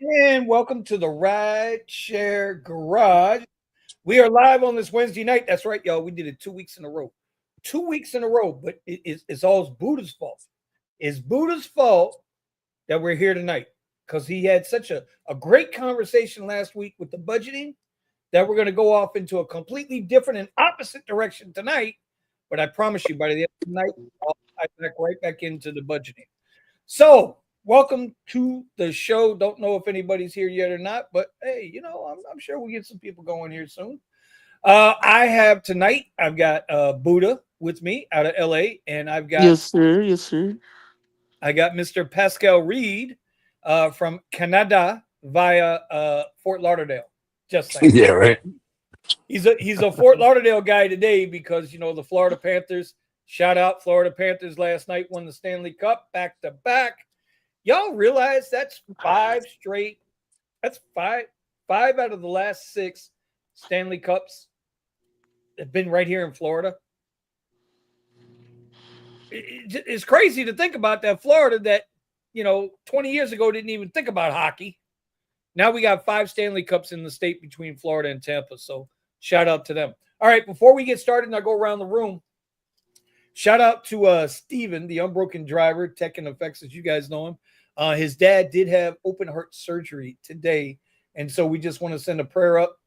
And welcome to the Rideshare Garage. We are live on this Wednesday night. That's right, y'all. We did it 2 weeks in a row. 2 weeks in a row, but it's all Buddha's fault. It's Buddha's fault that we're here tonight because he had such a great conversation last week with the budgeting that we're going to go off into a completely different and opposite direction tonight. But I promise you, by the end of the night, I'll dive back right back into the budgeting. So, welcome to the show. Don't know if anybody's here yet or not, but hey, I'm sure we'll get some people going here soon. I have tonight, I've got Buddha with me out of LA, and Yes, sir. Yes, sir. I got Mr. Pascal Reed from Canada via Fort Lauderdale. Just saying. Yeah, right. He's a Fort Lauderdale guy today because the Florida Panthers. Shout out Florida Panthers last night won the Stanley Cup back to back. Y'all realize that's five straight. That's five out of the last six Stanley Cups have been right here in Florida. It's crazy to think about that Florida that 20 years ago didn't even think about hockey. Now we got five Stanley Cups in the state between Florida and Tampa. So shout out to them. All right, before we get started and I go around the room, shout out to Steven, the unbroken driver, Tech and Effects, as you guys know him. His dad did have open heart surgery today, and so we just want to send a prayer up.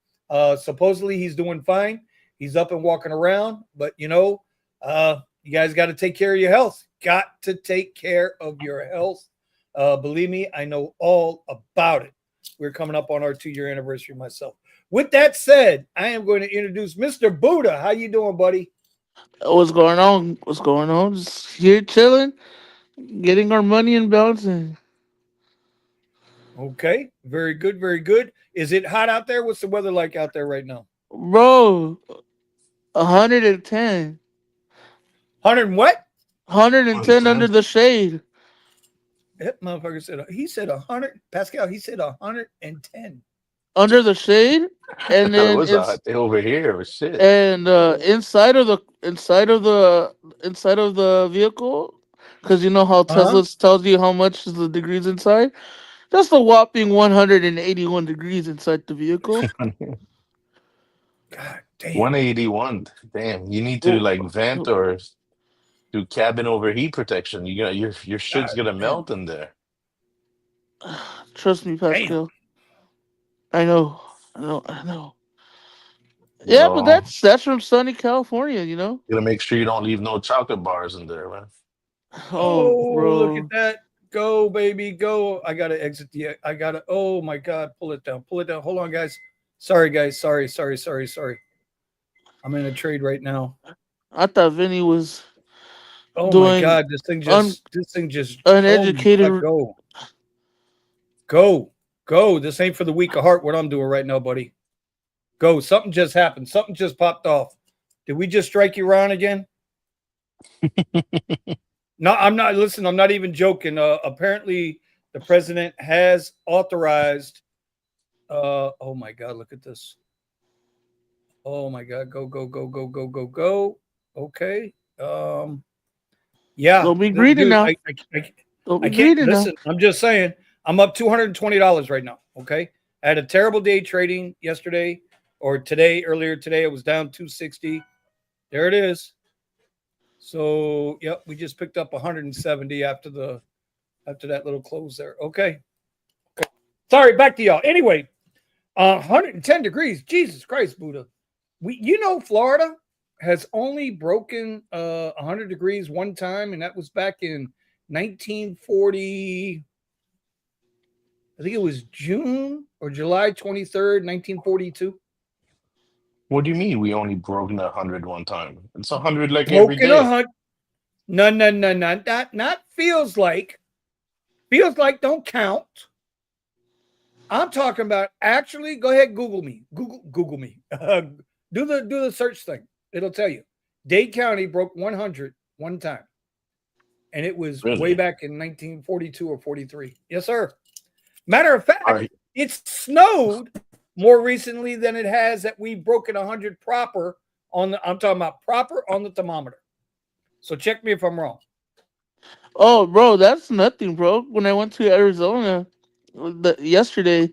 Supposedly he's doing fine. He's up and walking around, but you guys got to take care of your health. Got to take care of your health. Believe me, I know all about it. We're coming up on our 2-year anniversary myself. With that said, I am going to introduce Mr. Buddha. How you doing, buddy? What's going on? What's going on? Just here chilling, getting our money and bouncing. Okay, very good, very good. Is it hot out there? What's the weather like out there right now? Bro, 110. 100 and what? 110 under the shade. That motherfucker said he said 100. Pascal, he said 110. Under the shade. And It then was a hot day over here. It was shit. and inside of the vehicle, because you know how Uh-huh. Tesla tells you how much is the degrees inside. Just a whopping 181 degrees inside the vehicle. God damn. 181. Damn. You need to Oh, like vent or do cabin overheat protection. You got your shit's God gonna damn. melt in there. trust me, Damn. Pascal. I know. I know. I know. Yeah, but Well, that's from sunny California, you know. you gotta make sure you don't leave no chocolate bars in there, man. Oh, Oh, look at bro. that. Go, baby, go. I gotta exit I gotta oh my god, pull it down. Pull it down. Hold on, guys. Sorry, guys. Sorry. I'm in a trade right now. I thought Vinny was Oh my doing god, this thing just oh my god, uneducated. go. Go. Go. This ain't for the weak of heart what I'm doing right now, buddy. Go. Something just happened. Something just popped off. Did we just strike you around again? No, I'm not. Listen, I'm not even joking. Apparently, the president has authorized. Oh my God, look at this. Oh my God, go. Okay. Yeah, Don't be greedy dude, now. Don't I be can't greedy now. listen. I'm just saying. I'm up $220 right now. Okay. I had a terrible day trading yesterday or today. Earlier today, it was down 260. There it is. So, yep, we just picked up 170 after that little close there. Okay. Sorry, back to y'all. Anyway, 110 degrees. Jesus Christ, Buddha. Florida has only broken 100 degrees one time, and that was back in 1940. I think it was June or July 23rd, 1942. What do you mean we only broken 100 one time? It's 100 like every Broken a day. hundred. No, no, no, no. Not feels like. Feels like don't count. I'm talking about actually. Go ahead, Google me. Google me. Do the search thing. It'll tell you. Dade County broke 100 one time, and it was way Really? back in 1942 or 43. Yes, sir. Matter of All fact, right. it's snowed more recently than it has that we've broken 100 proper on the. I'm talking about proper on the thermometer. So check me if I'm wrong. Oh, bro, that's nothing, bro. When I went to Arizona, yesterday.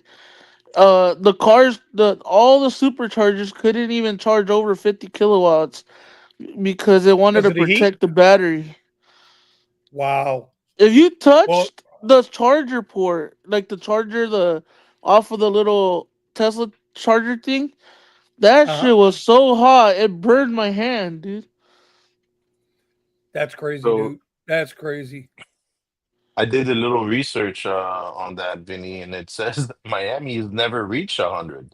The cars, all the superchargers couldn't even charge over 50 kilowatts because it wanted Because to of the heat? protect the battery. Wow. If you Well, touched the charger port, like the charger, the off of the little Tesla charger thing, that uh-huh. shit was so hot it burned my hand, dude. That's crazy, So dude. That's crazy. I did a little research on that, Vinny, and it says that Miami has never reached 100.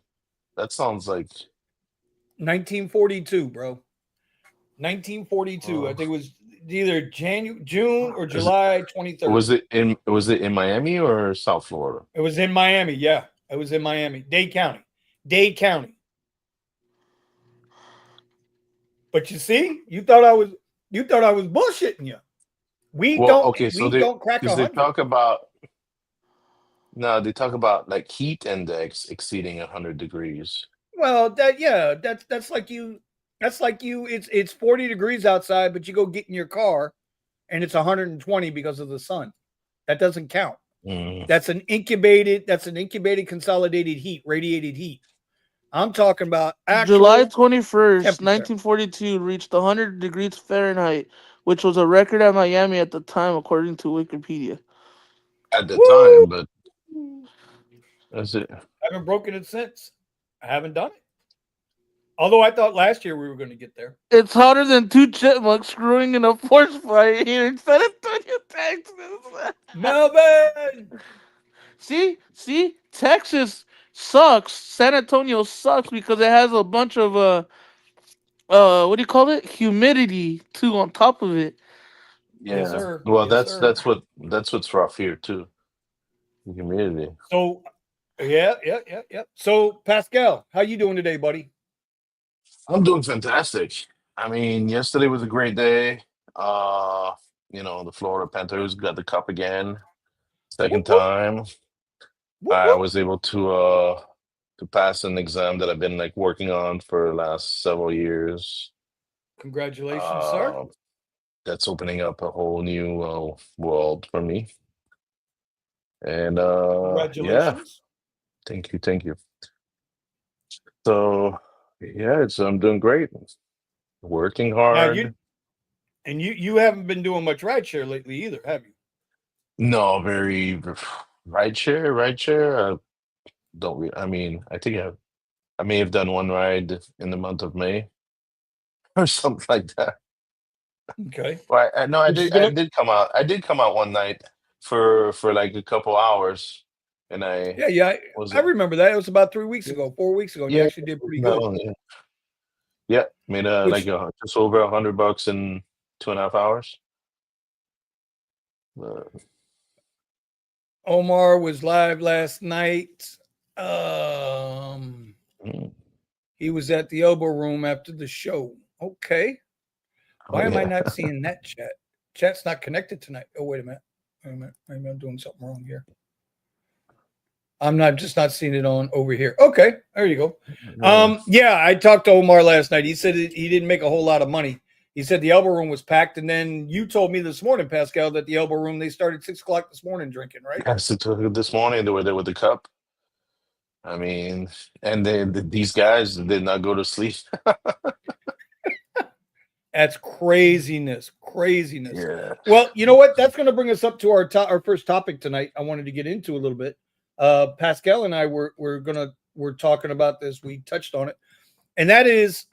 That sounds like 1942, bro. 1942. I uh, think it was either June or is it, July 23rd. was it in Miami or South Florida? It was in Miami. Yeah, it was in Miami, Dade County, Dade County. But you see, you thought I was bullshitting you. Well, okay, so We they don't crack because they 100. talk about no, they talk about like heat index exceeding 100 degrees. Well, that's like you. It's 40 degrees outside, but you go get in your car and it's 120 because of the sun. That doesn't count. Mm. That's an incubated consolidated heat, radiated heat. I'm talking about July actual 21st, temperature. 1942 reached 100 degrees Fahrenheit, which was a record at Miami at the time, according to Wikipedia. At the Woo! time, but that's it. I haven't broken it since. I haven't done it. Although I thought last year we were going to get there. It's hotter than two chipmunks screwing in a forest fire here in San Antonio, Texas. Melvin. See, Texas sucks. San Antonio sucks because it has a bunch of what do you call it? Humidity too on top of it. Yes, Yeah. sir. Well, Yes, sir. that's what's rough here too. The humidity. So, yeah. So, Pascal, how you doing today, buddy? I'm doing fantastic. I mean, yesterday was a great day. Uh, the Florida Panthers got the cup again, Whoop second whoop time. whoop I whoop. was able to pass an exam that I've been like working on for the last several years. Congratulations, sir. Uh, that's opening up a whole new world for me. And yeah, Congratulations. thank you. So yeah, I'm doing great. Working Now hard. you haven't been doing much rideshare lately either, have you? No, very rideshare. Don't we? I mean, I may have done one ride in the month of May or something like that. Okay. Well, no, But you're I gonna did come out. I did come out one night for like a couple hours, and I yeah, was I remember that. It was about 3 weeks yeah, ago, 4 weeks ago, and you yeah, actually did pretty not good. only yeah, made Which just over $100 in 2.5 hours. Uh, Omar was live last night. Um, mm, he was at the elbow room after the show. Okay. oh Why am I yeah, not seeing that chat? Chat's not connected tonight. Oh, wait a minute. Wait a minute. Maybe I'm doing something wrong here. I'm not seeing it on over here. Okay, there you go. yeah. Yeah, I talked to Omar last night. He said he didn't make a whole lot of money. He said the elbow room was packed, and then you told me this morning, Pascal, that the elbow room they started 6 o'clock this morning drinking, right? Yes, it took this morning they were there with the cup. I mean, and then these guys did not go to sleep. That's craziness, craziness. Yeah. Well, you know what? That's going to bring us up to our first topic tonight. I wanted to get into a little bit. Pascal and I we're talking about this. We touched on it, and that is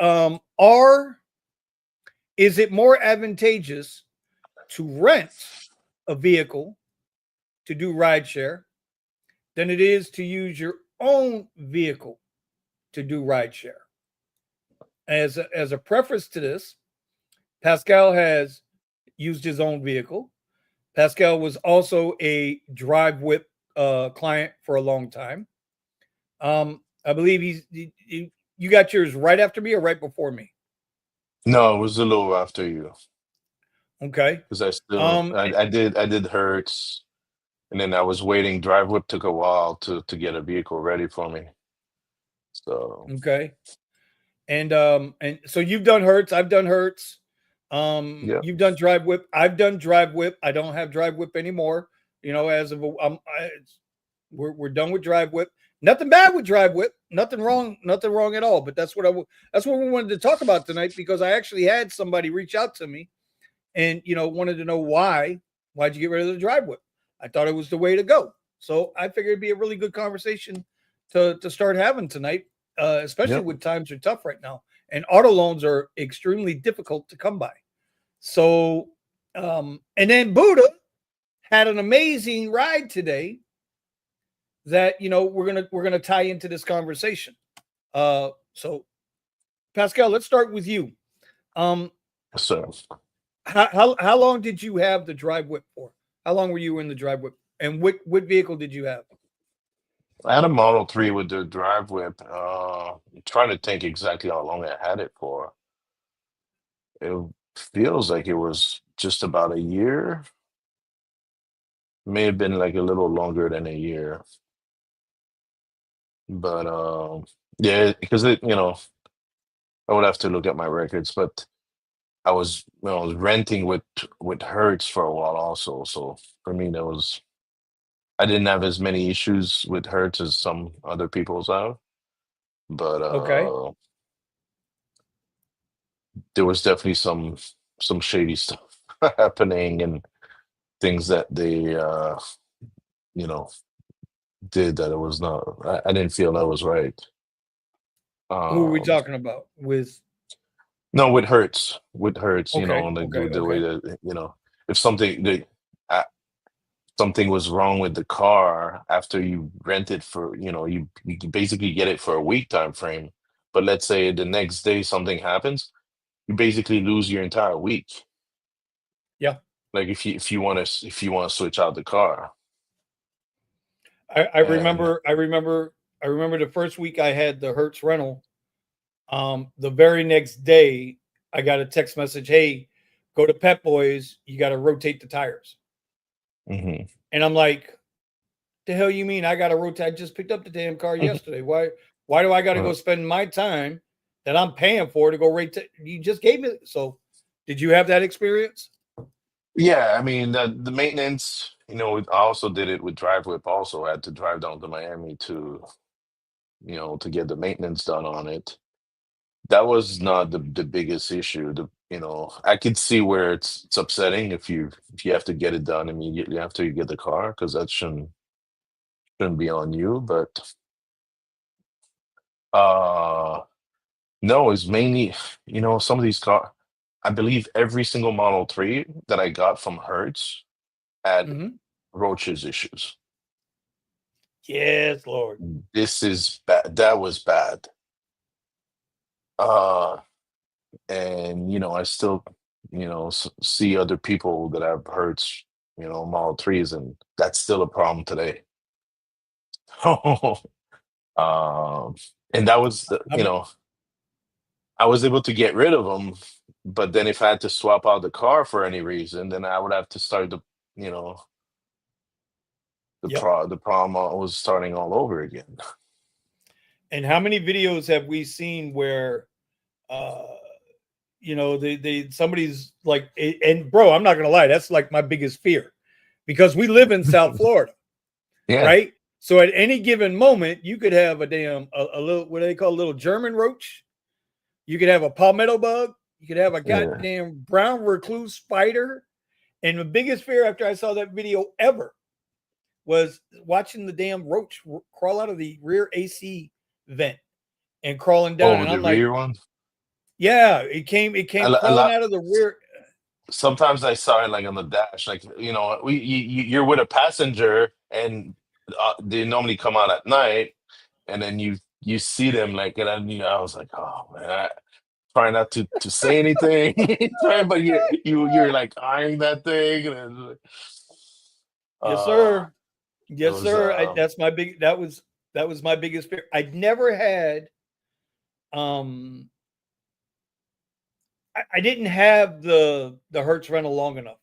is it more advantageous to rent a vehicle to do rideshare than it is to use your own vehicle to do rideshare? As a preface to this, Pascal has used his own vehicle. Pascal was also a drive whip client for a long time. I believe you got yours right after me or right before me. No, it was a little after you Okay. because Um, I did Hertz, and then I was waiting. Drive Whip took a while to get a vehicle ready for me. So okay. And so you've done Hertz, I've done Hertz. yeah, You've done Drive Whip. I've done Drive Whip. I don't have Drive Whip anymore. You know, as of We're done with drive whip. Nothing bad with drive whip. Nothing wrong at all. But that's what that's what we wanted to talk about tonight, because I actually had somebody reach out to me and wanted to know why'd you get rid of the drive whip. I thought it was the way to go. So I figured it'd be a really good conversation to start having tonight, especially Yep. when times are tough right now and auto loans are extremely difficult to come by. So, and then Buddha had an amazing ride today that we're gonna tie into this conversation. So Pascal, let's start with you. So How long did you have the drive whip for? How long were you in the drive whip? And what vehicle did you have? I had a Model 3 with the drive whip. I'm trying to think exactly how long I had it for. It feels like it was just about a year. May have been like a little longer than a year. But yeah, because I would have to look at my records, but I was renting with Hertz for a while also. So for me, I didn't have as many issues with Hertz as some other people's have, but Okay. there was definitely some shady stuff happening and things that they you know did that it was not. I didn't feel that was right. Who are we Um, talking about? With no, with Hertz, okay, like okay, the way okay. that if uh, something was wrong with the car after you rent it for, you can basically get it for a week time frame. But let's say the next day something happens, you basically lose your entire week. Yeah. Like if you want to switch out the car. I And remember the first week I had the Hertz rental. The very next day I got a text message, hey, go to Pep Boys, you got to rotate the tires. Mhm. And I'm like, the hell you mean I got to rotate? I just picked up the damn car yesterday. Why do I got to go Well, spend my time that I'm paying for to go rotate? You just gave me. So did you have that experience? yeah, I mean the maintenance, I also did it with drive whip also. I had to drive down to Miami to get the maintenance done on it. That was not the biggest issue. I could see where it's upsetting if you have to get it done immediately after you get the car, because that shouldn't be on you. But uh no, it's mainly some of these car. I believe every single Model 3 that I got from Hertz had Mm-hmm. roaches issues. Yes, Lord. This is bad. That was bad. Uh and I still see other people that have Hertz, Model 3s, and that's still a problem today. um and that was I'm, I was able to get rid of them, but then if I had to swap out the car for any reason, then I would have to start you know yep. the problem was starting all over again. And how many videos have we seen where, uh, they somebody's like, and bro, I'm not gonna lie, that's like my biggest fear, because we live in South Florida, Yeah. right? So at any given moment, you could have a little, what do they call, a little German roach. You could have a palmetto bug. You could have a Yeah. goddamn brown recluse spider. And the biggest fear after I saw that video ever was watching the damn roach crawl out of the rear AC vent and crawling down. Oh, And the I'm like, rear one. yeah, it came A crawling lot. out of the rear. Sometimes I saw it like on the dash, like you're with a passenger, and they normally come out at night, and then you see them like, and then I was like, oh man, try not to say anything, but you're like eyeing that thing, and Yes, uh, sir. it Yes, was sir. That was my biggest fear. I'd never had um I didn't have the Hertz rental long enough,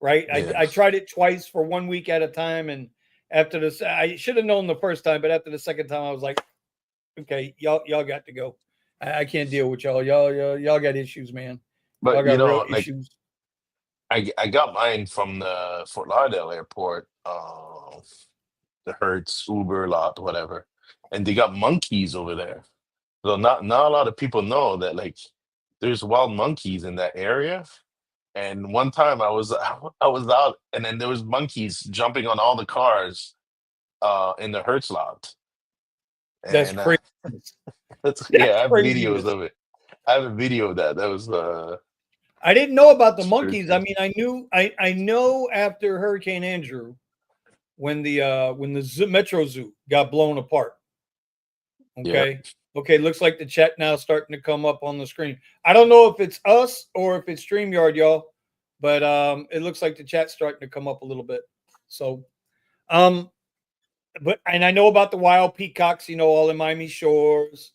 right? I, yeah. I tried it twice for 1 week at a time, and after this, I should have known the first time, but after the second time, I was like, okay, y'all got to go. I can't deal with y'all. Y'all got issues, man. Y'all But got real like issues. I got mine from the Fort Lauderdale airport. the Hertz, Uber lot, whatever, and they got monkeys over there. So not a lot of people know that like there's wild monkeys in that area. And one time I was out, and then there was monkeys jumping on all the cars in the Hertz lot, That's and crazy. yeah, I That's have videos craziness. of it. I have a video of that. That was I didn't know about the it's pretty monkeys. I crazy. mean, I know after Hurricane Andrew when the Metro Zoo got blown apart. Yeah. Okay. Okay, looks like the chat now starting to come up on the screen. I don't know if it's us or if it's StreamYard, y'all, but it looks like the chat's starting to come up a little bit. So um but and I know about the wild peacocks, all in Miami Shores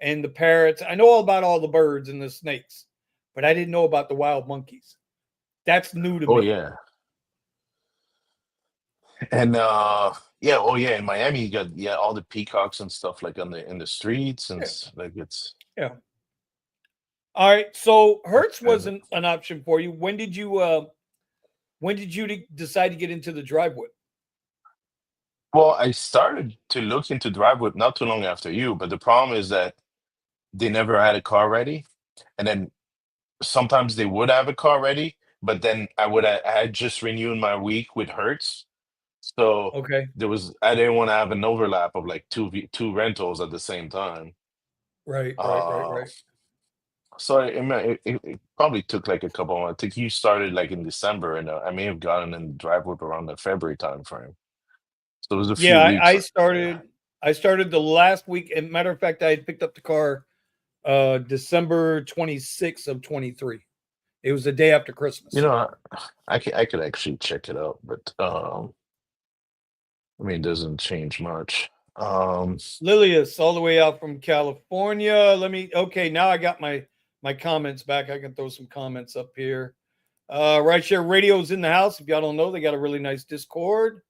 and the parrots. I know all about all the birds and the snakes, but I didn't know about the wild monkeys. That's new to Oh me. yeah. And yeah, oh yeah, in Miami you got all the peacocks and stuff like on the in the streets and Yeah. like it's Yeah. All right. So Hertz kind of wasn't an option for you. When did you decide to get into the driveway? well, I started to look into drive whip not too long after you, but the problem is that they never had a car ready. And then sometimes they would have a car ready, but then I had just renewed my week with Hertz. So Okay. I didn't want to have an overlap of like two rentals at the same time. Right, right, right, Uh right. so it probably took like a couple of months. I think you started like in December, and I may have gotten in the drive whip around the February time frame. So it was a Yeah, few I, weeks. I started I started the last week. And matter of fact, I had picked up the car December 26th of 23. It was the day after You Christmas. know, I could actually check it out, but I mean, it doesn't change much. Lilius, all the way out from California. Okay, now I got my comments back. I can throw some comments up here. Rideshare Radio's in the house. If y'all don't know, they got a really nice Discord.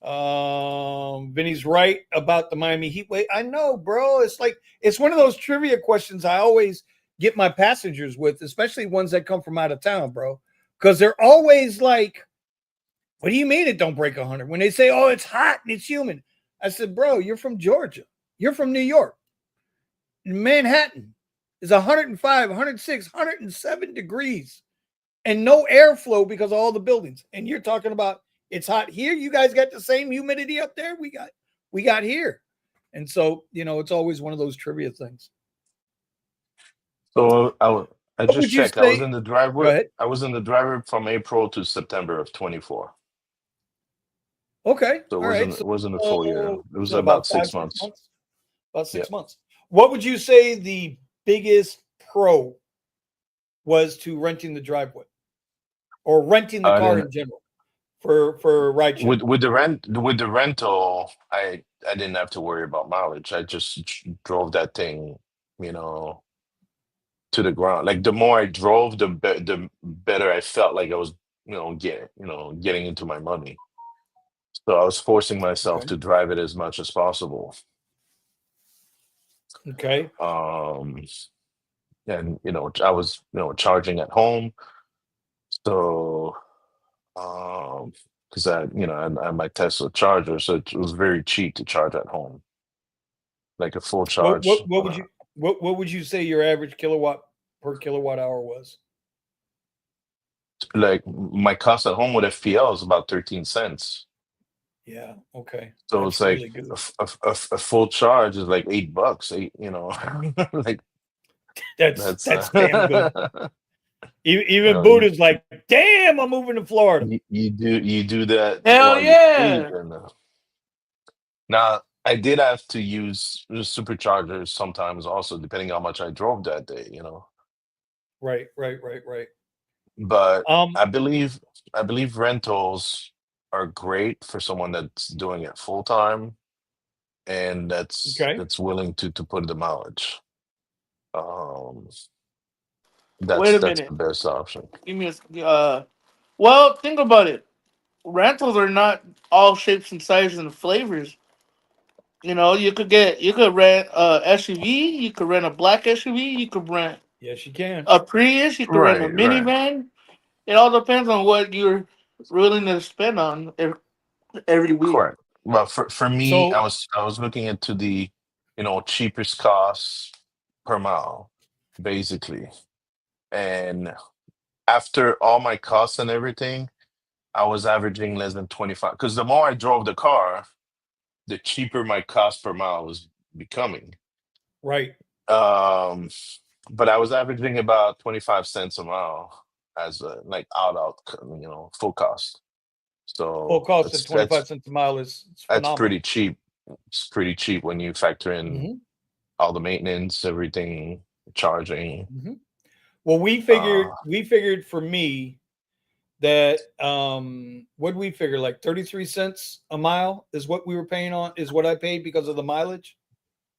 Vinny's right about the Miami Heat wave. I know, bro. It's one of those trivia questions I always get my passengers with, especially ones that come from out of town, bro. Because they're always like, "What do you mean it don't break 100?" When they say, "Oh, it's hot and it's humid," I said, "Bro, you're from Georgia. You're from New York. Manhattan is 105, 106, 107 degrees and no airflow because of all the buildings. And you're talking about it's hot here. You guys got the same humidity up there we got here." And so, it's always one of those trivia things. so I What just would you checked. I was say? in the Go driver. ahead. I was in the driver from April to September of 24. Okay. So All right. it wasn't a full year. So It was about about five, six six months. months. About Yeah. 6 months. What would you say the biggest pro was to renting the driveway or renting the I car didn't in general for rideshare? with the rental. I didn't have to worry about mileage. I just drove that thing, you know, to the ground. Like the more I drove, the better I felt like I was, getting into my money. So I was forcing myself Okay. to drive it as much as possible. Okay. Um, and I was charging at home. So because I had my Tesla charger, so it was very cheap to charge at home, like a full What charge. what what would you what would you say your average kilowatt per kilowatt hour was? Like my cost at home with FPL is about 13 cents. Yeah. Okay. So it's That's like really good. a full charge is like $8. Like that's That's damn good. you Even know you, Buddha's like, damn, I'm moving to Florida. you do that Hell while you sleep, yeah! and now I did have to use the superchargers sometimes also, depending how much I drove that day. Right, right, right, right. But Um, I believe rentals are great for someone that's doing it full time and that's okay. that's willing to put the mileage. Um, Wait that's a that's the minute. best option. Give me well, think about it. Rentals are not all shapes and sizes and flavors. You could rent a SUV, you could rent a black SUV, you could rent Yes, you can. a Prius, you could rent a Right, right. minivan. It all depends on what you're willing to spend on every week. Correct. Well, for me, So I was looking into the, cheapest cost per mile, basically. And after all my costs and everything, I was averaging less than 25. Because the more I drove the car, the cheaper my cost per mile was becoming. right, Um, but I was averaging about 25 cents a mile as a like full cost. full So cost at that's 25 cents a mile is it's that's phenomenal. pretty cheap. It's pretty cheap when you factor in Hmm. all the maintenance, everything, charging. Hmm. Well, we Uh, figured we figured for me that what did we figure, like 33 cents a mile is what we were paying on, is what I paid because of the mileage.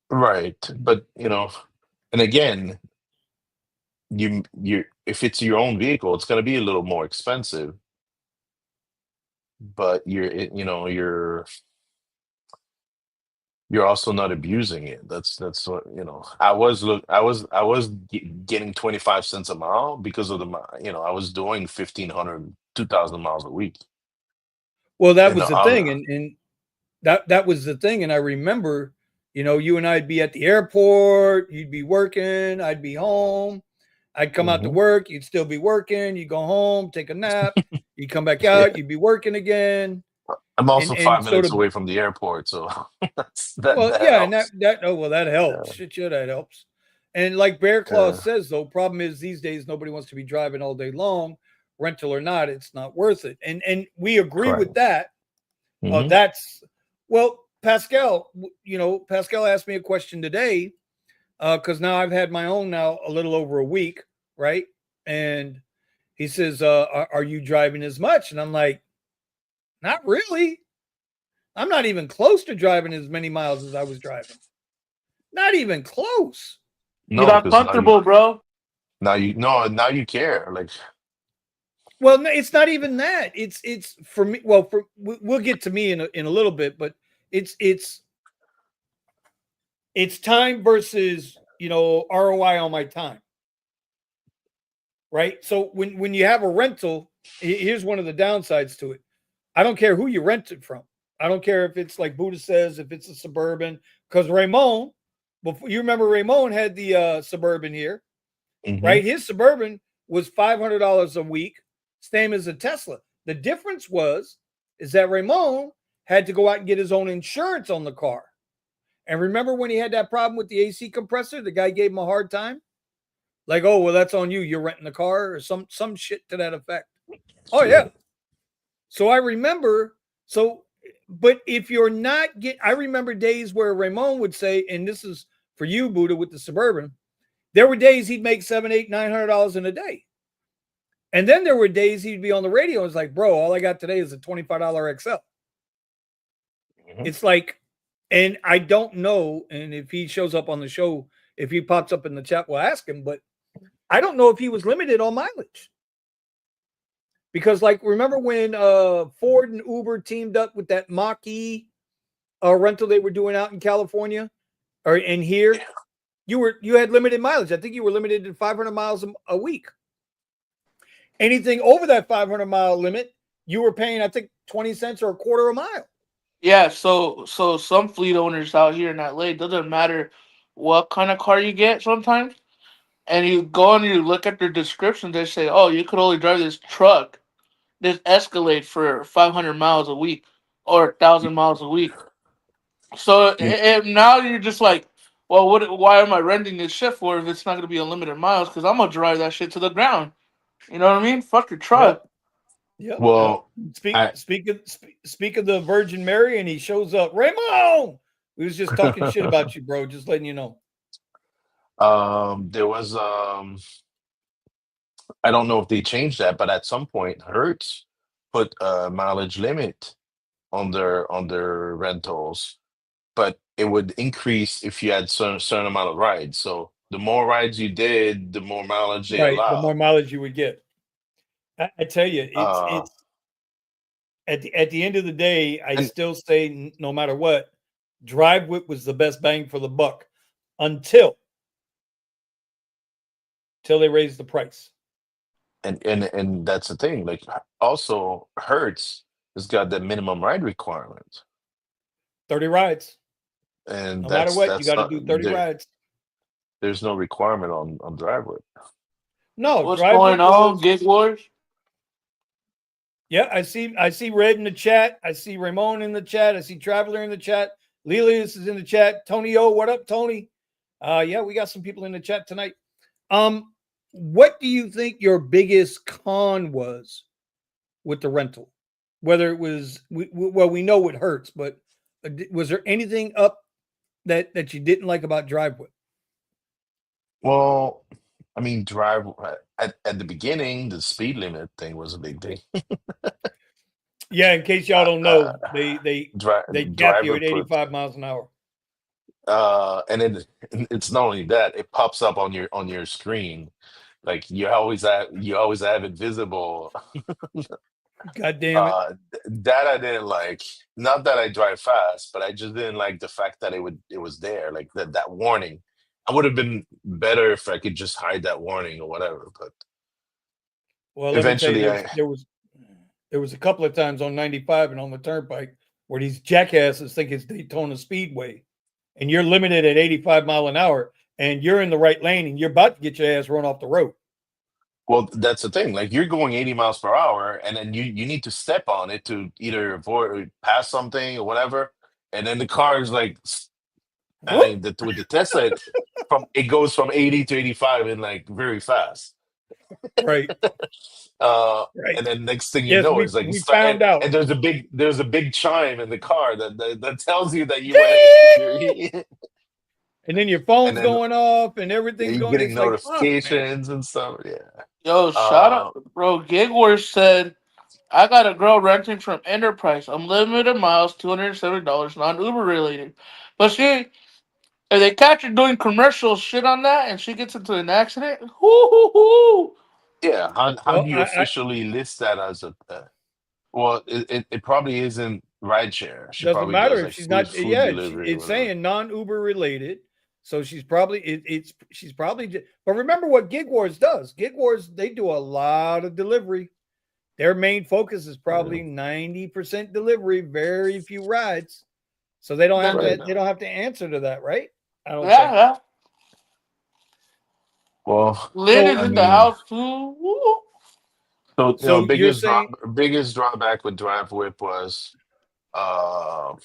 right, but and again, you if it's your own vehicle, it's going to be a little more expensive, but you're also not abusing it. That's what I was getting 25 cents a mile because of I was doing 1,500, 2,000 miles a week. Well, that And was the thing, and that was the thing, and I remember, you and I'd be at the airport, you'd be working, I'd be home, I'd come out to Mhm. work, you'd still be working, you go home, take a nap, you come back Yeah, out, you'd be working again, I'm and also and 5 minutes sort of. away from the airport, so that Well, that yeah, and that helps. that oh well, that helps. Yeah, Shit, yeah, that helps. And like Bear Claw yeah, says, though, problem is these days nobody wants to be driving all day long, rental or not. It's not worth it. And we agree with correct. that. Hmm. That's well, Pascal. Pascal asked me a question today because now I've had my own now a little over a week, right? And he says, "Are you driving as much?" And I'm like, "Not really. I'm not even close to driving as many miles as I was driving. Not even close." You No, got because comfortable, bro. now you care. Like, Well, no, it's not even that. It's for me. Well, we'll get to me in a little bit, but it's it's it's time versus ROI on my time, right? So when you have a rental, here's one of the downsides to it. I don't care who you rent it from. I don't care if it's like Buddha says, if it's a suburban, because Ramon, before you remember, Ramon had the suburban here, hmm right? His suburban was $500 a week, same as a Tesla. The difference is that Ramon had to go out and get his own insurance on the car. And remember when he had that problem with the AC compressor? The guy gave him a hard time, like, "Oh, well, that's on you. You're renting the car," or some shit to that effect. Oh yeah. So I remember. So, but if you're not I remember days where Ramon would say, and this is for you, Buddha, with the suburban. There were days he'd make $700, $800, $900 in a day. And then there were days he'd be on the radio and it's like, "Bro, all I got today is a $25 XL." hmm It's like, and I don't know. And if he shows up on the show, if he pops up in the chat, we'll ask him. But I don't know if he was limited on mileage because, like, remember when Ford and Uber teamed up with that Mach-E rental they were doing out in California or in here? You had limited mileage. I think you were limited to 500 miles a week. Anything over that 500-mile limit, you were paying, I think, 20 cents or a quarter a mile. Yeah, so some fleet owners out here in LA, doesn't matter what kind of car you get sometimes, and you go and you look at their description, they say, "Oh, you could only drive this truck, this Escalade for 500 miles a week or 1,000 miles a week." So now you're just like, well, what? Why am I renting this shit for if it's not gonna be unlimited miles? Because I'm gonna drive that shit to the ground. You know what I mean? Fuck your Yep. truck. Yep. Well, Speak I speak of speak of the Virgin Mary, and he shows up. Raymond, we was just talking shit about you, bro. Just letting you know. there was I don't know if they changed that, but at some point, Hertz put a mileage limit on their rentals, but it would increase if you had certain amount of rides. So the more rides you did, the more mileage they Right. The more allowed. mileage you would get. I tell you, Uh, it's at the end of the day, I and still say no matter what, Drive Whip was the best bang for the buck until they raised the price. and that's the thing. Like also, Hertz has got the minimum ride requirement. 30 rides. and No matter what, you that's got to not do 30 there. rides. There's no requirement on driveway. No, What's drive going with on, was. Gig Wars? Yeah, I see Red in the chat. I see Ramon in the chat. I see Traveler in the chat. Lelius is in the chat. Tony O, what up, Tony? Yeah, we got some people in the chat tonight. What do you think your biggest con was with the rental? Whether it was we know it hurts, but was there anything up that you didn't like about Driveway? Well, I mean, at the beginning, the speed limit thing was a big thing. Yeah, in case y'all don't Uh, know, they cap you driver at put 85 miles an hour. and it's not only that, it pops up on your screen. Like you always have it visible. God damn it. That I didn't like. Not that I drive fast, but I just didn't like the fact that it was there, like that warning. I would have been better if I could just hide that warning or whatever. But Well, let me tell you, eventually, I there was a couple of times on 95 and on the turnpike where these jackasses think it's Daytona Speedway, and you're limited at 85 mile an hour, and you're in the right lane, and you're about to get your ass run off the road. well, that's the thing. Like you're going 80 miles per hour, and then you need to step on it to either avoid or pass something or whatever. And then the car is like, I Whoop! mean, with the Tesla, it goes from 80 to 85 in like very fast. Right, Uh, right. and then next thing you Yes, know, it's like we found out. and there's a big chime in the car that tells you that you're And then your and phone's then going off and everything's you're going. getting It's like, fuck, man. notifications and stuff. Yeah. Yo, shout Uh, out, bro. Gig Wars said, I got a girl renting from Enterprise. Unlimited miles, $270, non Uber related. But she, if they catch her doing commercial shit on that and she gets into an accident, hoo hoo hoo. yeah. How Well, do you officially list that as a? Well, it probably isn't rideshare. She doesn't probably matter does if like she's food not. food Yeah, delivery or it's whatever. saying non-Uber related, so she's probably she's probably. But remember what Gig Wars does. Gig Wars, they do a lot of delivery. Their main focus is Yeah. probably 90% delivery, very few rides. So they don't have Then, Right. to. They don't have to answer to that, right? I don't yeah, think yeah. Well, Lynn so. is I in the mean, house too. Woo. so So you're saying biggest drawback with Drive Whip was, uh,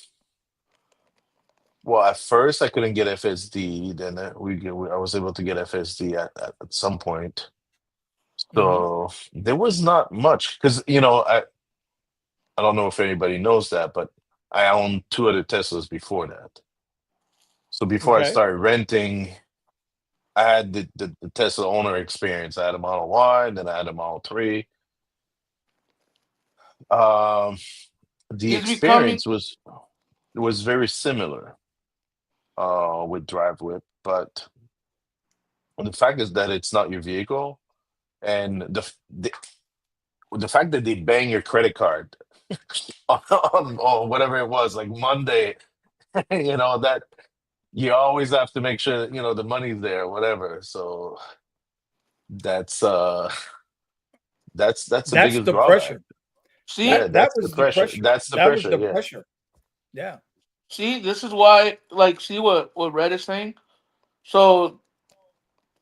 well, at first I couldn't get FSD. Then I was able to get FSD at some point. mhm. So there was not much because I don't know if anybody knows that, but I owned two other Teslas before that. So before I Okay, started renting, I had the Tesla owner experience. I had a Model Y, and then I had a Model 3. Um, the He's becoming. experience was very similar with Drive Whip, but the fact is that it's not your vehicle, and the fact that they bang your credit card on whatever it was, like Monday, that you always have to make sure that the money's there, whatever. So that's that's the that's biggest the drawback. pressure. See, Yeah, That that's the was the pressure. pressure. That's the That was pressure. the Yeah. pressure. Yeah. see, this is why. Like, see what Red is saying. So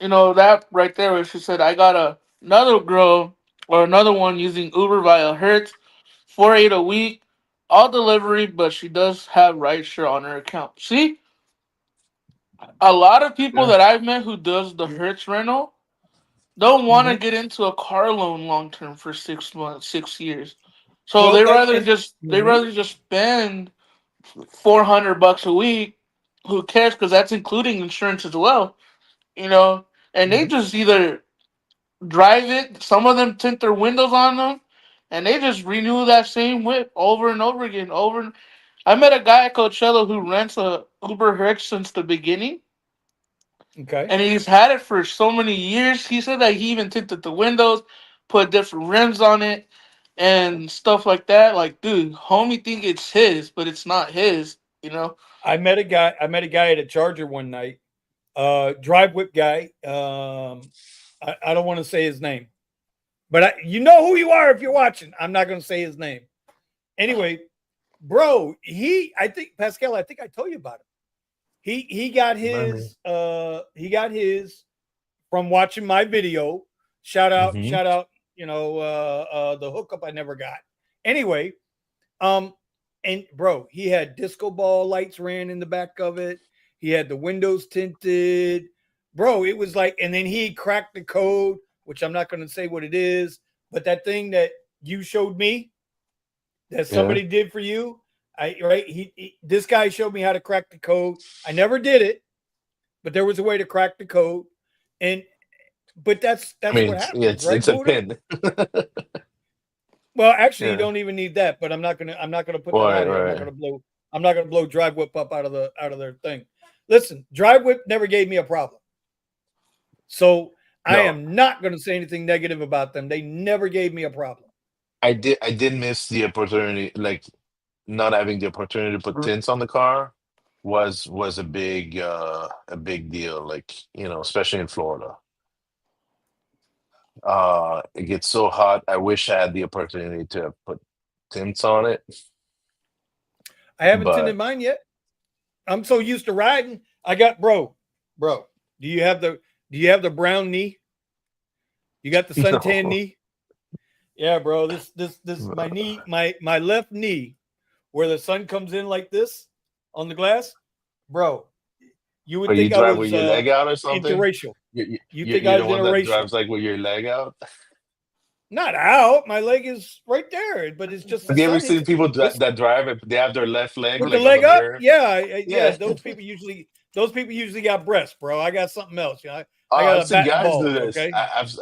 that right there where she said, I got another girl or another one using Uber via Hertz, 4.8 a week, all delivery, but she does have rideshare on her account. See, a lot of people Yeah. that I've met who does the Hertz rental don't want to Mhm. get into a car loan long term for 6 months, 6 years. So Well, they that rather and just they mhm, rather just spend $400 a week. Who cares? Because that's including insurance as well. You know, and they mhm. just either drive it. Some of them tint their windows on them, and they just renew that same whip over and over again. I met a guy at Coachella who rents a Uber Hertz since the beginning, Okay. and he's had it for so many years. He said that he even tinted the windows, put different rims on it, and stuff like that. Like, dude, homie think it's his, but it's not his. You know? I met a guy at a Charger one night. Drive whip guy. I don't want to say his name, but you know who you are if you're watching. I'm not going to say his name. Anyway, bro, I think Pascal, I think I told you about it. Remind me. He got his from watching my video. Hmm. Shout out, the hookup I never got. Anyway, um, and bro, he had disco ball lights ran in the back of it. He had the windows tinted. Bro, it was like, and then he cracked the code, which I'm not going to say what it is, but that thing that you showed me that Yeah. somebody did for you, this guy showed me how to crack the code. I never did it, but there was a way to crack the code, and but I that's mean, what yeah, happens, right, it's a Buddha? pin. Well, actually, you Yeah. don't even need that, but I'm not gonna put that Right. out here. Right. I'm not gonna blow Drive Whip up out of their thing. Listen, Drive Whip never gave me a problem, so I No, am not gonna say anything negative about them. They never gave me a problem. I did miss the opportunity, like not having the opportunity to put tints on the car was a big deal. Like, especially in Florida. It gets so hot. I wish I had the opportunity to have put tints on it, I haven't tinted but mine yet. I'm so used to riding. I got bro. Do you have the brown knee? You got the suntan no. knee? Yeah, bro. This my knee, my left knee, where the sun comes in like this on the glass, bro. You would Or you think I drive with was your leg out or something? interracial. You think I You're the was one that interracial? drives like with your leg out? Not out. My leg is right there, but it's just the Have you ever sun. seen people It's that drive and they have their left leg with the like on the leg up. mirror? Yeah, yeah. Yeah. Those people usually got breasts, bro. I got something else. I Oh, I've got a seen bat and guys do balls. this. Okay.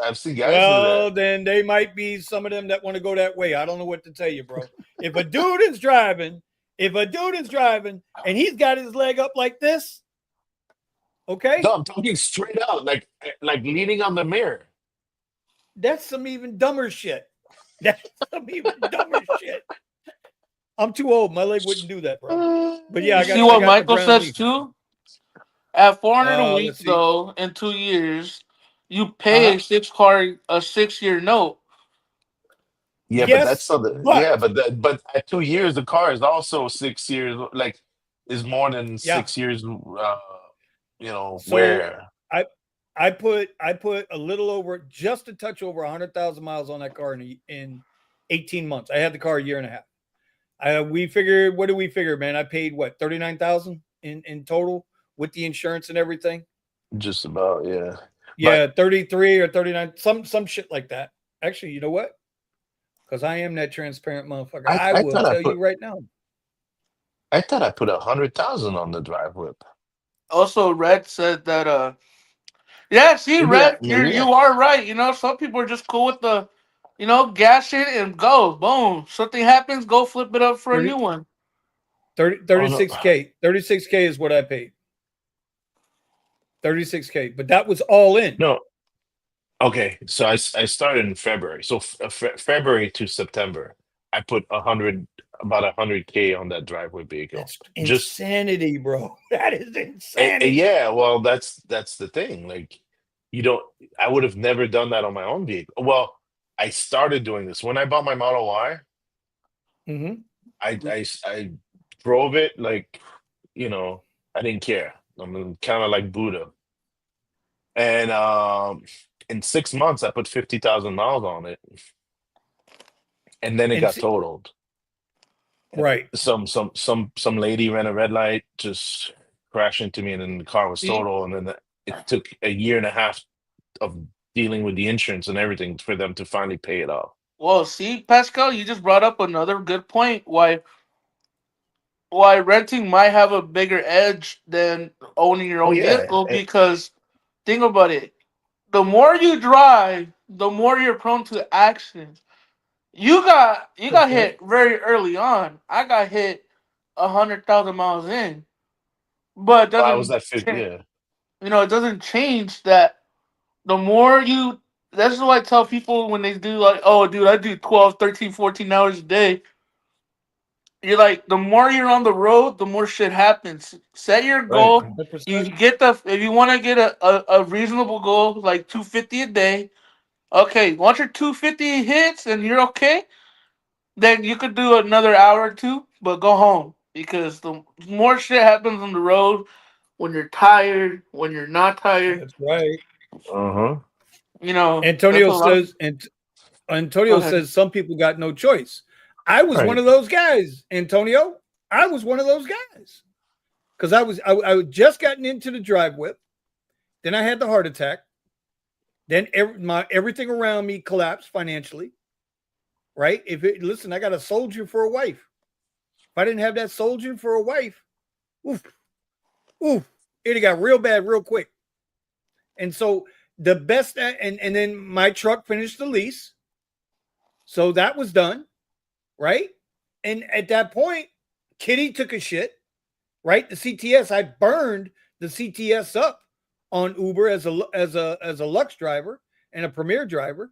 I've seen guys do that. Well, then they might be some of them that want to go that way. I don't know what to tell you, bro. If a dude is driving, and he's got his leg up like this, No, okay, I'm talking straight out, like leaning on the mirror. that's some even dumber shit. That's some even dumber shit. I'm too old. My leg wouldn't do that, bro. But yeah, You see I what got the Michael brown says knee. too? At 400 a week Let's see. though, in 2 years, you Uh pay huh. a 6 year note. Yeah, but that's Yes, so but but at 2 years the car is also 6 years, like is more than yeah. 6 years. So Wear. I I put a little over, just a touch over 100,000 miles on that car in 18 months. I had the car a year and a half. We figured, what do we figure, man? I paid what, 39,000 in total with the insurance and everything. Just about, yeah. But Yeah, 33 or 39, some shit like that. Actually, you know what? Because I am that transparent motherfucker. I I I will thought I tell put you right now. I thought I put 100,000 on the drive whip. Also, Red said that yeah, see, Red, Maybe you are right. Some people are just cool with the, gas it and go. Boom. Something happens, go flip it up for a 30, new one. 30 oh no, 36K. 36K is what I paid. 36K. But that was all in. no. Okay, so I started in February. So February to September, I put about 100K on that driveway vehicle. That's Just insanity, bro. That is insanity. yeah, well, that's the thing. Like, you don't. I would have never done that on my own vehicle. Well, I started doing this when I bought my Model Y. Mm-hmm. I drove it like, I didn't care. I'm kind of like Buddha. And in 6 months, I put 50,000 miles on it, and then it And got see, totaled. right. Some lady ran a red light, just crashed into me, and then the car was See, total. And then it took a year and a half of dealing with the insurance and everything for them to finally pay it off. well, see, Pascal, you just brought up another good point. Why renting might have a bigger edge than owning your Oh own yeah, vehicle, because think about it. The more you drive, the more you're prone to accidents. You got Okay. hit very early on. I got hit 100,000 miles in, but it well, I was doesn't at 50. cha- Yeah, it doesn't change that. The more you, that's what I tell people when they do, like, oh dude, I do 12, 13, 14 hours a day. You're like, the more you're on the road, the more shit happens. Set your right. goal. You 100%. get the if you want to get a reasonable goal like 250 a day. Okay, once your 250 hits and you're okay, then you could do another hour or two, but go home because the more shit happens on the road when you're tired, when you're not tired. That's right. Uh-huh. You know, that's Antonio a lot. says, and Go Antonio ahead. says some people got no choice. I was one Right. of those guys, Antonio. I was one of those guys because I had just gotten into the drive whip. Then I had the heart attack. Then everything around me collapsed financially. Right? Listen, I got a soldier for a wife. If I didn't have that soldier for a wife, oof, oof, it got real bad real quick. And so the best, and then my truck finished the lease. So that was done, right? And at that point, Kitty took a shit, right? The CTS, I burned the CTS up on Uber as a Lux driver and a Premier driver.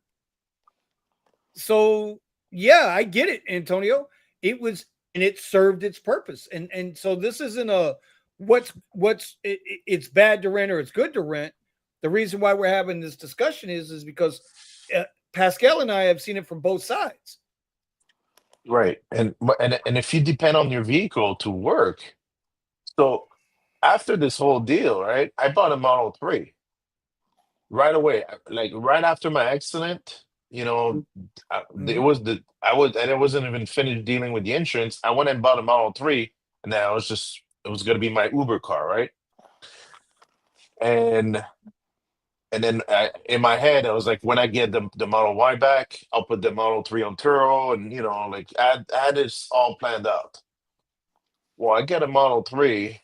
So yeah, I get it, Antonio. It was, and it served its purpose. And so this isn't a it's bad to rent or it's good to rent. The reason why we're having this discussion is because Pascal and I have seen it from both sides. Right. And if you depend on your vehicle to work, so after this whole deal, right, I bought a Model 3 right away. Like right after my accident, it Mhm. was and it wasn't even finished dealing with the insurance. I went and bought a Model 3, and then it was gonna be my Uber car, right? And then in my head, I was like, when I get the Model Y back, I'll put the Model 3 on Turo, and like I had this all planned out. Well, I get a Model 3,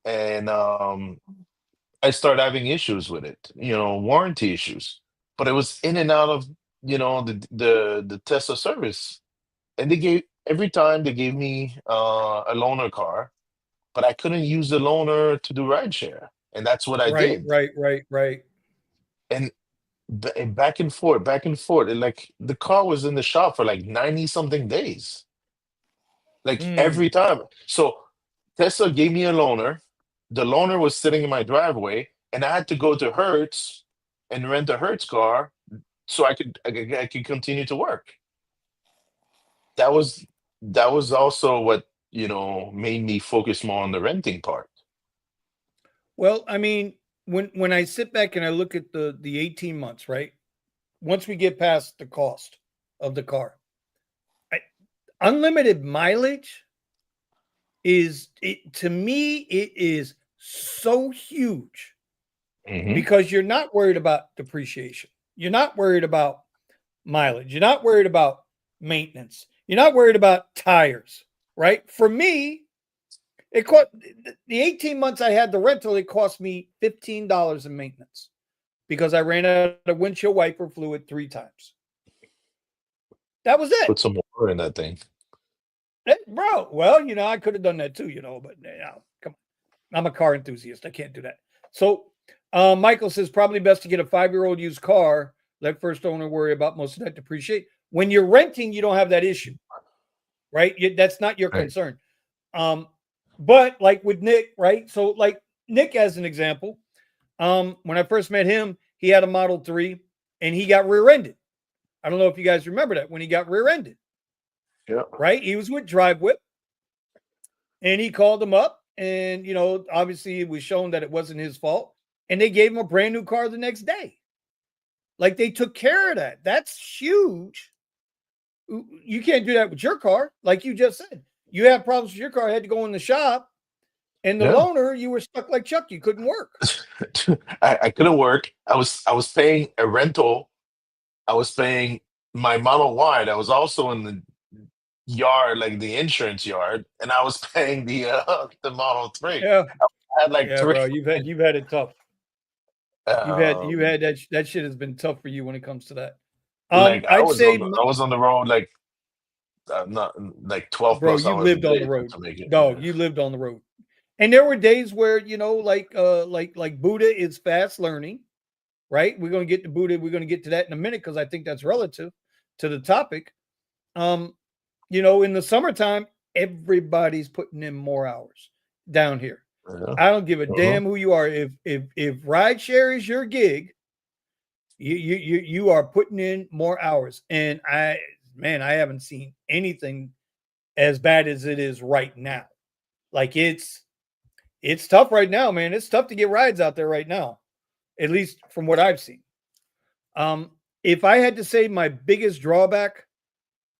and I started having issues with it, warranty issues. But it was in and out of, the Tesla service. And every time they gave me a loaner car, but I couldn't use the loaner to do rideshare. And that's what I Right, did. right, right, right. And and back and forth. And like the car was in the shop for like 90 something days. Like Mm. every time. So Tesla gave me a loaner. The loaner was sitting in my driveway, and I had to go to Hertz and rent a Hertz car so I could continue to work. That was also what made me focus more on the renting part. Well, I mean, when I sit back and I look at the 18 months, right? Once we get past the cost of the car, I, unlimited mileage to me it is so huge Hmm. because you're not worried about depreciation. You're not worried about mileage. You're not worried about maintenance. You're not worried about tires, right? For me, it cost the 18 months I had the rental, it cost me $15 in maintenance because I ran out of windshield wiper fluid 3 times. That was it. Put some more in that thing. Bro, well, I could have done that too, but come on. I'm a car enthusiast. I can't do that. So, Michael says probably best to get a 5-year-old used car. Let first owner worry about most of that depreciate. When you're renting, you don't have that issue, right? That's not your Right. concern. But like with Nick, right? So, like Nick, as an example, when I first met him, he had a Model 3 and he got rear-ended. I don't know if you guys remember that when he got rear-ended, Yeah. right? He was with Drive Whip and he called him up. And, obviously it was shown that it wasn't his fault. And they gave him a brand new car the next day. Like they took care of that. That's huge. You can't do that with your car. Like you just said, you have problems with your car. I had to go in the shop. And the Yeah. loaner, you were stuck like Chuck. You couldn't work. I couldn't work. I was paying a rental. I was paying my Model Y that was also in the yard, like the insurance yard, and I was paying the Model 3. Yeah. I had like Yeah, three. bro. You've had it tough. You've Um, had that shit has been tough for you when it comes to that. like I'd say, I was on the road like not like 12 bro, plus you hours a lived on day the road. to make it. Dog, you lived on the road. And there were days where, like Buddha is fast learning, right? We're gonna get to Buddha, we're gonna get to that in a minute because I think that's relative to the topic. Um, in the summertime, everybody's putting in more hours down here. Yeah. I don't give a Uh-huh. damn who you are. If rideshare is your gig, you are putting in more hours. And man, I haven't seen anything as bad as it is right now. Like it's tough right now, man. It's tough to get rides out there right now, at least from what I've seen. If I had to say my biggest drawback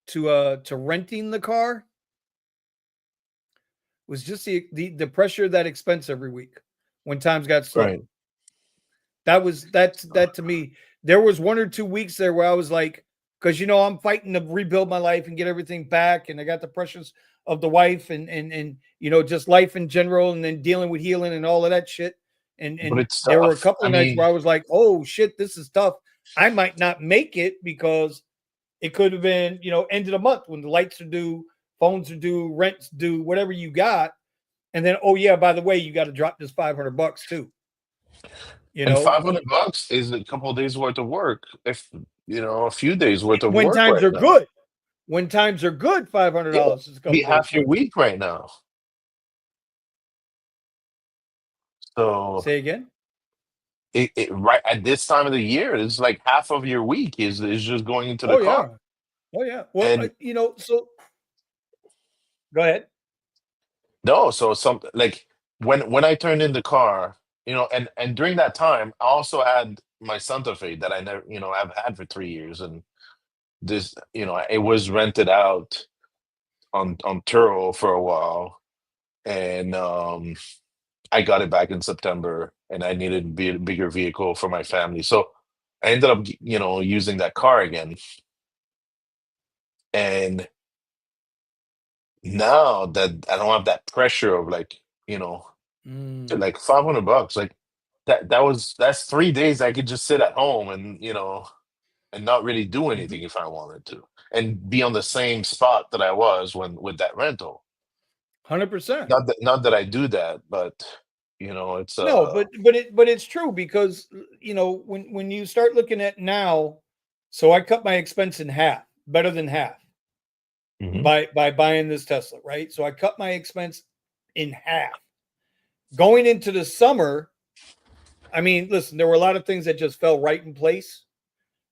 to renting the car was just the pressure of that expense every week when times got slow. Right. That to me. There was 1 or 2 weeks there where I was like, because I'm fighting to rebuild my life and get everything back, and I got the pressures of the wife and just life in general, and then dealing with healing and all of that shit. And But and it's there were a tough. couple I of nights where mean, I was like, oh shit, this is tough. I might not make it because it could have been end of the month when the lights are due, phones are due, rent's due, whatever you got, and then oh yeah, by the way, you got to drop this $500 too. You and know, $500 is a couple of days worth of work. If a few days worth of when work times right are now. good, when times are good, five hundred Yeah, dollars is a be couple days half your worth. week right now. So Say again. it right at this time of the year, it's like half of your week is just going into the Oh car. yeah, oh yeah. Well, And so go ahead. no, so some like when I turned in the car, and during that time, I also had my Santa Fe that I never, I've had for 3 years, and this, it was rented out on Turo for a while, and I got it back in September, and I needed a bigger vehicle for my family, so I ended up, using that car again, and now that I don't have that pressure of like, Mm, like $500, like that's 3 days I could just sit at home and and not really do mhm. anything if I wanted to, and be on the same spot that I was when with that rental. 100%. Not that I do that, but it's No, but it's true because when you start looking at now, so I cut my expense in half, better than half, Mhm. by buying this Tesla, right? So I cut my expense in half. Going into the summer, I mean, listen, there were a lot of things that just fell right in place.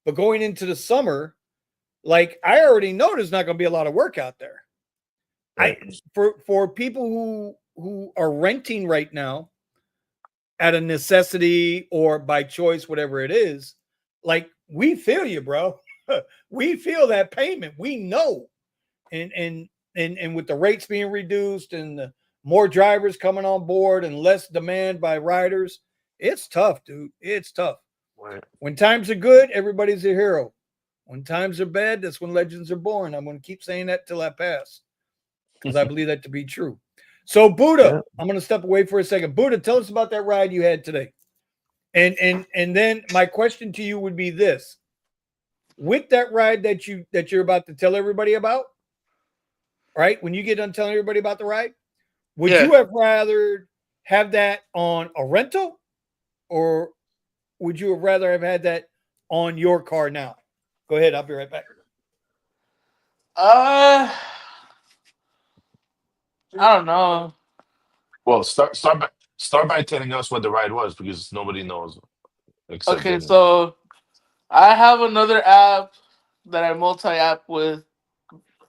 But going into the summer, like I already know there's not going to be a lot of work out there. I Right. for people who are renting right now at a necessity or by choice, whatever it is, like we feel you, bro. We feel that payment. We know, and with the rates being reduced and the more drivers coming on board and less demand by riders, it's tough, dude. It's tough. Right. When times are good, everybody's a hero. When times are bad, that's when legends are born. I'm going to keep saying that till I pass because I believe that to be true. So, Buddha, Yeah. I'm going to step away for a second. Buddha, tell us about that ride you had today. And then my question to you would be this: with that ride that you're about to tell everybody about, right? When you get done telling everybody about the ride, would Yeah. you have rather have that on a rental, or would you have rather have had that on your car now? Go ahead. I'll be right back. Uh, I don't know. Well, start by telling us what the ride was, because nobody knows except Okay, Vinny. so I have another app that I multi-app with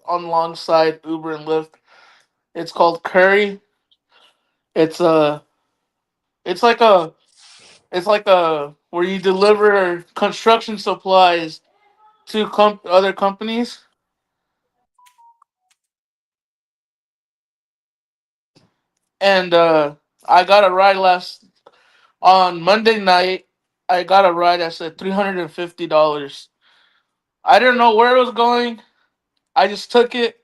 alongside Uber and Lyft. It's called Curry. It's a it's like a it's like a where you deliver construction supplies to other companies. And I got a ride last on Monday night. I got a ride that said $350. I didn't know where it was going. I just took it.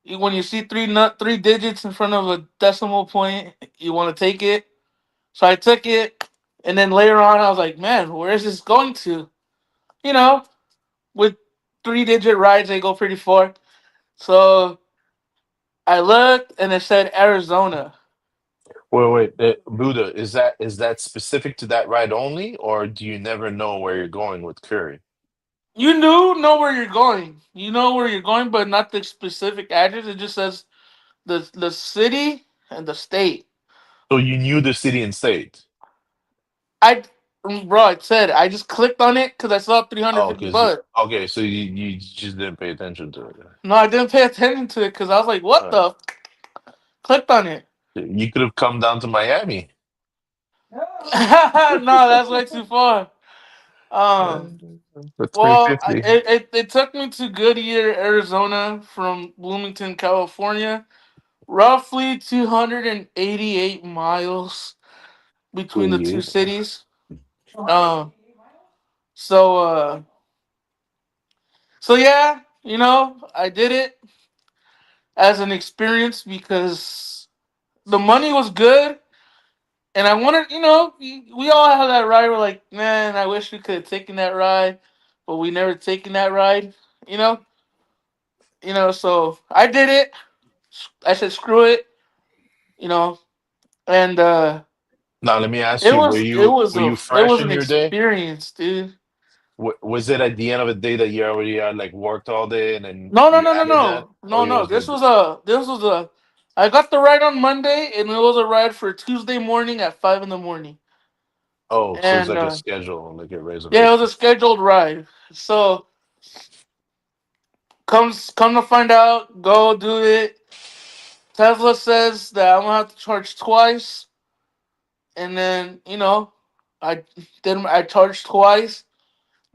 When you see three digits in front of a decimal point, you want to take it. So I took it, and then later on, I was like, "Man, where is this going to?" You know, with three-digit rides, they go pretty far. So I looked, and it said Arizona. Wait, Buddha, is that specific to that ride only, or do you never know where you're going with Curry? You do know where you're going. You know where you're going, but not the specific address. It just says the city and the state. So you knew the city and state. I Bro, I said I just clicked on it because I saw 350 because bucks. okay, so you just didn't pay attention to it. No, I didn't pay attention to it because I was like, what Uh, the? Clicked on it. you could have come down to Miami. No, that's way too far. Uh, Um, for three well, fifty. it took me to Goodyear, Arizona from Bloomington, California. Roughly 288 miles between the two Goodyear. cities. Um, so so yeah, I did it as an experience because the money was good, and I wanted, we all have that ride. We're like, man, I wish we could have taken that ride, but we never taken that ride. You know, So I did it. I said, screw it. You know, and Now let me ask it you: was it was were you it fresh was in an your day? experience, dude. Was it at the end of the day that you already had like worked all day and then No, no, you no, no, added that, no, or no, it no. was This like, was a. I got the ride on Monday, and it was a ride for Tuesday morning at 5 in the morning. oh, so it's And like a schedule, like a yeah, it was reservation. a scheduled ride. So come to find out, go do it. Tesla says that I'm gonna have to charge twice, and then I I charged twice.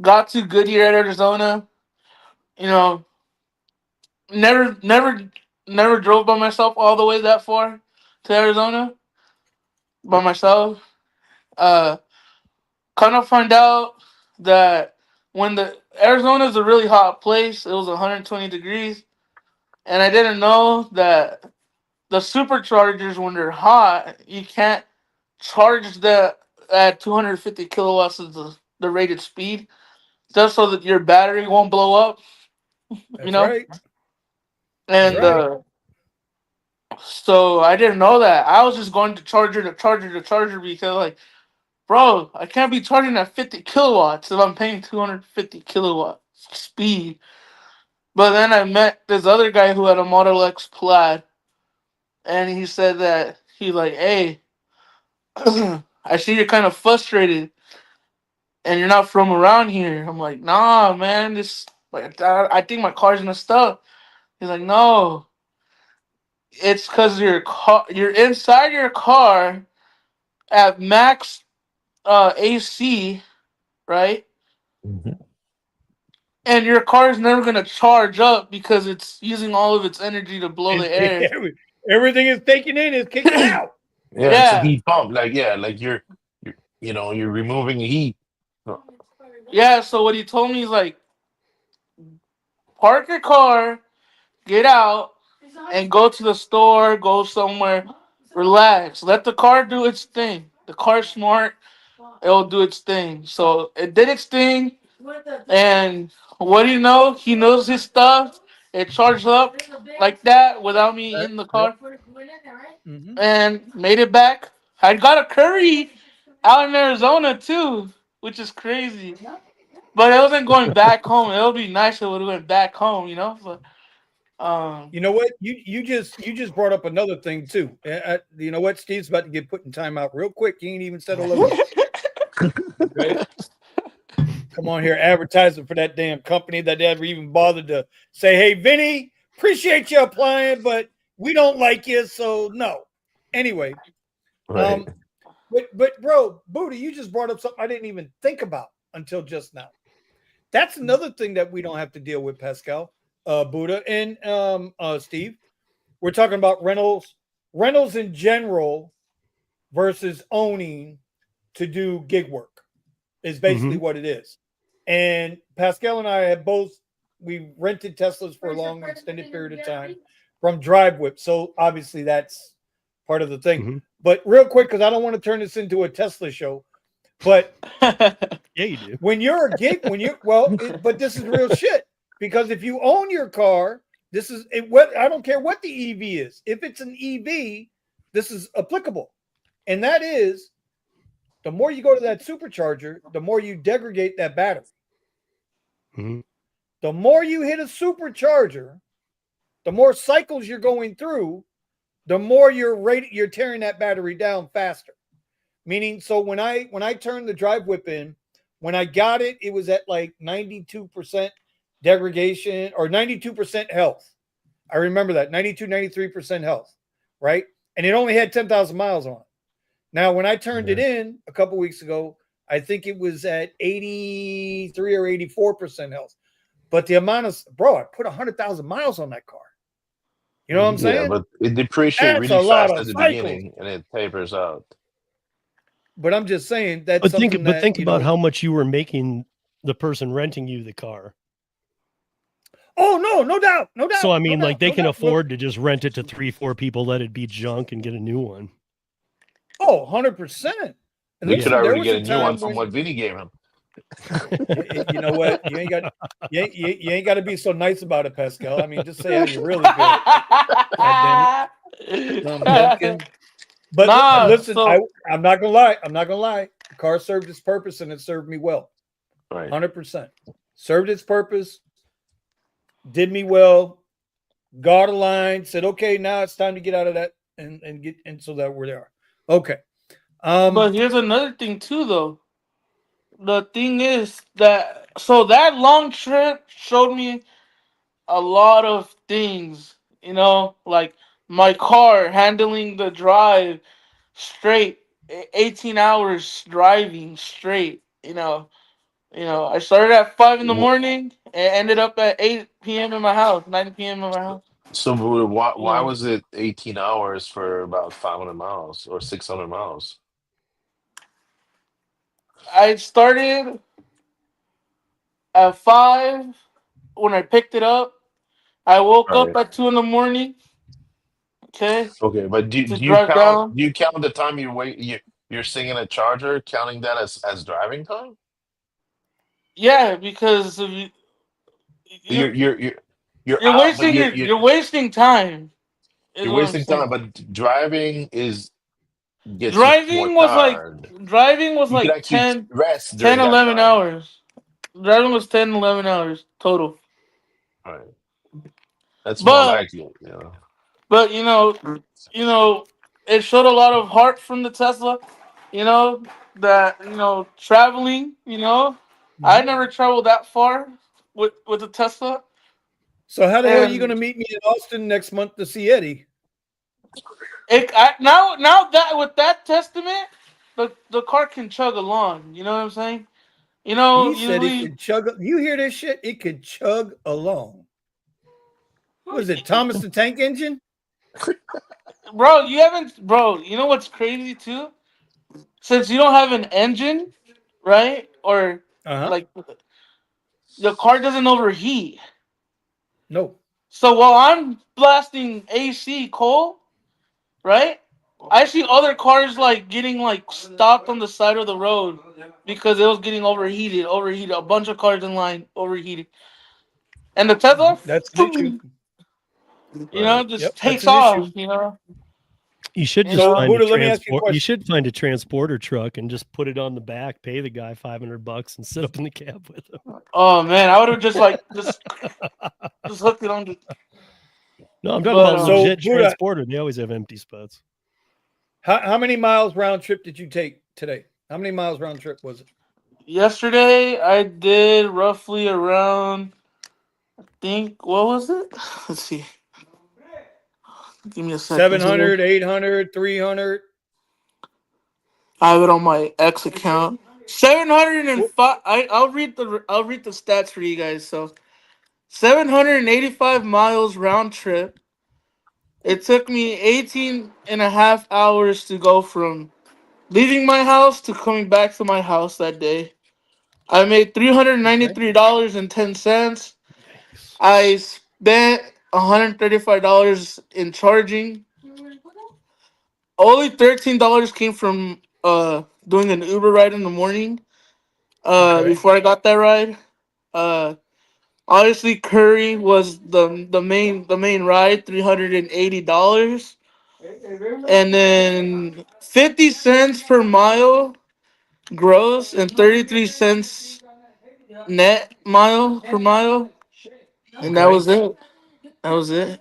Got to Goodyear, Arizona. You know, never, never, never drove by myself all the way that far to Arizona by myself. Uh, Kind of find out that when the Arizona is a really hot place, it was 120 degrees, and I didn't know that the superchargers when they're hot, you can't charge the at 250 kilowatts is the rated speed, just so that your battery won't blow up. You That's know, right. That's and right. so I didn't know that. I was just going to charger to charger to charger because like, bro, I can't be charging at 50 kilowatts if I'm paying 250 kilowatt speed. But then I met this other guy who had a Model X Plaid, and he said that he's like, hey, I see you're kind of frustrated, and you're not from around here. I'm like, nah, man, this like I think my car's messed up. He's like, no, it's because you're inside your car at max AC, right? Mhm. And your car is never gonna charge up because it's using all of its energy to blow the air. Everything is taken in is kicking out. Yeah, it's a Yeah, heat pump. Like yeah, like you're you're removing heat. Oh, yeah. So what he told me is like, park your car, get out, and go to the store, go somewhere, relax. Let the car do its thing. The car's smart. It'll do its thing. So it did its thing, and what do you know? He knows his stuff. It charged up like that without me Right. in the Yep. car, Hmm. and made it back. I got a curry out in Arizona too, which is crazy. But it wasn't going back home. It would be nice if it would have went back home, But You know what? You just brought up another thing too. You know what? Steve's about to get put in timeout real quick. He ain't even said hello yet. Okay, come on here advertising for that damn company that never even bothered to say, "Hey, Vinny, appreciate you applying, but we don't like you, so no." Anyway, right. um, but bro, Booty, you just brought up something I didn't even think about until just now. That's another thing that we don't have to deal with, Pascal, Buddha, and Steve. We're talking about rentals in general versus owning to do gig work is basically Mhm. what it is. And Pascal and I have both we rented Teslas for a long extended period of time from Drive Whip. So obviously that's part of the thing. Mhm. But real quick, because I don't want to turn this into a Tesla show, but Yeah, you do. when you're a gig, but this is real shit because if you own your car, this is it. What I don't care what the EV is. If it's an EV, this is applicable, and that is the more you go to that supercharger, the more you degrade that battery. Mhm. The more you hit a supercharger, the more cycles you're going through, the more you're tearing that battery down faster. Meaning, so when I turned the drive whip in, when I got it, it was at like 92% degradation or 92% health. I remember that 92, 93% health, right? And it only had 10,000 miles on it. Now, when I turned it in a couple weeks ago, I think it was at 83 or 84% health. But the amount of, bro, I put 100,000 miles on that car. You know what I'm saying? Yeah, but it depreciates That's really a lot fast of at the cycles. beginning, and it tapers out. But I'm just saying that's But something think that, about how much you were making the person renting you the car. Oh no doubt, no doubt. So I mean, no like doubt, they no can doubt. afford to just rent it to 3-4 people, let it be junk, and get a new one. Oh, 100%. They could Listen, there already was get a a new one time from when, what Vinny gave him. you know what, you ain't got to be so nice about it, Pascal. I mean, just say how you really feel. God damn it. Pumpkin. But listen, I'm not gonna lie. The car served its purpose, and it served me well. Right. 100%. Served its purpose. Did me well. Got a line. Said, okay, now it's time to get out of that and get, and so that we're there. Okay. But here's another thing too, though. The thing is that that long trip showed me a lot of things. You know, like my car handling the drive straight, 18 hours driving straight. I started at 5 in the morning and ended up at 8 p.m. in my house, 9 p.m. in my house. So why Yeah. was it 18 hours for about 500 miles or 600 miles? I started at 5 when I picked it up. I woke up Right. at 2 in the morning. Okay. Okay, but do To you drive down. count the time you're singing a charger, counting that as driving time? Yeah, because of You're you're you're you're you're you're out, but wasting you're wasting time. Is you're what I'm wasting time. saying. But driving gets you more Driving was like tired. driving was You could like actually 10, rest 10, during that 11 time. hours. Driving was 10, 11 hours total. Right. That's more But like it. but it showed a lot of heart from the Tesla. You know that traveling. I never traveled that far with the Tesla. So how the hell are you going to And meet me in Austin next month to see Eddie? now that with that testament, the car can chug along. You know what I'm saying? He said it Usually, could chug. You hear this shit? It could chug along. Was it Thomas the Tank Engine? bro, you haven't, bro. You know what's crazy too? Since you don't have an engine, right? Or like the car doesn't overheat. No. So while I'm blasting AC cold, right? I see other cars like getting like stopped on the side of the road because it was getting overheated. A bunch of cars in line overheated, and the Tesla, That's an issue. Right. just Yep, that's takes an off. issue. You should just So, find Buddha, a let me ask you a transport. You question. should find a transporter truck and just put it on the back, pay the guy $500, and sit up in the cab with him. Oh man, I would have just hooked it on. No, I'm talking about So, legit Buddha, transporter. They always have empty spots. how many miles round trip did you take today? How many miles round trip was it? Yesterday, I did roughly around. I think what was it? Let's see. Give me a second. 700, 800, 300. I have it on my X account. 705. I'll read the stats for you guys. So 785 miles round trip. It took me 18 and a half hours to go from leaving my house to coming back to my house that day. I made $393.10. I spent $135 in charging. Only $13 came from doing an Uber ride in the morning. Before I got that ride. Obviously Curry was the main ride, $380. And then 50 cents per mile gross and 33 cents net mile per mile. And that was it. That was it.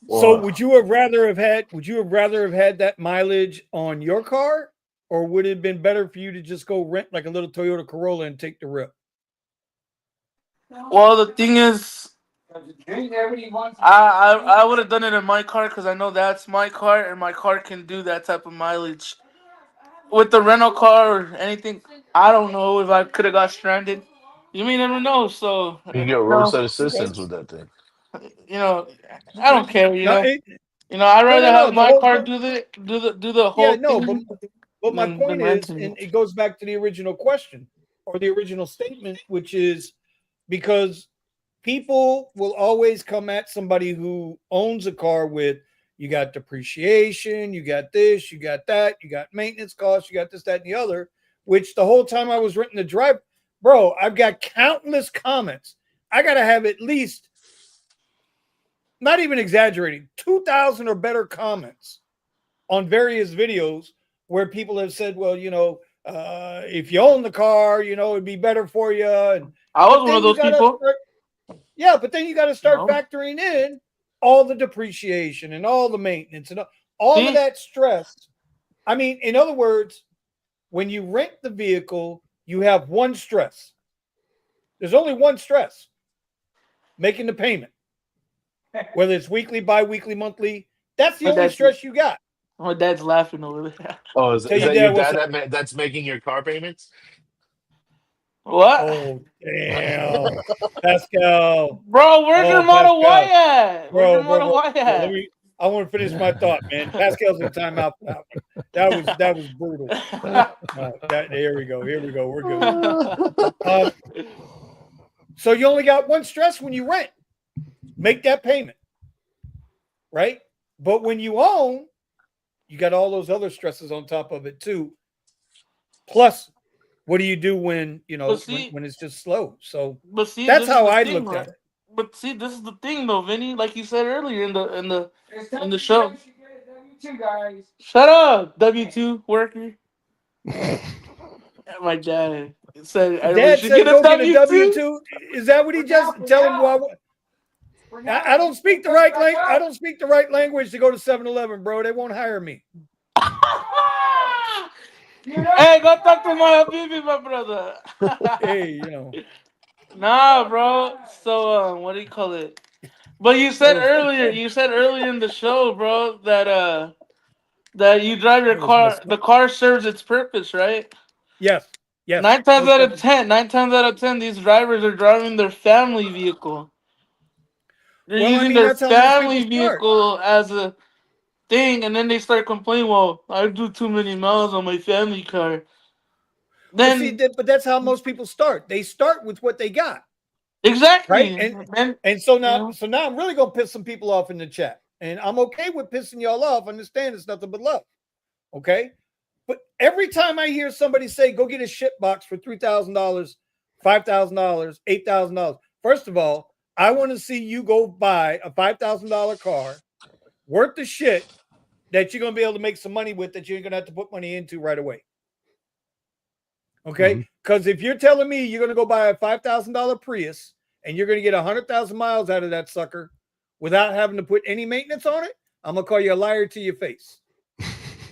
So Well, would you have rather have had that mileage on your car or would it have been better for you to just go rent like a little Toyota Corolla and take the rip? Well, the thing is, I would have done it in my car because I know that's my car and my car can do that type of mileage. With the rental car or anything, I don't know if I could have got stranded. You may never know. So, You get roadside assistance with that thing. you know, I don't care. No, I'd no, rather no, no. have The my whole, car do the yeah, whole no, thing but my than point is, renting and it. it goes back to the original question or the original statement, which is because people will always come at somebody who owns a car with, you got depreciation, you got this, you got that, you got maintenance costs, you got this, that, and the other, which the whole time I was renting the drive, bro, I've got countless comments. I got to have at least, not even exaggerating, 2,000 or better comments on various videos where people have said, well, if you own the car, it'd be better for you. And I was one of those people. But then you got to start factoring in all the depreciation and all the maintenance and all of that stress. I mean, in other words, when you rent the vehicle, you have one stress. There's only one stress: making the payment. Whether it's weekly, bi-weekly, monthly, that's the only stress you got. My dad's laughing over there. Oh, is that your dad that's making your car payments? What? Oh, damn. Pascal. Bro, where's your Model Y at? Where's your Model Y at? I want to finish my thought, man. Pascal's in timeout for that one. That was brutal. Here we go. We're good. So you only got one stress when you rent. Make that payment. Right? But when you own, you got all those other stresses on top of it too. Plus, what do you do when when it's just slow? So that's how I looked at it. But see, this is the thing though, Vinny. Like you said earlier in the show. Shut up, W2 worker. My dad said Dad said go get a W2. Is that what he just tell him? I don't speak the right language. I don't speak the right language to go to 7-Eleven, bro. They won't hire me. Hey, go talk to my baby, my brother. Hey, Nah, bro. So, what do you call it? But you said earlier in the show, bro, that you drive your car. The car serves its purpose, right? Yes. 9 times out of 10, these drivers are driving their family vehicle. They're using their family vehicle as a thing, and then they start complaining, well, I do too many miles on my family car. Then, but that's how most people start. They start with what they got. Exactly. Right? And so now I'm really gonna piss some people off in the chat. And I'm okay with pissing y'all off. Understand it's nothing but love. Okay. But every time I hear somebody say, go get a shit box for $3,000, $5,000, $8,000. First of all, I want to see you go buy a $5,000 car worth the shit that you're going to be able to make some money with that you're going to have to put money into right away. Okay. Because if you're telling me you're going to go buy a $5,000 Prius and you're going to get 100,000 miles out of that sucker without having to put any maintenance on it, I'm going to call you a liar to your face.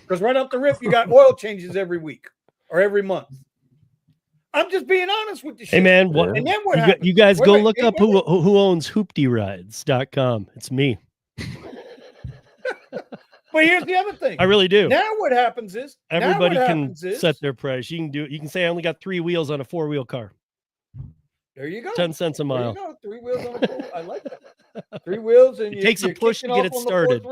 Because right off the rip, you got oil changes every week or every month. I'm just being honest with you. Hey, man, and then what happens? You guys go look up who owns hooptyrides.com. It's me. But here's the other thing. I really do. Now what happens is everybody can set their price. You can do it. You can say I only got 3 wheels on a 4-wheel car. There you go. 10 cents a mile. There you go. 3 wheels on a 4. I like that. 3 wheels, and it takes a push to get it started.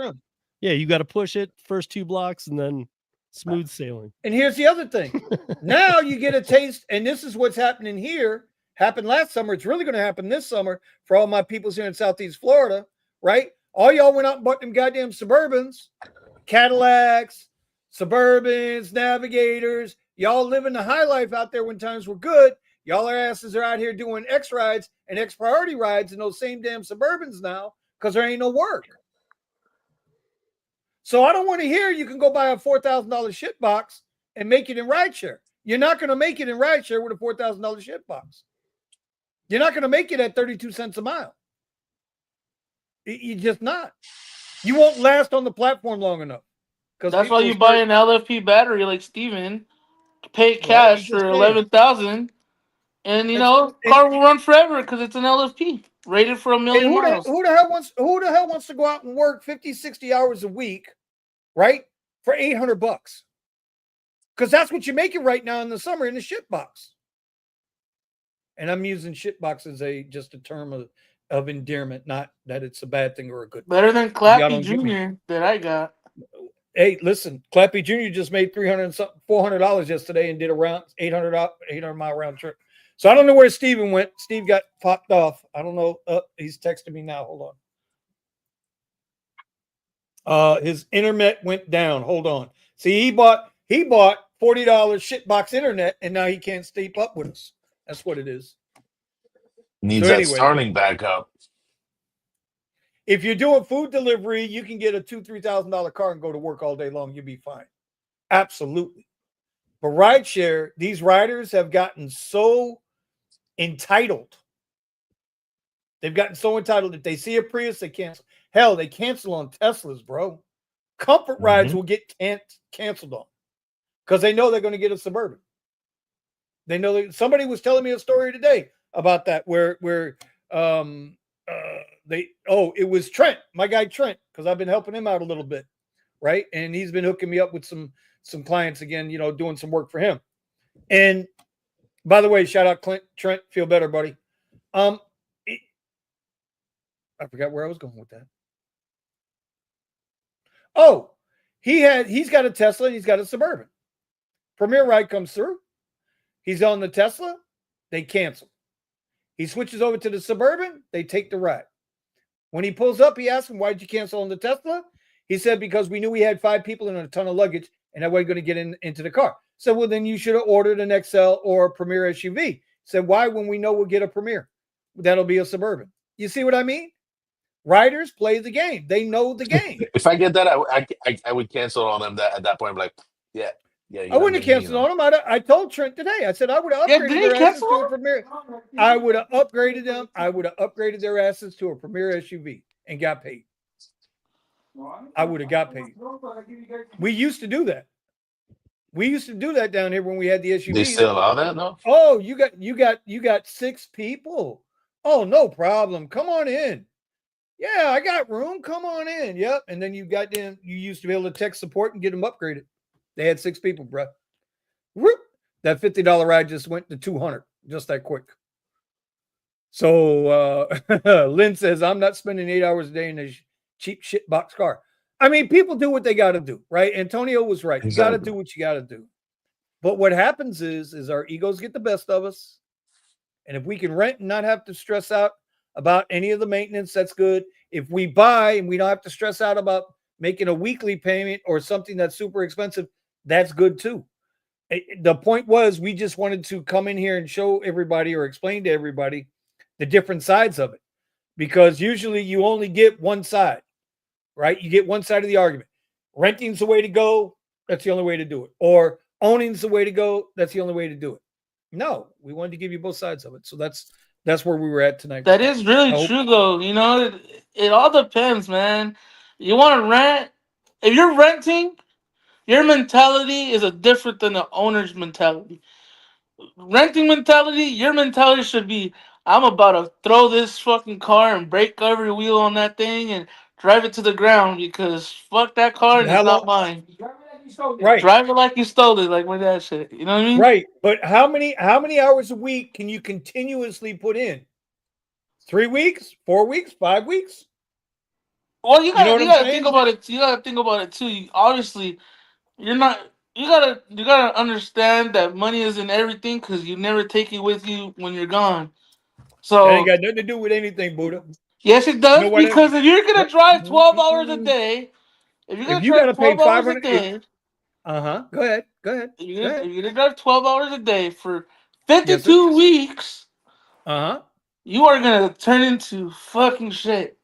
Yeah, you got to push it first 2 blocks and then smooth sailing. And here's the other thing. Now you get a taste, and this is what's happening here. Happened last summer. It's really going to happen this summer for all my peoples here in Southeast Florida, right? All y'all went out and bought them goddamn Suburbans, Cadillacs, Suburbans, Navigators. Y'all living the high life out there when times were good. Y'all asses are out here doing X rides and X priority rides in those same damn Suburbans now because there ain't no work. So I don't want to hear you can go buy a $4,000 shit box and make it in rideshare. You're not going to make it in rideshare with a $4,000 shit box. You're not going to make it at 32 cents a mile. You're just not. You won't last on the platform long enough. because That's why you buy an LFP battery like Steven, pay cash for 11,000, and car will run forever because it's an LFP rated for 1 million miles. Who the hell wants to go out and work 50, 60 hours a week, right, for $800? Because that's what you're making right now in the summer in the shit box. And I'm using shit box as just a term of endearment, not that it's a bad thing or a good thing. Better than Clappy Jr. that I got. Hey, listen, Clappy Jr. just made $400 yesterday and did a 800 mile round trip. So I don't know where Steven went. Steve got popped off. I don't know. He's texting me now. Hold on. His internet went down. Hold on. See, he bought $40 shitbox internet, and now he can't stay up with us. That's what it is. Needs that Starlink backup. If you're doing food delivery, you can get a $2,000-$3,000 car and go to work all day long. You'll be fine. Absolutely. But rideshare, these riders have gotten so entitled. They've gotten so entitled that they see a Prius, they cancel. Hell, they cancel on Teslas, bro. Comfort rides will get canceled on because they know they're going to get a Suburban. They know somebody was telling me a story today about that where it was Trent, my guy Trent, because I've been helping him out a little bit, right? And he's been hooking me up with some clients again, doing some work for him. And by the way, shout out Trent, feel better, buddy. I forgot where I was going with that. Oh, he's got a Tesla and he's got a Suburban. Premier Ride comes through. He's on the Tesla, they cancel. He switches over to the Suburban, they take the ride. When he pulls up, he asks him, why'd you cancel on the Tesla? He said, because we knew we had 5 people and a ton of luggage, and I wasn't going to get into the car. So, well, then you should have ordered an XL or a Premier SUV. He said, why, when we know we'll get a Premier? That'll be a Suburban. You see what I mean? Riders play the game. They know the game. If I get that, I would cancel on them at that point. Like, yeah. I wouldn't have canceled on them. I told Trent today. I said I would have upgraded their asses to a Premier. I would have upgraded them. I would have upgraded their asses to a Premier SUV and got paid. I would have got paid. We used to do that. We used to do that down here when we had the SUV. They still allow that, no? Oh, you got 6 people. Oh, no problem. Come on in. Yeah, I got room. Come on in. Yep. And then you used to be able to text support and get them upgraded. They had 6 people, bro. Whoop. That $50 ride just went to $200, just that quick. So Lynn says, I'm not spending 8 hours a day in a cheap shit box car. I mean, people do what they got to do, right? Antonio was right. You got to do what you got to do. But what happens is our egos get the best of us. And if we can rent and not have to stress out about any of the maintenance, that's good. If we buy and we don't have to stress out about making a weekly payment or something that's super expensive, that's good too. The point was we just wanted to come in here and show everybody or explain to everybody the different sides of it, because usually you only get one side, right? You get one side of the argument. Renting's the way to go. That's the only way to do it. Or owning's the way to go. That's the only way to do it. No, we wanted to give you both sides of it. So that's where we were at tonight. That is really true, though. It all depends, man. You want to rent? If you're renting, your mentality is different than the owner's mentality. Renting mentality, your mentality should be, I'm about to throw this fucking car and break every wheel on that thing and drive it to the ground because fuck that car and it's not mine. Right. Drive it like you stole it, like my dad said. You know what I mean? Right. But how many hours a week can you continuously put in? 3 weeks, 4 weeks, 5 weeks? Well, you gotta think about it. You gotta think about it too. Obviously, you're not. You gotta understand that money isn't everything because you never take it with you when you're gone. So it ain't got nothing to do with anything, Buddha. Yes, it does, because if you're gonna drive 12 hours a day, if you gotta pay 12 hours a day, Go ahead. If you're gonna drive 12 hours a day for 52 weeks, you are gonna turn into fucking shit.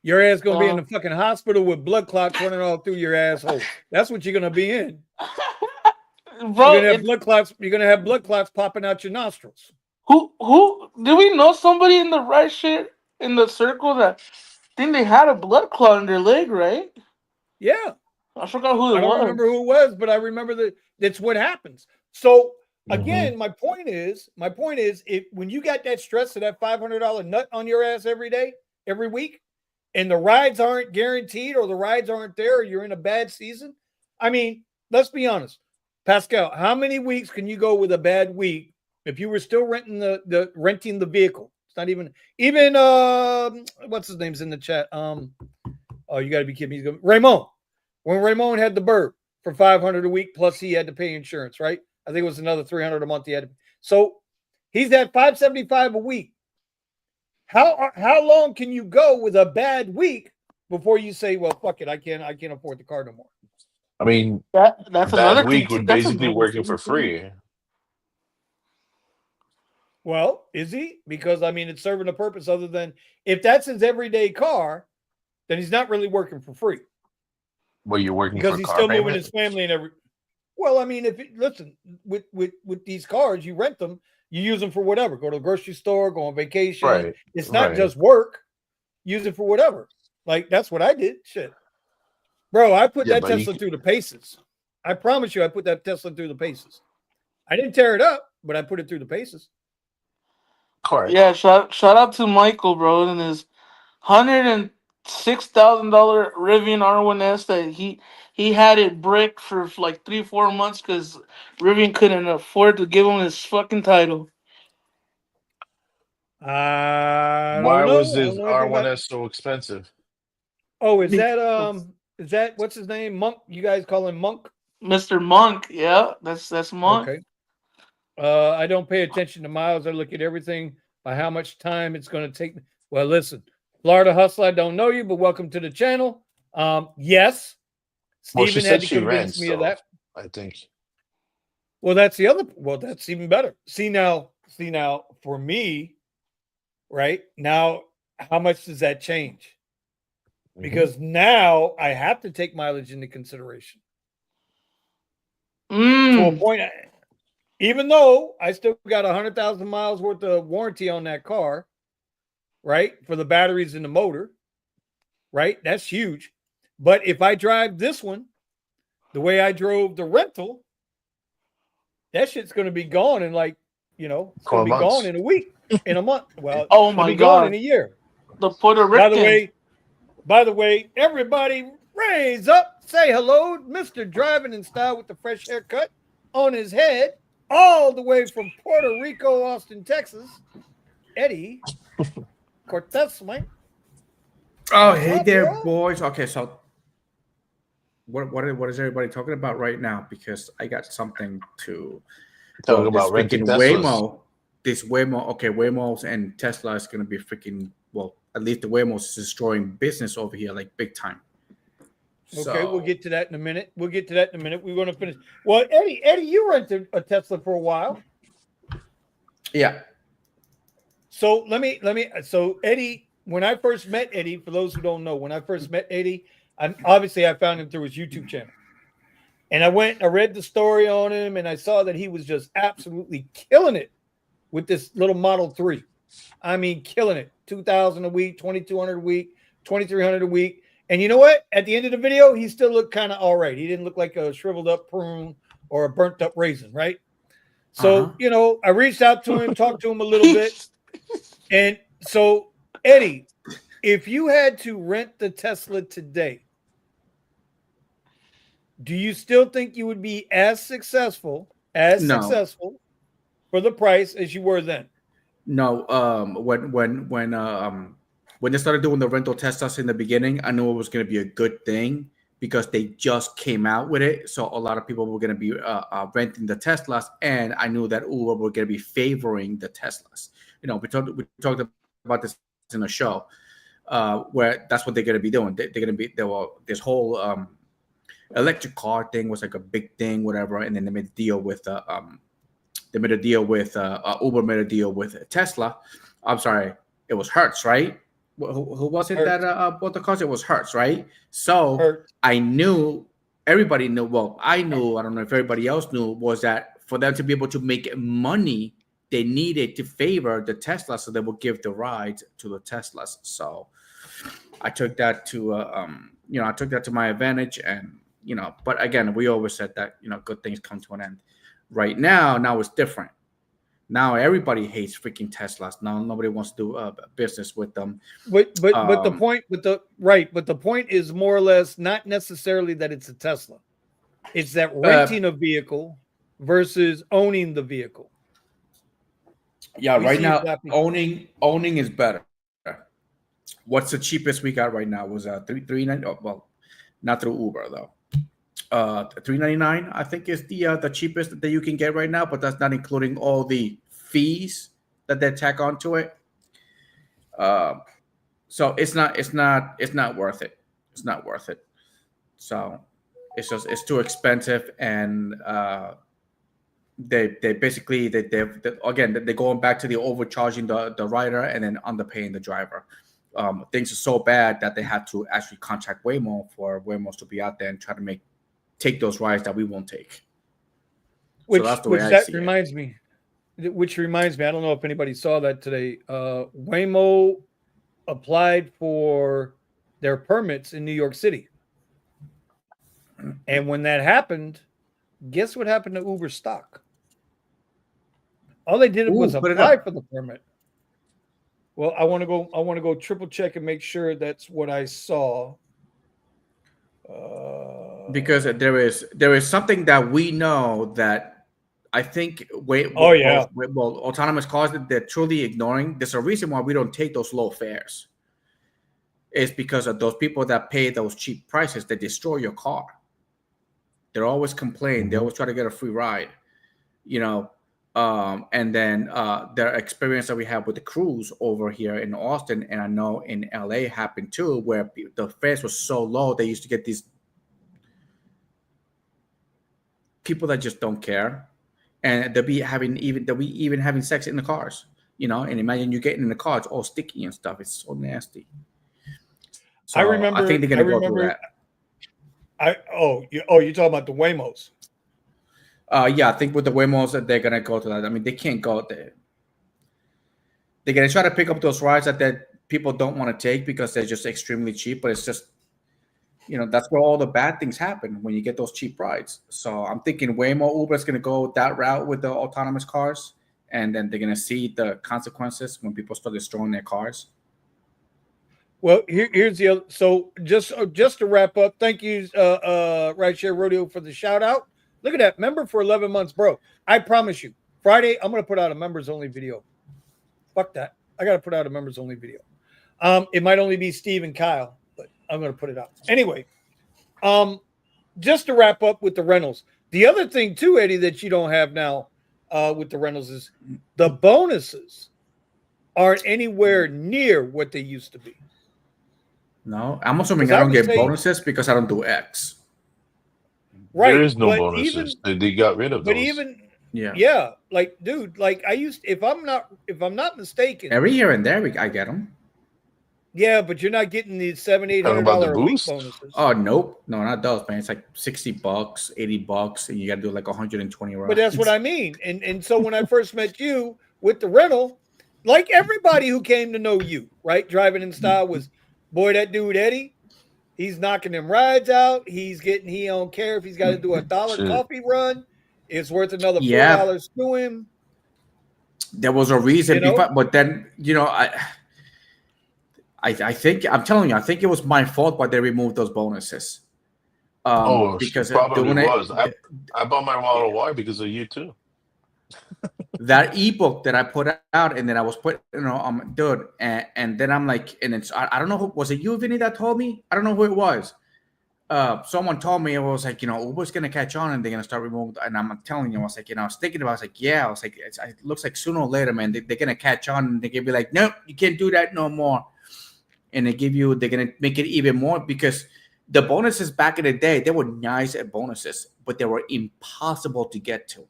Your ass gonna be in the fucking hospital with blood clots running all through your asshole. That's what you're gonna be in. Bro, you're gonna have blood clots. You're gonna have blood clots popping out your nostrils. Who do we know somebody in the Rideshare in the circle that think they had a blood clot in their leg, right? Yeah. I forgot who it I don't was. remember who it was, but I remember that that's what happens. So again, Mhm. my point is, if when you got that stress of that $500 nut on your ass every day, every week, and the rides aren't guaranteed or the rides aren't there, or you're in a bad season. I mean, let's be honest, Pascal. How many weeks can you go with a bad week if you were still renting the vehicle? It's not even what's his name's in the chat. Oh, you got to be kidding me. Raymond. When Raymond had the bird for $500 a week, plus he had to pay insurance, right? I think it was another $300 a month he had to. So he's at $575 a week. How long can you go with a bad week before you say, well, fuck it, I can't afford the car no more? I mean, That's bad another thing week too. would That's basically another working thing for too. free. Well, is he? Because I mean, it's serving a purpose other than if that's his everyday car, then he's not really working for free Well, you're working because for he's car still moving payment. his family and every. Well, I mean, listen with these cars, you rent them, you use them for whatever. Go to the grocery store, go on vacation. Right. It's not Right. just work. Use it for whatever. Like that's what I did. Shit, bro, I put Yeah, that but you Tesla through the paces. I promise you, I put that Tesla through the paces. I didn't tear it up, but I put it through the paces. correct. Yeah, shout out to Michael, bro, and his $106,000 Rivian R1S that he had it bricked for like 3-4 months because Rivian couldn't afford to give him his fucking title. I don't Why was know. I this don't know anything about. R1S so expensive? Oh, Because is that what's his name? Monk. You guys call him Monk? Mr. Monk, yeah, that's Monk. Okay. I don't pay attention to miles. I look at everything by how much time it's going to take me. Well, listen, Florida Hustler, I don't know you, but welcome to the channel. Yes, Well, she Stephen had said to she convince rents, me of so that. I think. Well, that's the other. Well, that's even better. See now, for me, right now, how much does that change? Mhm. Because now I have to take mileage into consideration to a Mm. point. Even though I still got 100,000 miles worth of warranty on that car, right? For the batteries and the motor, right? That's huge. But if I drive this one the way I drove the rental, that shit's going to be gone in like, it's going to 12 be gone months. in a week, in a month. Well, Oh it'll my be gone in God, a year. the Puerto By the Rican. way, everybody raise up, say hello, Mr. Driving in Style with the fresh haircut on his head, all the way from Puerto Rico, Austin, Texas, Eddie Cortez, man. Oh, What's hey up, there, bro? boys. Okay, so what is everybody talking about right now? Because I got something to. Talking Well, this about renting freaking Teslas. Waymo. Okay, Waymo's and Tesla is gonna be freaking. Well, at least the Waymo's is destroying business over here, like big time. Okay, we'll So get to that in a minute. We're going to finish. Well, Eddie, you rented a Tesla for a while. yeah, So so Eddie, when I first met Eddie, for those who don't know, when I first met Eddie, I found him through his YouTube channel. And I read the story on him, and I saw that he was just absolutely killing it with this little Model 3. I mean, killing it. 2,000 a week, 2,200 a week, 2,300 a week. And you know what? At the end of the video, he still looked kind of all right. He didn't look like a shriveled up prune or a burnt up raisin, right? So, I reached out to him, talked to him a little bit. And so, Eddie, if you had to rent the Tesla today, do you still think you would be as successful no, for the price as you were then? no. When they started doing the rental Teslas in the beginning, I knew it was gonna be a good thing because they just came out with it. So a lot of people were gonna be renting the Teslas, and I knew that Uber were gonna be favoring the Teslas. We talked about this in a show where that's what they're gonna be doing. They're gonna be this whole electric car thing was like a big thing, whatever, and then they made a deal with Uber made a deal with Tesla. I'm sorry, it was Hertz, right? Who was it that Hertz. bought the cars? It was Hertz, right? So Hertz. I knew, everybody knew. Well, I knew. I don't know if everybody else knew. Was that for them to be able to make money, they needed to favor the Tesla, so they would give the ride to the Teslas. So I took that to I took that to my advantage, and But again, we always said that, good things come to an end. Right now it's different. Now everybody hates freaking Teslas. Now nobody wants to do business with them. But the point is more or less not necessarily that it's a Tesla. It's that renting a vehicle versus owning the vehicle. Yeah, right now owning is better. What's the cheapest we got right now? Was $399? Oh, well, not through Uber though. $399 I think is the cheapest that you can get right now, but that's not including all the fees that they tack onto it. So it's not worth it. It's not worth it. So it's too expensive, and they're going back to the overcharging the rider and then underpaying the driver. Things are so bad that they have to actually contact Waymo for Waymos to be out there and try to take those rides that we won't take. Which reminds me, I don't know if anybody saw that today. Waymo applied for their permits in New York City. And when that happened, guess what happened to Uber stock? All they did was apply for the permit. Well, I want to go triple check and make sure that's what I saw. Because there is something that we know that I think autonomous cars that they're truly ignoring. There's a reason why we don't take those low fares. It's because of those people that pay those cheap prices. They destroy your car. They're always complaining. They always try to get a free ride, and then their experience that we have with the cruise over here in Austin, and I know in LA happened too, where the fares were so low, they used to get these people that just don't care, and they'll be even having sex in the cars, and imagine you getting in the car, it's all sticky and stuff. It's so nasty. So I think they're gonna go through that. You're talking about the Waymos. Yeah, I think with the Waymos that they're gonna go to that. I mean, they can't go there. They're gonna try to pick up those rides that people don't want to take because they're just extremely cheap. But it's just, that's where all the bad things happen when you get those cheap rides. So I'm thinking Waymo, Uber is gonna go that route with the autonomous cars, and then they're gonna see the consequences when people start destroying their cars. Well, here's the other. So just to wrap up, thank you, Rideshare Rodeo, for the shout out. Look at that, member for 11 months, bro. I promise you, Friday I'm gonna put out a members only video. Fuck that, I gotta put out a members only video. It might only be Steve and Kyle, but I'm gonna put it out anyway. Just to wrap up with the rentals, the other thing too, Eddie, that you don't have now with the rentals is the bonuses aren't anywhere near what they used to be. No, I'm assuming I don't get bonuses because I don't do X. Right. There is no bonuses. They got rid of those. Yeah. Like, dude, like I used, if I'm not mistaken, every here and there I get them. Yeah, but you're not getting these $700-800 a week bonuses. Oh, nope. No, not those, man. It's like $60, $80, and you got to do like 120 rides. But that's what I mean. And so when I first met you with the rental, like everybody who came to know you, right, driving in style was, boy, that dude Eddie, he's knocking them rides out. He don't care if he's got to do $1 coffee run. It's worth another $4 to him. There was a reason, but then I think I'm telling you, I think it was my fault why they removed those bonuses. Because it probably was. I bought my Model Y because of you too. That ebook that I put out, and then I was put, dude, and then I'm like, and it's I don't know who was it. You, Vinny, that told me? I don't know who it was. Someone told me, it was like, Uber's gonna catch on and they're gonna start removing. And I'm telling you, I was like, I was thinking about, I was like, yeah, I was like, it looks like sooner or later, man, they're gonna catch on and they're gonna be like, no, you can't do that no more. And they're gonna make it even more, because the bonuses back in the day, they were nice bonuses, but they were impossible to get to.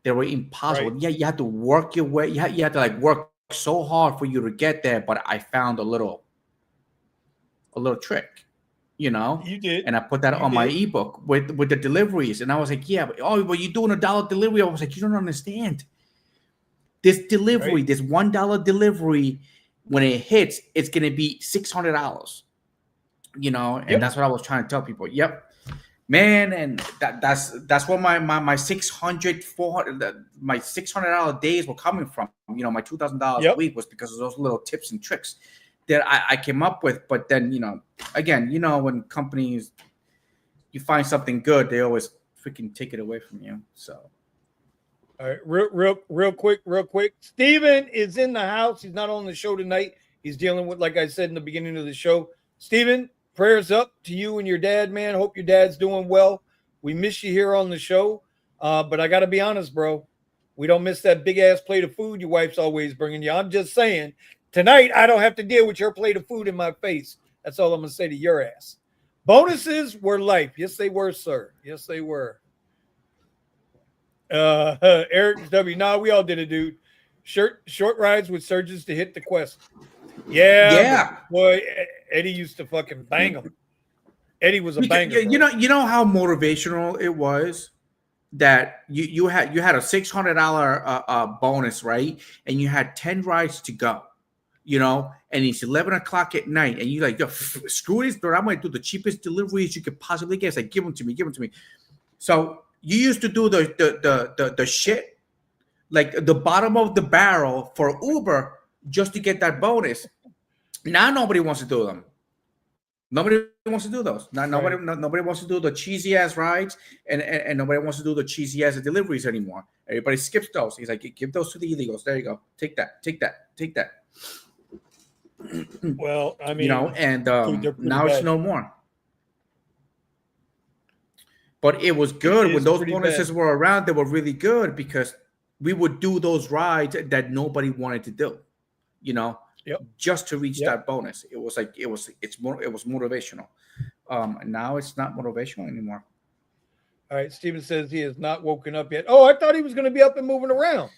They were impossible. Right. Yeah, you had to work your way. You had to like work so hard for you to get there. But I found a little trick, You did, and I put that on my ebook with the deliveries, and I was like, yeah, but you're doing $1 delivery. I was like, you don't understand. This delivery, this $1 delivery, when it hits, it's gonna be $600. And that's what I was trying to tell people. Yep. man, and that's where my 600, 400, my $600 days were coming from. You know, my $2,000 a week was because of those little tips and tricks that I came up with. But then, you know, again, you know, when companies, you find something good, they always freaking take it away from you. So, all right, real quick. Steven is in the house. He's not on the show tonight. He's dealing with, like I said in the beginning of the show. Steven, prayers up to you and your dad, man. Hope your dad's doing well. We miss you here on the show. But I got to be honest, bro. We don't miss that big-ass plate of food your wife's always bringing you. I'm just saying, tonight I don't have to deal with your plate of food in my face. That's all I'm going to say to your ass. Bonuses were life. Yes, they were, sir. Yes, they were. Eric W. Nah, we all did it, dude. Short rides with surges to hit the quest. Yeah. Boy, Eddie used to fucking bang them. Eddie was a banger. You know how motivational it was that you had a $600 bonus, right? And you had 10 rides to go, you know, and it's 11 o'clock at night, and you're like, yo, screw this, but I'm gonna do the cheapest deliveries you could possibly get. It's like, give them to me. So you used to do the shit, like the bottom of the barrel for Uber just to get that bonus. Now nobody wants to do them. Nobody wants to do those. Nobody wants to do the cheesy ass rides, and nobody wants to do the cheesy ass deliveries anymore. Everybody skips those. He's like, give those to the illegals. There you go. Take that. Well, I mean, you know, and now it's no more. But it was good when those bonuses were around. They were really good because we would do those rides that nobody wanted to do, you know, just to reach that bonus. It was like it was motivational. Now it's not motivational anymore. All right, Steven says he has not woken up yet. Oh, I thought he was going to be up and moving around.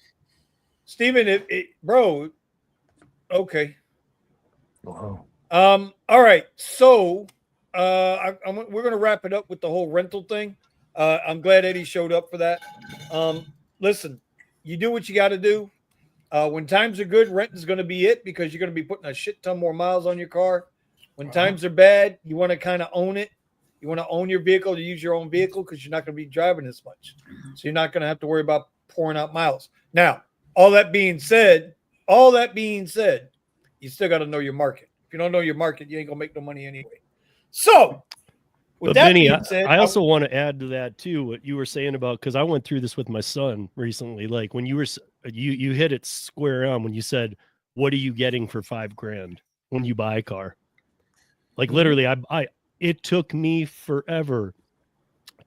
Steven, bro, okay. Wow. All right, so we're going to wrap it up with the whole rental thing. I'm glad Eddie showed up for that. Listen, you do what you got to do. When times are good, rent is going to be it because you're going to be putting a shit ton more miles on your car. When times are bad, you want to kind of own it. You want to own your vehicle, to use your own vehicle because you're not going to be driving as much. So you're not going to have to worry about pouring out miles. Now, all that being said, you still got to know your market. If you don't know your market, you ain't going to make no money anyway. So, but Benny, I also want to add to that too, what you were saying about, because I went through this with my son recently. Like when you hit it square on when you said, what are you getting for $5,000 when you buy a car? Like literally, it took me forever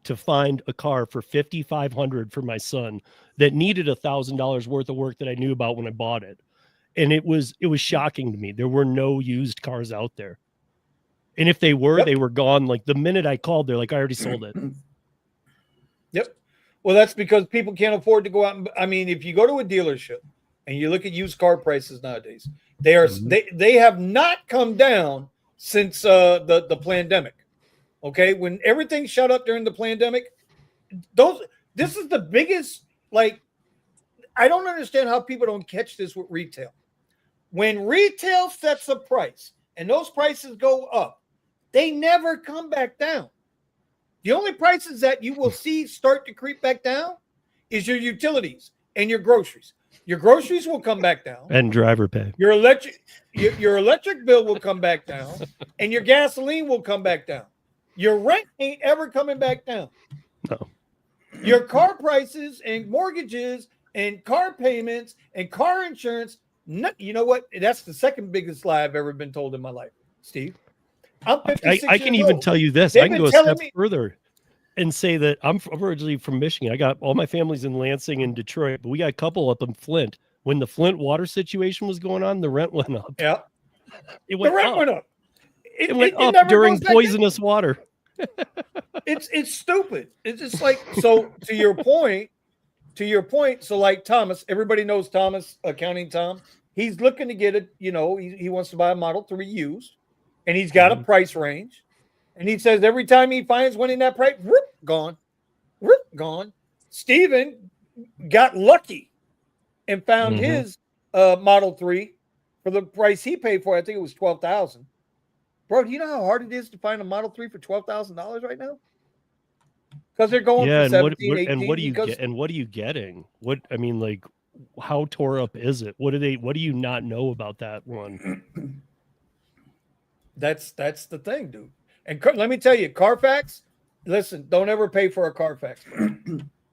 to find a car for $5,500 for my son that needed $1,000 worth of work that I knew about when I bought it. And it was shocking to me. There were no used cars out there. And if they were, they were gone. Like the minute I called, they're like, I already sold it. Yep. Well, that's because people can't afford to go out. I mean, if you go to a dealership and you look at used car prices nowadays, they have not come down since the pandemic. Okay. When everything shut up during the pandemic, this is the biggest, like, I don't understand how people don't catch this with retail. When retail sets a price and those prices go up, they never come back down. The only prices that you will see start to creep back down is your utilities and your groceries. Your groceries will come back down. And driver pay. Your electric bill will come back down. And your gasoline will come back down. Your rent ain't ever coming back down. No. Your car prices and mortgages and car payments and car insurance. You know what? That's the second biggest lie I've ever been told in my life, Steve. I'm 56 I can even tell you this. I can go a step further and say that I'm originally from Michigan. I got all my family's in Lansing and Detroit, but we got a couple up in Flint. When the Flint water situation was going on, the rent went up. Yeah. The rent went up. It went up during poisonous water. It's stupid. It's just like, so to your point, so like Thomas, everybody knows Thomas, Accounting Tom. He's looking to get it, you know, he wants to buy a Model 3 used, and he's got a price range. And he says every time he finds one in that price, gone. Steven got lucky and found his Model 3 for the price he paid for. I think it was $12,000. Bro, do you know how hard it is to find a Model 3 for $12,000 right now? Because they're going Yeah, for and 17, 18. what do you because get? And what are you getting? What I mean, like, how tore up is it? What do you not know about that one? That's the thing, dude. And let me tell you, Carfax. Listen, don't ever pay for a Carfax.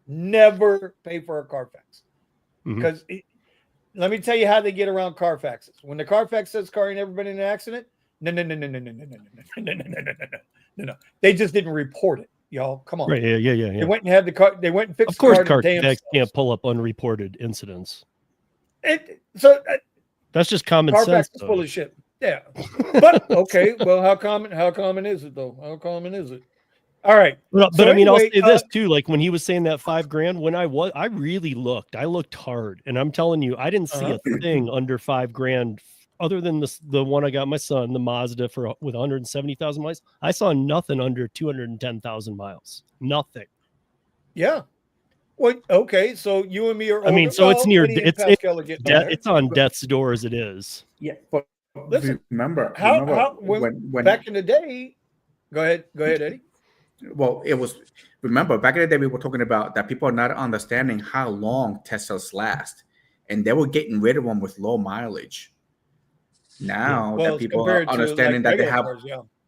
Never pay for a Carfax, because let me tell you how they get around Carfaxes. When the Carfax says car ain't never been in an accident, no. They just didn't report it, y'all. Come on. Right? Yeah. They went and had the car. They went and fixed Of course, the car. Carfax can't pull up unreported incidents. That's just common Carfax sense. Is full of shit. Yeah, but okay. Well, how common is it though? How common is it? All right. But I mean, I'll say this too. Like when he was saying that $5,000, when I really looked. I looked hard, and I'm telling you, I didn't see a thing under $5,000 other than the one I got my son, the Mazda with 170,000 miles. I saw nothing under 210,000 miles. Nothing. Yeah. Well, okay. So you and me are. I mean, so it's near. It's on death's door as it is. Yeah, but listen. Remember when back in the day. Go ahead, Eddie. Well, it was. Remember, back in the day, we were talking about that people are not understanding how long Teslas last, and they were getting rid of them with low mileage. Now that people are understanding that they have,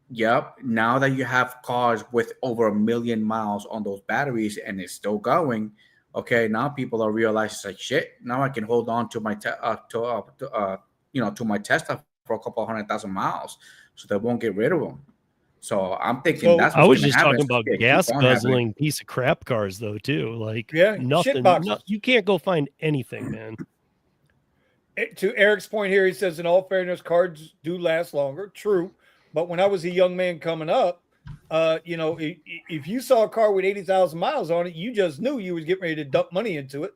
yep. Now that you have cars with over 1 million miles on those batteries and it's still going, okay. Now people are realizing like shit. Now I can hold on to my to my Tesla for a couple 100,000 miles, so they won't get rid of them. So I'm thinking that's. I was just talking about gas guzzling piece of crap cars though too. Like nothing. You can't go find anything, man. To Eric's point here, he says, in all fairness, cars do last longer. True. But when I was a young man coming up, if you saw a car with 80,000 miles on it, you just knew you was getting ready to dump money into it.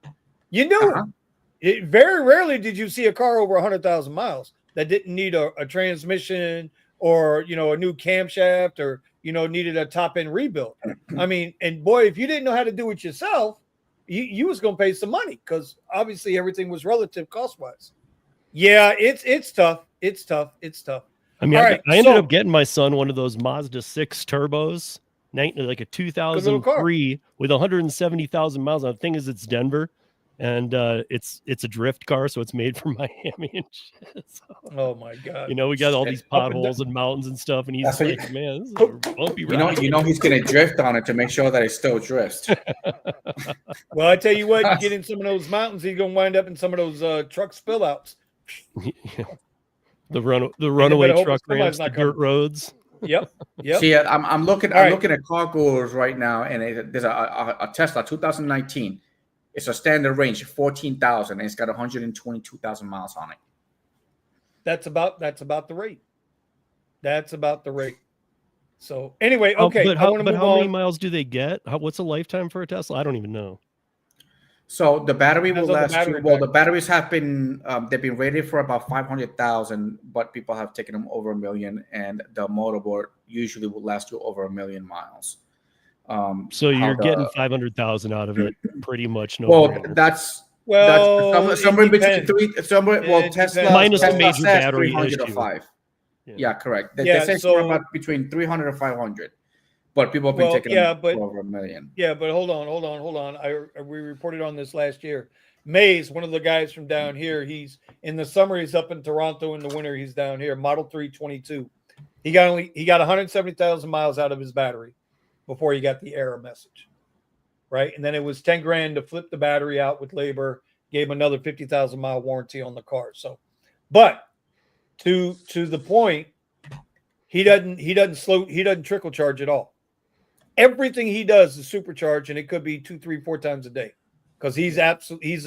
You knew it. Very rarely did you see a car over 100,000 miles that didn't need a transmission or, a new camshaft or, needed a top end rebuild. I mean, and boy, if you didn't know how to do it yourself, you was going to pay some money because obviously everything was relative cost wise. Yeah, it's tough. It's tough. I mean, I ended up getting my son one of those Mazda 6 turbos, like a 2003 with 170,000 miles. The thing is, it's Denver, and it's a drift car, so it's made for Miami and shit. So, oh my god! We got all these potholes and mountains and stuff, and he's like, "Man, this is a bumpy ride." He's gonna drift on it to make sure that it still drifts. Well, I tell you what, you get in some of those mountains, he's gonna wind up in some of those truck spillouts. The runaway truck ramps, the dirt roads. Yep. See, I'm looking at car gurus right now, and there's a Tesla 2019. It's a standard range, 14,000, and it's got 122,000 miles on it. That's about the rate. That's about the rate. So anyway, okay. But how many miles do they get? What's a lifetime for a Tesla? I don't even know. So the battery will last. The batteries have been they've been rated for about 500,000, but people have taken them over 1 million, and the motorboard usually will last you over 1 million miles. So you're getting 500,000 out of it, pretty much. That's somewhere between Tesla minus a major battery 300 or 5. Yeah, correct. They say somewhere about between 300 or 500. But people have been taking over 1 million. Yeah, but hold on. We reported on this last year. Mays, one of the guys from down here, he's in the summer, he's up in Toronto. In the winter, he's down here. Model 322. He got 170,000 miles out of his battery before he got the error message. Right, and then it was $10,000 to flip the battery out with labor. Gave him another 50,000 mile warranty on the car. So, but to the point, he doesn't trickle charge at all. Everything he does is supercharged, and it could be 2, 3, 4 times a day because he's a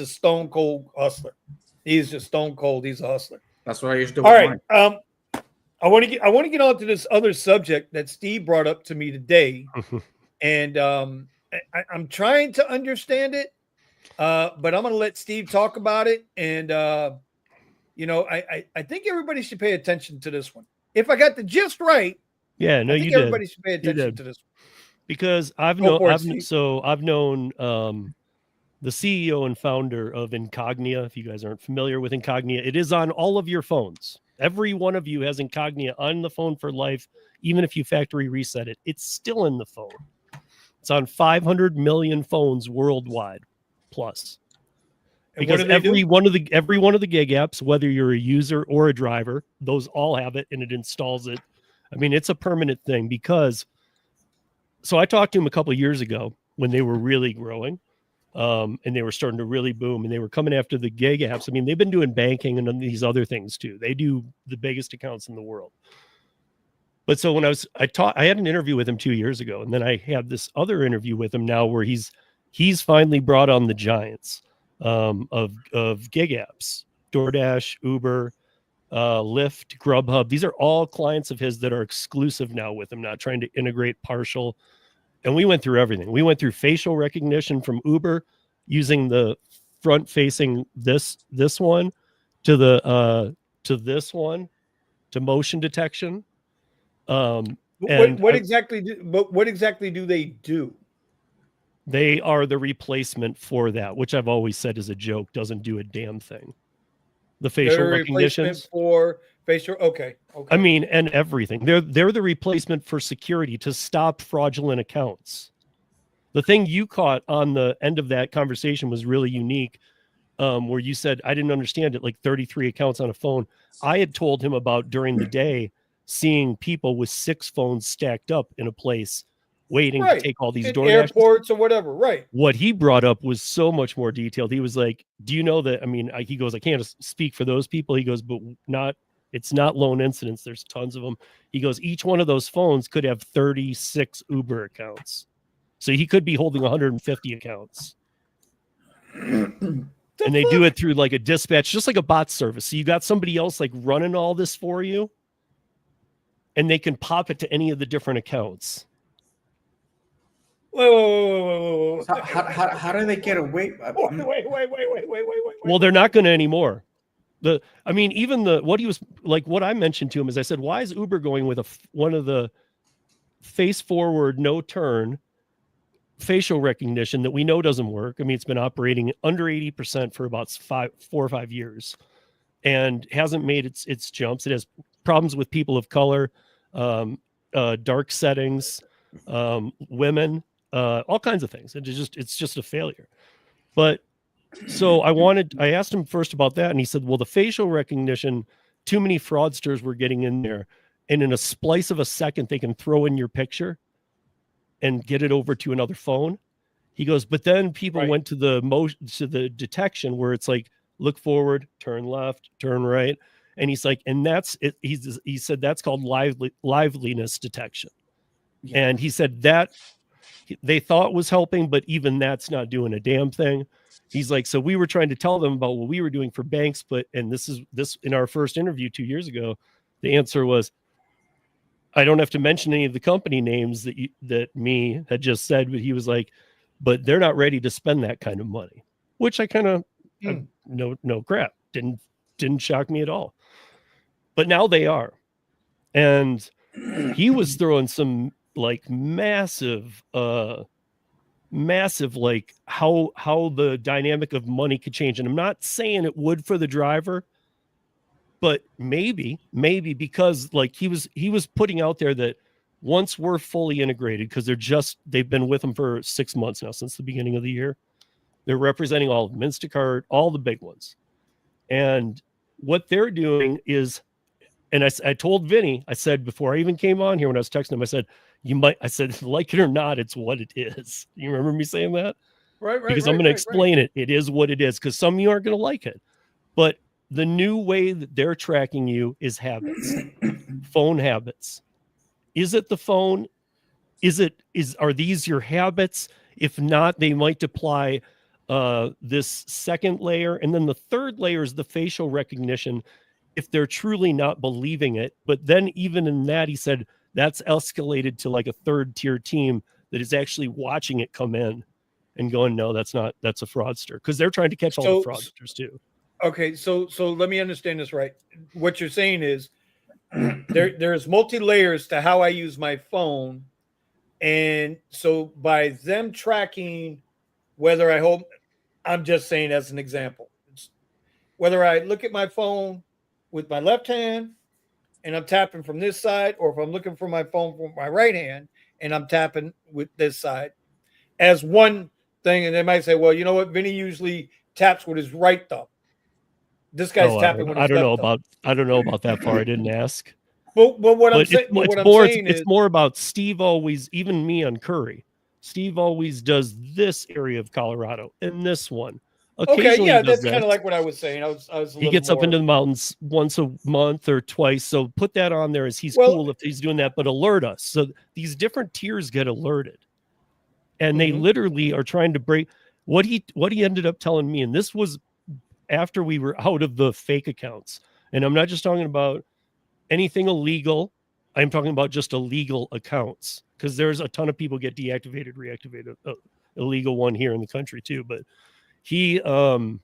stone cold hustler. He's just stone cold. He's a hustler. That's what I used to do. All right. I want to get on to this other subject that Steve brought up to me today, and I'm trying to understand it, but I'm going to let Steve talk about it. And I think everybody should pay attention to this one. If I got the gist right, everybody should pay attention to this one. Because I've known the CEO and founder of Incognia. If you guys aren't familiar with Incognia, it is on all of your phones. Every one of you has Incognia on the phone for life. Even if you factory reset it, it's still in the phone. It's on 500 million phones worldwide plus. And Because what do they every do? one of the gig apps, whether you're a user or a driver, those all have it, and it installs it. I mean, it's a permanent thing. Because so I talked to him a couple of years ago when they were really growing, and they were starting to really boom, and they were coming after the gig apps. I mean, they've been doing banking and these other things too. They do the biggest accounts in the world. But so when I had an interview with him 2 years ago, and then I had this other interview with him now where he's finally brought on the giants of gig apps: DoorDash, Uber, Lyft, Grubhub. These are all clients of his that are exclusive now with him, not trying to integrate partial. And we went through everything. We went through facial recognition from Uber, using the front facing this one to this one to motion detection. What exactly do they do? They are the replacement for that, which I've always said is a joke, doesn't do a damn thing. The facial recognition for facial. Okay. I mean, and everything. They're the replacement for security to stop fraudulent accounts. The thing you caught on the end of that conversation was really unique, where you said, I didn't understand it, like 33 accounts on a phone. I had told him about during the day seeing people with 6 phones stacked up in a place waiting to take all these DoorDash airports or whatever. Right. What he brought up was so much more detailed. He was like, do you know that? I mean, he goes, I can't speak for those people. He goes, but it's not lone incidents. There's tons of them. He goes, each one of those phones could have 36 Uber accounts. So he could be holding 150 accounts. And they do it through like a dispatch, just like a bot service. So you got somebody else like running all this for you, and they can pop it to any of the different accounts. Wait. How do they get away? Wait. Well, they're not going to anymore. What I mentioned to him is I said, why is Uber going with one of the face forward, no turn facial recognition that we know doesn't work? I mean, it's been operating under 80% for about 4 or 5 years and hasn't made its jumps. It has problems with people of color, dark settings, women, all kinds of things. It's just a failure. But so I asked him first about that, and he said, well, the facial recognition, too many fraudsters were getting in there, and in a splice of a second, they can throw in your picture and get it over to another phone. He goes, but then people went to the detection where it's like, look forward, turn left, turn right. And he's like, and that's it. He said, that's called liveliness detection. Yeah. And he said that they thought was helping, but even that's not doing a damn thing. He's like, so we were trying to tell them about what we were doing for banks, and this in our first interview 2 years ago, the answer was, I don't have to mention any of the company names that me had just said, but he was like, but they're not ready to spend that kind of money, which I kind of no crap. Didn't shock me at all. But now they are. And he was throwing some like massive like how the dynamic of money could change. And I'm not saying it would for the driver, but maybe because like he was putting out there that once we're fully integrated, because they've been with them for 6 months now, since the beginning of the year. They're representing all of them, Instacart, all the big ones. And what they're doing is, and I told Vinny, I said, before I even came on here, when I was texting him, I said, like it or not, it's what it is. You remember me saying that? Right. Because I'm going to explain it. It is what it is, because some of you aren't going to like it. But the new way that they're tracking you is habits, phone habits. Is it the phone? Are these your habits? If not, they might apply this second layer. And then the third layer is the facial recognition, if they're truly not believing it. But then even in that, he said, that's escalated to like a third tier team that is actually watching it come in and going, no, that's a fraudster, because they're trying to catch all the fraudsters too. Okay, so let me understand this right. What you're saying is there's multi-layers to how I use my phone. And so by them tracking whether I'm just saying as an example, whether I look at my phone with my left hand and I'm tapping from this side, or if I'm looking for my phone from my right hand and I'm tapping with this side, as one thing, and they might say, well, you know what? Vinny usually taps with his right thumb. This guy's tapping with his left thumb. I don't know about that far. I didn't ask. But what I'm saying, it's more about Steve always, even me on Curry. Steve always does this area of Colorado and this one. Okay, yeah, that's kind of like what I was saying. He gets up into the mountains once a month or twice. So put that on there as he's cool if he's doing that, but alert us. So these different tiers get alerted. And they literally are trying to break what he ended up telling me. And this was after we were out of the fake accounts. And I'm not just talking about anything illegal. I'm talking about just illegal accounts, because there's a ton of people get deactivated, reactivated, illegal one here in the country too. But he was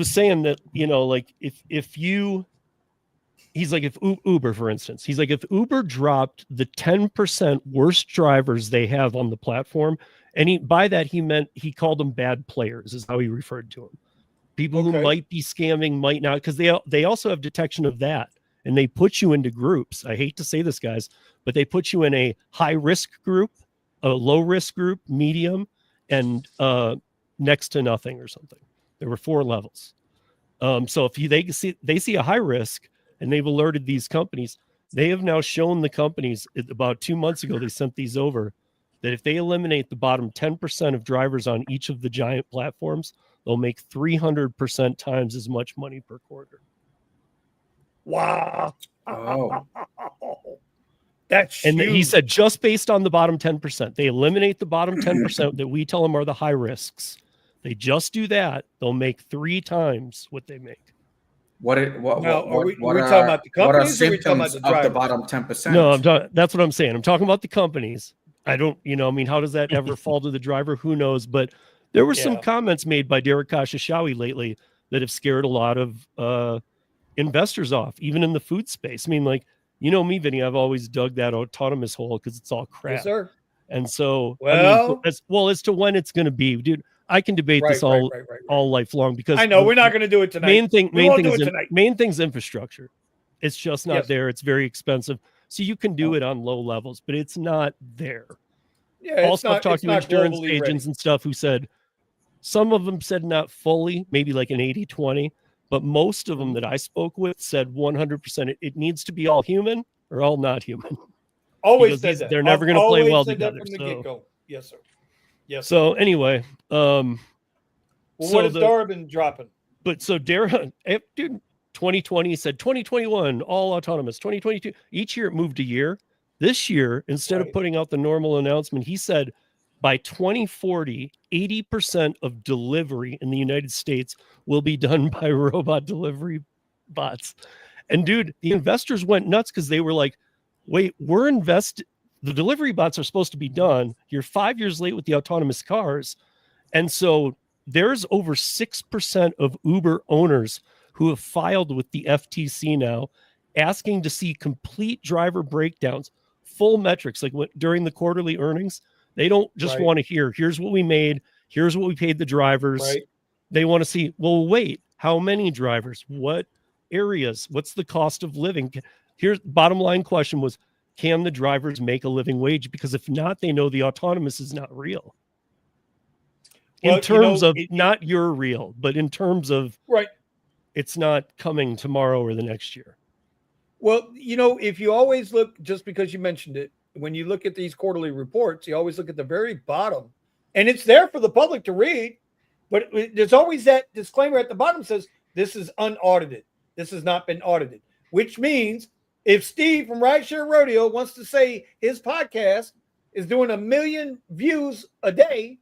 saying that, you know, like if Uber, for instance, he's like, if Uber dropped the 10% worst drivers they have on the platform, and by that he meant, he called them bad players, is how he referred to them. People who might be scamming, might not, because they also have detection of that, and they put you into groups. I hate to say this, guys, but they put you in a high risk group, a low risk group, medium, and next to nothing or something. There were 4 levels. So if they see a high risk, and they've alerted these companies, they have now shown the companies, about 2 months ago, they sent these over, that if they eliminate the bottom 10% of drivers on each of the giant platforms, they'll make 300% times as much money per quarter. Wow. Oh. That's and huge. He said, just based on the bottom 10%, they eliminate the bottom 10% that we tell them are the high risks. They just do that, they'll make 3 times what they make. What are we talking about the companies, or are we talking about the of the drivers? bottom 10%? No, that's what I'm saying. I'm talking about the companies. I don't, I mean, how does that ever fall to the driver? Who knows? But there were some comments made by Derek Khashoggi lately that have scared a lot of investors off, even in the food space. I mean, like, you know me, Vinny, I've always dug that autonomous hole because it's all crap. Yes, sir. And so, well, as to when it's going to be, dude, I can debate this all lifelong, because I know we're not going to do it tonight. Main thing's infrastructure. It's just not there. It's very expensive. So you can do it on low levels, but it's not there. Yeah, also, I've talked to insurance agents and stuff who said, some of them said not fully, maybe like an 80-20, but most of them that I spoke with said 100% it needs to be all human or all not human. Always said that. They're never going to play well together. From the get-go. Yes, sir. Yes. So anyway, what is Darwin dropping? But so Darren, dude, 2020 said 2021 all autonomous. 2022, each year it moved a year. This year, instead of putting out the normal announcement, he said by 2040, 80% of delivery in the United States will be done by robot delivery bots. And dude, the investors went nuts because they were like, wait, the delivery bots are supposed to be done. You're 5 years late with the autonomous cars. And so there's over 6% of Uber owners who have filed with the FTC now, asking to see complete driver breakdowns, full metrics, like during the quarterly earnings. They don't just want to hear, here's what we made, here's what we paid the drivers. Right. They want to see, well, wait, how many drivers? What areas? What's the cost of living? Here's bottom line question was, can the drivers make a living wage? Because if not, they know the autonomous is not real. In terms of not you're real, but in terms of it's not coming tomorrow or the next year. Well, if you always look, just because you mentioned it, when you look at these quarterly reports, you always look at the very bottom, and it's there for the public to read, but there's always that disclaimer at the bottom that says this is unaudited. This has not been audited, which means if Steve from Rideshare Rodeo wants to say his podcast is doing 1 million views a day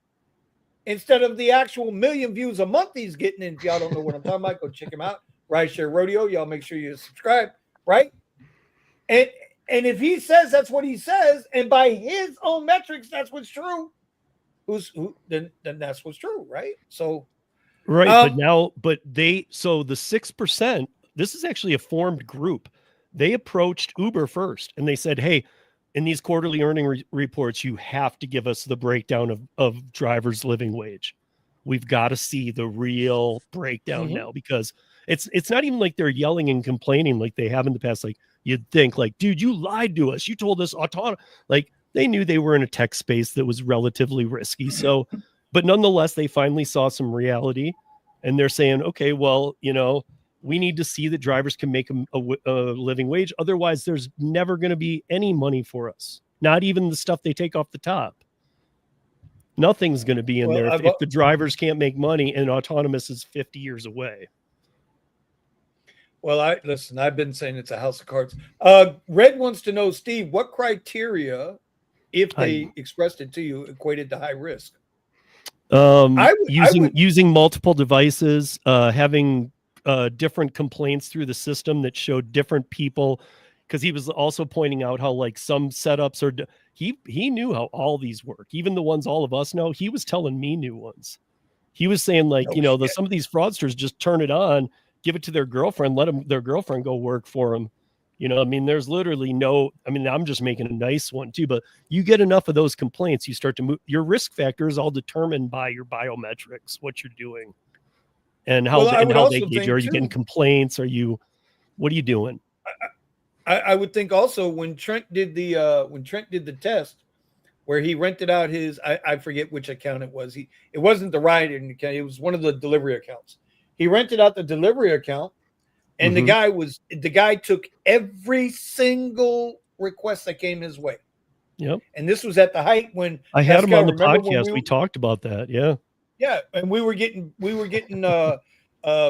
instead of the actual 1 million views a month he's getting, and if y'all don't know what I'm talking about, go check him out. Rideshare Rodeo. Y'all make sure you subscribe, right? And if he says that's what he says, and by his own metrics, that's what's true, then that's what's true, right? So, right. But the 6%, this is actually a formed group. They approached Uber first and they said, hey, in these quarterly earning reports, you have to give us the breakdown of drivers' living wage. We've got to see the real breakdown now, because it's not even like they're yelling and complaining like they have in the past. Like, you'd think, like, dude, you lied to us. You told us autonomous. Like, They knew they were in a tech space that was relatively risky. So, but nonetheless, they finally saw some reality, and they're saying, okay, well, we need to see that drivers can make a living wage. Otherwise, there's never going to be any money for us. Not even the stuff they take off the top. Nothing's going to be in there if the drivers can't make money and autonomous is 50 years away. Well, I've been saying it's a house of cards. Red wants to know, Steve, what criteria, if they expressed it to you, equated to high risk? Using multiple devices, having different complaints through the system that showed different people, because he was also pointing out how like some setups are he knew how all these work, even the ones all of us know. He was telling me new ones. He was saying like, some of these fraudsters just turn it on, give it to their girlfriend, let their girlfriend go work for them. There's literally I'm just making a nice one too, but you get enough of those complaints, you start to move. Your risk factor is all determined by your biometrics, what you're doing, and how they gauge. Are you getting complaints? What are you doing? I would think also when Trent did the test, where he rented out his, I forget which account it was. It wasn't the riding account. It was one of the delivery accounts. He rented out the delivery account. And the guy took every single request that came his way. Yep. And this was at the height when I had him on the podcast. We talked about that. Yeah. Yeah. And we were getting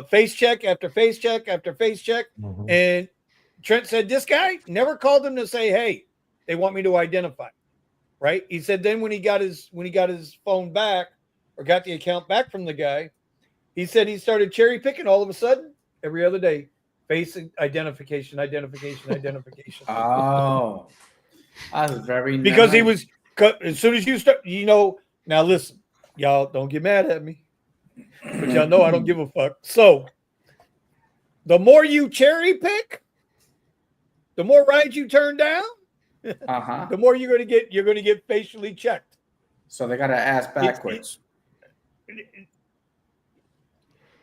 face check after face check after face check. Mm-hmm. And Trent said, this guy never called him to say, hey, they want me to identify. Right. He said, then when he got his phone back or got the account back from the guy, he said he started cherry picking all of a sudden every other day. Face identification. Oh, that was very nice. Because he was, as soon as you start, now listen, y'all don't get mad at me, but y'all know I don't give a fuck. So the more you cherry pick, the more rides you turn down, the more you're going to get facially checked. So they got to ask backwards.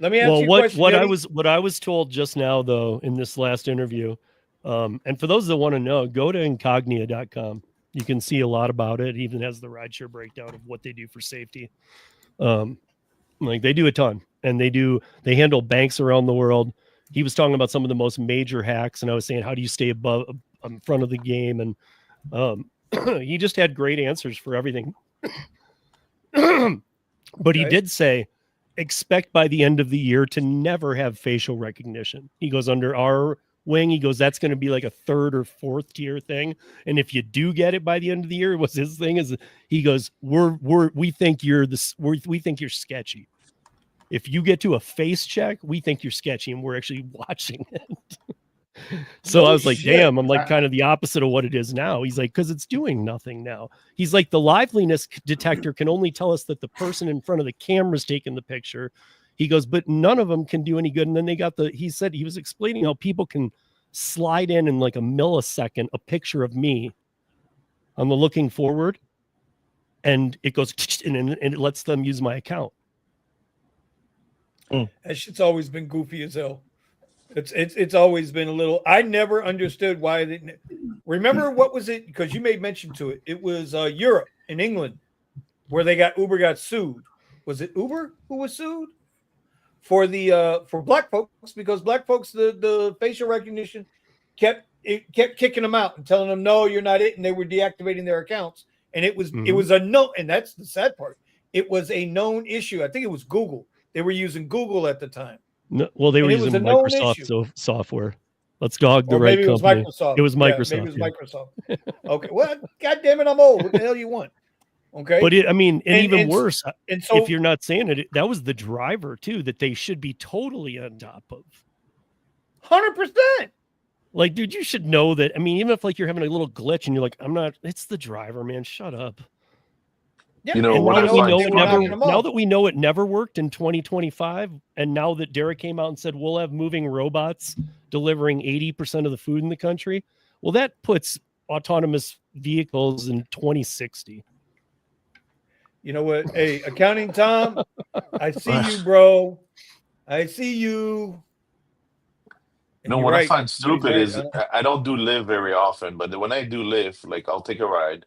Let me ask you a question. What I was told just now, though, in this last interview, and for those that want to know, go to incognia.com. You can see a lot about it. It even has the rideshare breakdown of what they do for safety. Like they do a ton, and they handle banks around the world. He was talking about some of the most major hacks, and I was saying, how do you stay in front of the game? And he just had great answers for everything. But he did say, expect by the end of the year to never have facial recognition. He goes, under our wing, he goes, that's going to be like a third or fourth tier thing. And if you do get it by the end of the year, what's his thing is, he goes, we think you're sketchy. If you get to a face check, we think you're sketchy, and we're actually watching it. So I was like, damn, I'm like kind of the opposite of what it is now. He's like, because it's doing nothing now. He's like, the liveliness detector can only tell us that the person in front of the camera is taking the picture. He goes, but none of them can do any good. And then he said he was explaining how people can slide in like a millisecond a picture of me on the looking forward, and it goes and it lets them use my account. That shit's always been goofy as hell. It's always been a little. I never understood why they. Remember what was it? Because you made mention to it. It was Europe in England where Uber got sued. Was it Uber who was sued for black folks, because black folks the facial recognition kept kicking them out and telling them, no, you're not it, and they were deactivating their accounts. And it was a no, and that's the sad part. It was a known issue. I think it was Google. They were using Google at the time. No, well, they were using Microsoft software. Let's dog the right company. It was Microsoft. Maybe it was Microsoft. Okay. Well, God damn it, I'm old. What the hell you want? Okay. But even worse. And so, if you're not saying it, that was the driver too, that they should be totally on top of. 100%. Like, dude, you should know that. I mean, even if like you're having a little glitch and you're like, I'm not. It's the driver, man. Shut up. Yeah, now that we know it never worked in 2025, and now that Derek came out and said we'll have moving robots delivering 80% of the food in the country, well, that puts autonomous vehicles in 2060. You know what? Hey, accounting Tom, I see you, bro. I see you. No, what I find stupid is I don't do Lyft very often, but when I do Lyft, like I'll take a ride.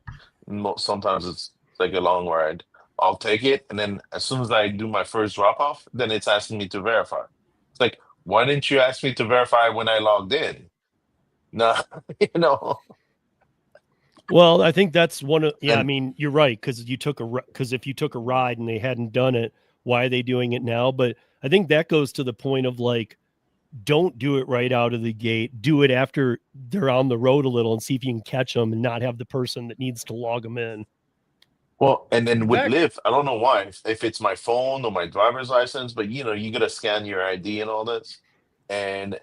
Sometimes it's like a long ride. I'll take it, and then as soon as I do my first drop off, then it's asking me to verify. It's like, why didn't you ask me to verify when I logged in? No, you know. Well, I think that's one of, yeah, I And mean, you're right. Cause if you took a ride and they hadn't done it, why are they doing it now? But I think that goes to the point of like, don't do it right out of the gate. Do it after they're on the road a little and see if you can catch them and not have the person that needs to log them in. well, and then with Exactly. Lyft, I don't know why, if it's my phone or my driver's license, but you gotta scan your ID and all this, and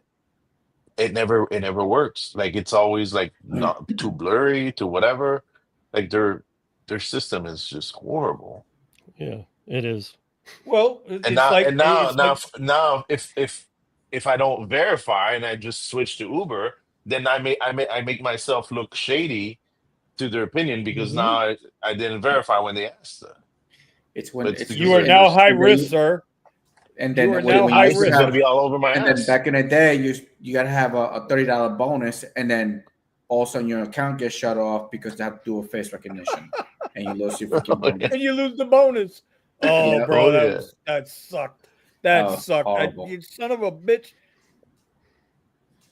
it never works. Like it's always like not too blurry to whatever. Like their system is just horrible. Yeah, it is. Well, And it's now like and now it's now like now if I don't verify and I just switch to Uber, then I make myself look shady to their opinion because Mhm. now I didn't verify when they asked. It's But when it's it's because you are of and, now their high and then risk, sir. and You then are when now when you high used to taxes risk. gonna have be all over my and then ass. back in the day you gotta have a $30 bonus, and then all of a sudden your account gets shut off because they have to do a face recognition, and you lose your freaking Oh, yeah. bonus. And you lose the bonus. Oh, Yeah, bro, Oh yeah. that sucked. that That was sucked. horrible. You son of a bitch.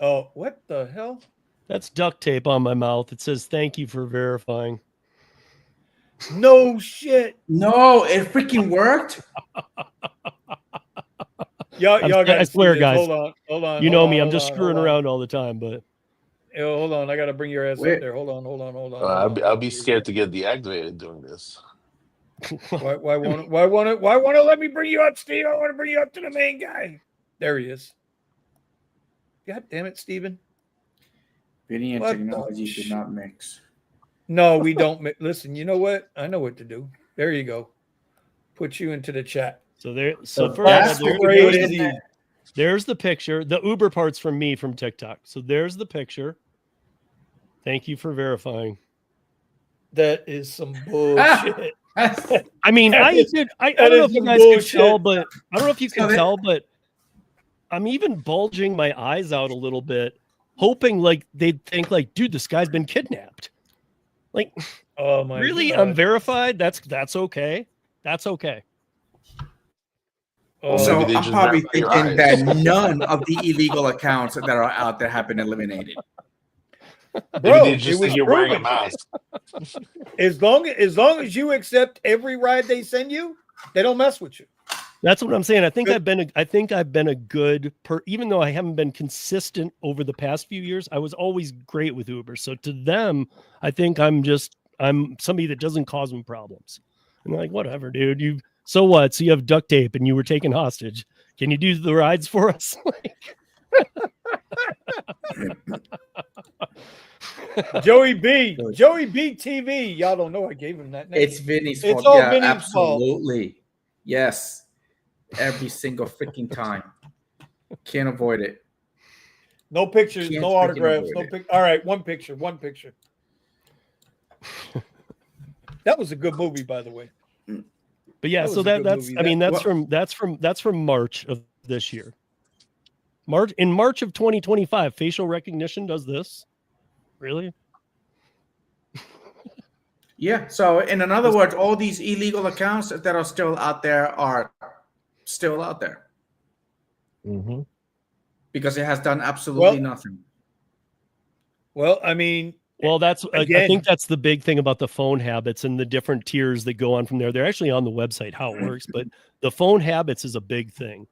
Oh, what the hell? That's duct tape on my mouth. It says, thank you for verifying. No shit. No, it freaking worked. Y'all got I to see swear, this. guys, Hold on. you Hold know on. me. I'm Hold just on. Hold screwing on. around all the time, but Hold on. I got to bring your ass up Wait, there. Hold on. Hold on. Hold on. I'll Hold on. be, Hold I'll on. be Here we scared go. to get deactivated doing this. Why won't it let me bring you up, Steve? I want to bring you up to the main guy. There he is. God damn it, Steven. Vinny and What technology do not mix. No, we don't. Listen, you know what? I know what to do. There you go. Put you into the chat. so there. So So first of all, that's what you put in Crazy. there. there's the picture. The Uber part's from me from TikTok. So there's the picture. Thank you for verifying. That is some bullshit. I mean, That I is- don't that know is if you some guys can tell, bullshit. but I don't know if you So can that- tell, but I'm even bulging my eyes out a little bit, hoping like they'd think like, dude, this guy's been kidnapped. Like, Oh my really? God. I'm verified. That's okay. That's okay. Or Oh, maybe So they I'm just probably verify your thinking that eyes. none of the illegal accounts that are out there have been eliminated. Maybe they bro, it just was think you're wearing a proven. mask. As long as you accept every ride they send you, they don't mess with you. That's what I'm saying. I think Good. I've been a good even though I haven't been consistent over the past few years, I was always great with Uber. So to them, I think I'm somebody that doesn't cause them problems. And they're like, whatever, dude. So what? So you have duct tape and you were taken hostage. Can you do the rides for us? Joey B TV. Y'all don't know I gave him that name. It's Vinny's It's fault. all Yeah, Vinny's fault. absolutely. Yes. Every single freaking time. Can't avoid it. No pictures, Can't no freaking autographs, avoid it. All right, one picture. That was a good movie, by the way. But yeah, That so was a good that's movie. I mean That- that's from March of this year. In March of 2025, facial recognition does this. Really? Yeah. So in other words, all these illegal accounts that are still out there are still out there Mm-hmm. because it has done absolutely nothing. Well, I mean, Well, I Again. think that's the big thing about the phone habits and the different tiers that go on from there. They're actually on the website how it works, but the phone habits is a big thing.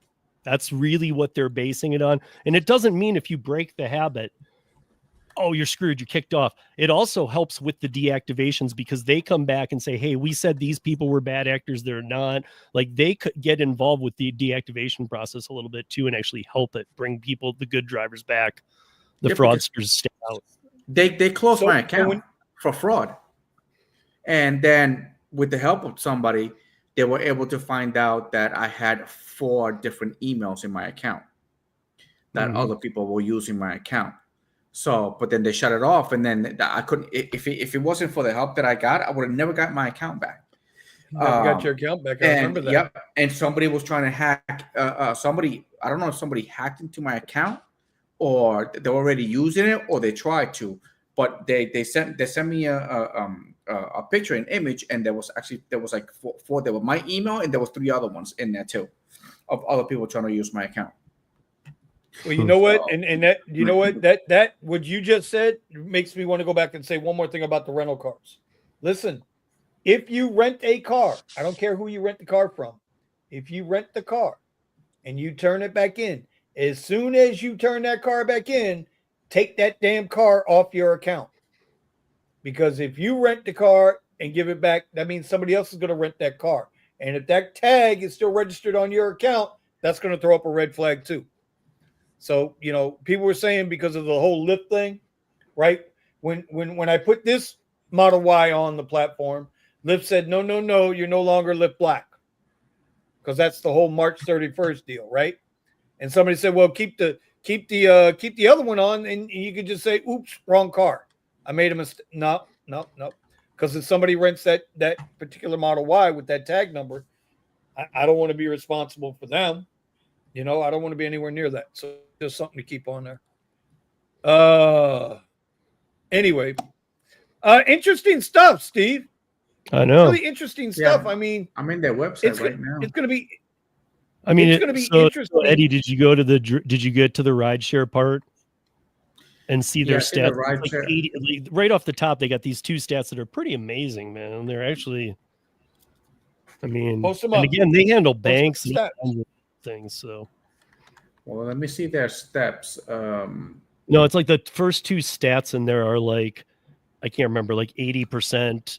That's really what they're basing it on. And it doesn't mean if you break the habit, oh, you're screwed, you're kicked off. It also helps with the deactivations because they come back and say, hey, we said these people were bad actors. They're not. Like they could get involved with the deactivation process a little bit too and actually help it bring people, the good drivers back, the fraudsters stay out. They closed So- my so account when- for fraud. And then with the help of somebody, they were able to find out that I had 4 different emails in my account that Mhm. other people were using my account. So, but then they shut it off, and then I couldn't. If it wasn't for the help that I got, I would have never got my account back. never got your account back. I remember that. Yep. And somebody was trying to hack. Somebody, I don't know if somebody hacked into my account, or they're already using it, or they tried to. But they sent me a picture and image, and there was like four. There was my email, and there was 3 other ones in there too, of other people trying to use my account. Well, you know what, and that you know what that what you just said makes me want to go back and say one more thing about the rental cars. Listen, if you rent a car, I don't care who you rent the car from. If you rent the car and you turn it back in, as soon as you turn that car back in, take that damn car off your account. Because if you rent the car and give it back, that means somebody else is going to rent that car. And if that tag is still registered on your account, that's going to throw up a red flag too. So, you know, people were saying because of the whole Lyft thing, right? When I put this Model Y on the platform, Lyft said, no, you're no longer Lyft Black. Because that's the whole March 31st deal, right? And somebody said, well, keep the other one on, and you could just say, oops, wrong car. I made a mistake. No. Because if somebody rents that particular Model Y with that tag number, I don't want to be responsible for them. You know, I don't want to be anywhere near that. So just something to keep on there. Anyway, interesting stuff, Steve. I know. Really interesting stuff. Yeah. I mean, I'm in their website right now. It's going to be. I mean, it's going to be interesting. Eddie, did you get to the rideshare part and see their stats? The 80, right off the top, they got these 2 stats that are pretty amazing, man. They're actually, I mean, and again, they handle banks and things. So, well, let me see their steps. No, it's like the first 2 stats in there are like, I can't remember, like 80%.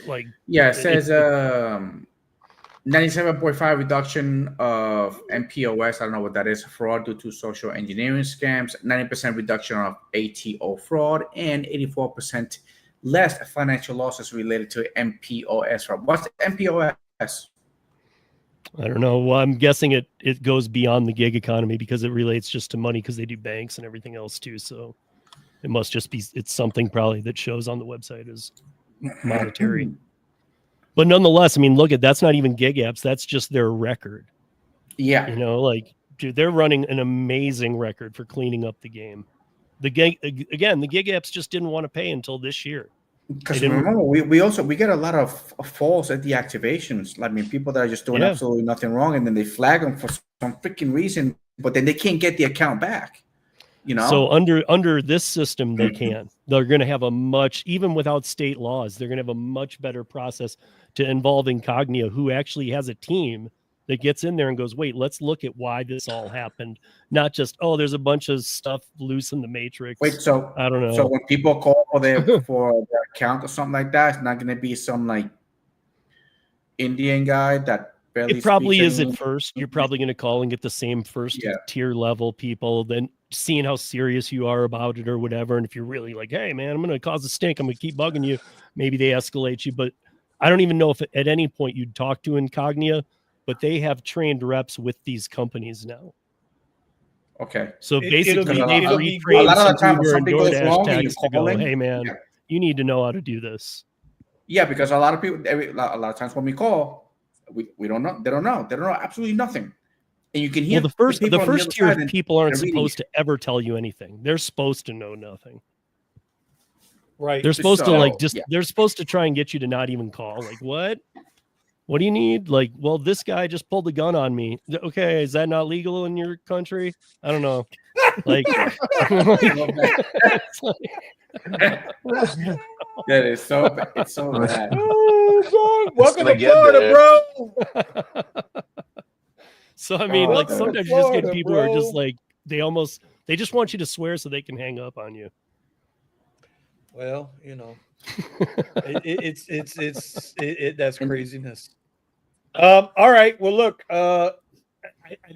Like, yeah, it says 97.5 reduction of MPOS. I don't know what that is. Fraud due to social engineering scams. 90% reduction of ATO fraud, and 84% less financial losses related to MPOS fraud. What's MPOS? I don't know. Well, I'm guessing it goes beyond the gig economy because it relates just to money because they do banks and everything else too. So it must just be, it's something probably that shows on the website as monetary. But nonetheless, I mean, look at, that's not even gig apps. That's just their record. Yeah. You know, like, dude, they're running an amazing record for cleaning up the game. The gig apps just didn't want to pay until this year. Because remember, we get a lot of false at the activations. I mean, people that are just doing absolutely nothing wrong, and then they flag them for some freaking reason, but then they can't get the account back. You know. So under this system, they can. They're going to have a much, even without state laws, they're going to have a much better process to involve Incognia, who actually has a team that gets in there and goes, wait, let's look at why this all happened. Not just, oh, there's a bunch of stuff loose in the matrix. Wait, so I don't know. So when people call for their account or something like that, it's not going to be some like Indian guy that barely. It probably is at first. You're probably going to call and get the same first tier level people, then seeing how serious you are about it or whatever. And if you're really like, hey man, I'm going to cause a stink, I'm going to keep bugging you, maybe they escalate you. But I don't even know if at any point you'd talk to Incognia, but they have trained reps with these companies now. Okay. So basically, they've retrained a lot of the time Uber and something goes wrong and DoorDash to go, hey man, you need to know how to do this. Yeah, because a lot of people, a lot of times when we call, we don't know. They don't know absolutely nothing. And you can hear the first tier of people aren't supposed to ever tell you anything. They're supposed to know nothing. Right. They're supposed to they're supposed to try and get you to not even call. Like, what do you need? Like, well, this guy just pulled a gun on me. Okay, is that not legal in your country? I don't know. Like, that is so bad. It's so bad. Oh, welcome to Florida, bro. So I mean, like sometimes you just get people who are just like they just want you to swear so they can hang up on you. Well, you know, that's craziness. All right. Well, look, I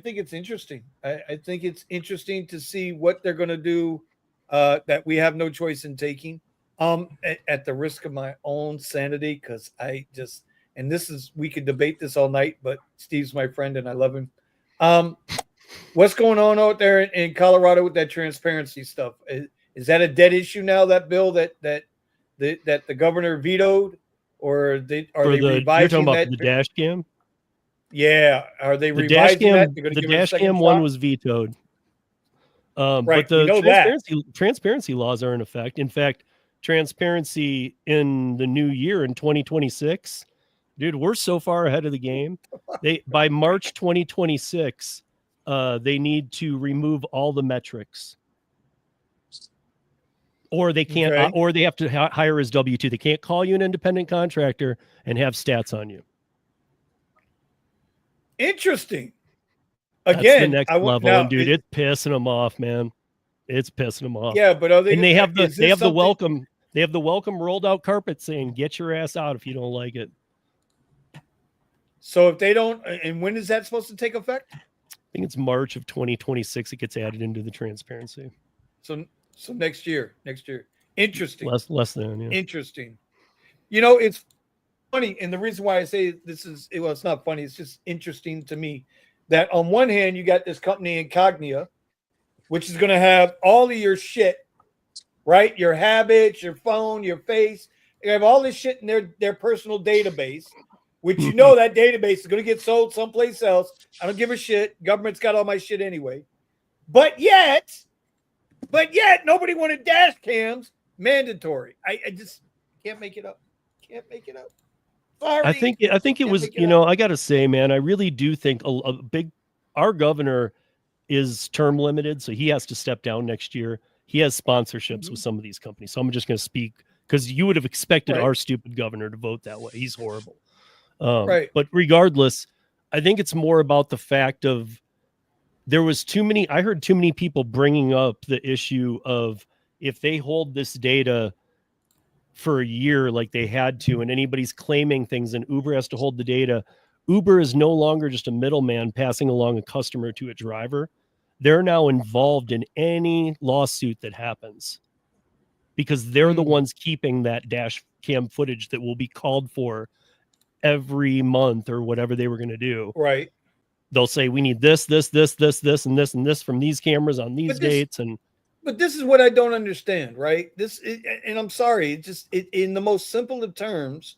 think it's interesting. I think it's interesting to see what they're going to do that we have no choice in taking. At the risk of my own sanity, because and this is, we could debate this all night, but Steve's my friend and I love him. What's going on out there in Colorado with that transparency stuff? Is that a dead issue now? That bill that the governor vetoed, or are they revising that? The dash cam. Yeah, are they revising that? The dash cam one was vetoed. Right, But the we know that. transparency laws are in effect. In fact, transparency in the new year in 2026, dude, we're so far ahead of the game. By March 2026, they need to remove all the metrics, or they can't, Okay. or they have to hire as W-2. They can't call you an independent contractor and have stats on you. Interesting. That's the Again, next I want level, now. and dude, it's pissing them off, man. It's pissing them off. Yeah, but are they? And they have is the this something- welcome. They have the welcome rolled out carpet saying, "Get your ass out if you don't like it." So if they don't, and when is that supposed to take effect? I think it's March of 2026. It gets added into the transparency. So next year. Interesting. Less than, yeah. Interesting. You know, it's funny, and the reason why I say this is, well, it's not funny. It's just interesting to me that on one hand you got this company Incognia, which is going to have all of your shit, right? Your habits, your phone, your face. They have all this shit in their personal database, which you know that database is going to get sold someplace else. I don't give a shit. Government's got all my shit anyway. But yet, nobody wanted dash cams mandatory. I just can't make it up. Can't make it up. Sorry. I think it was, you know, I got to say, man, I really do think our governor is term limited, so he has to step down next year. He has sponsorships with some of these companies. So I'm just going to speak because you would have expected our stupid governor to vote that way. He's horrible. Right. But regardless, I think it's more about the fact of I heard too many people bringing up the issue of if they hold this data for a year like they had to, and anybody's claiming things and Uber has to hold the data, Uber is no longer just a middleman passing along a customer to a driver. They're now involved in any lawsuit that happens because they're the ones keeping that dash cam footage that will be called for every month or whatever they were going to do. Right. They'll say, we need this, and this from these cameras on these dates. But this is what I don't understand, right? And I'm sorry, in the most simple of terms,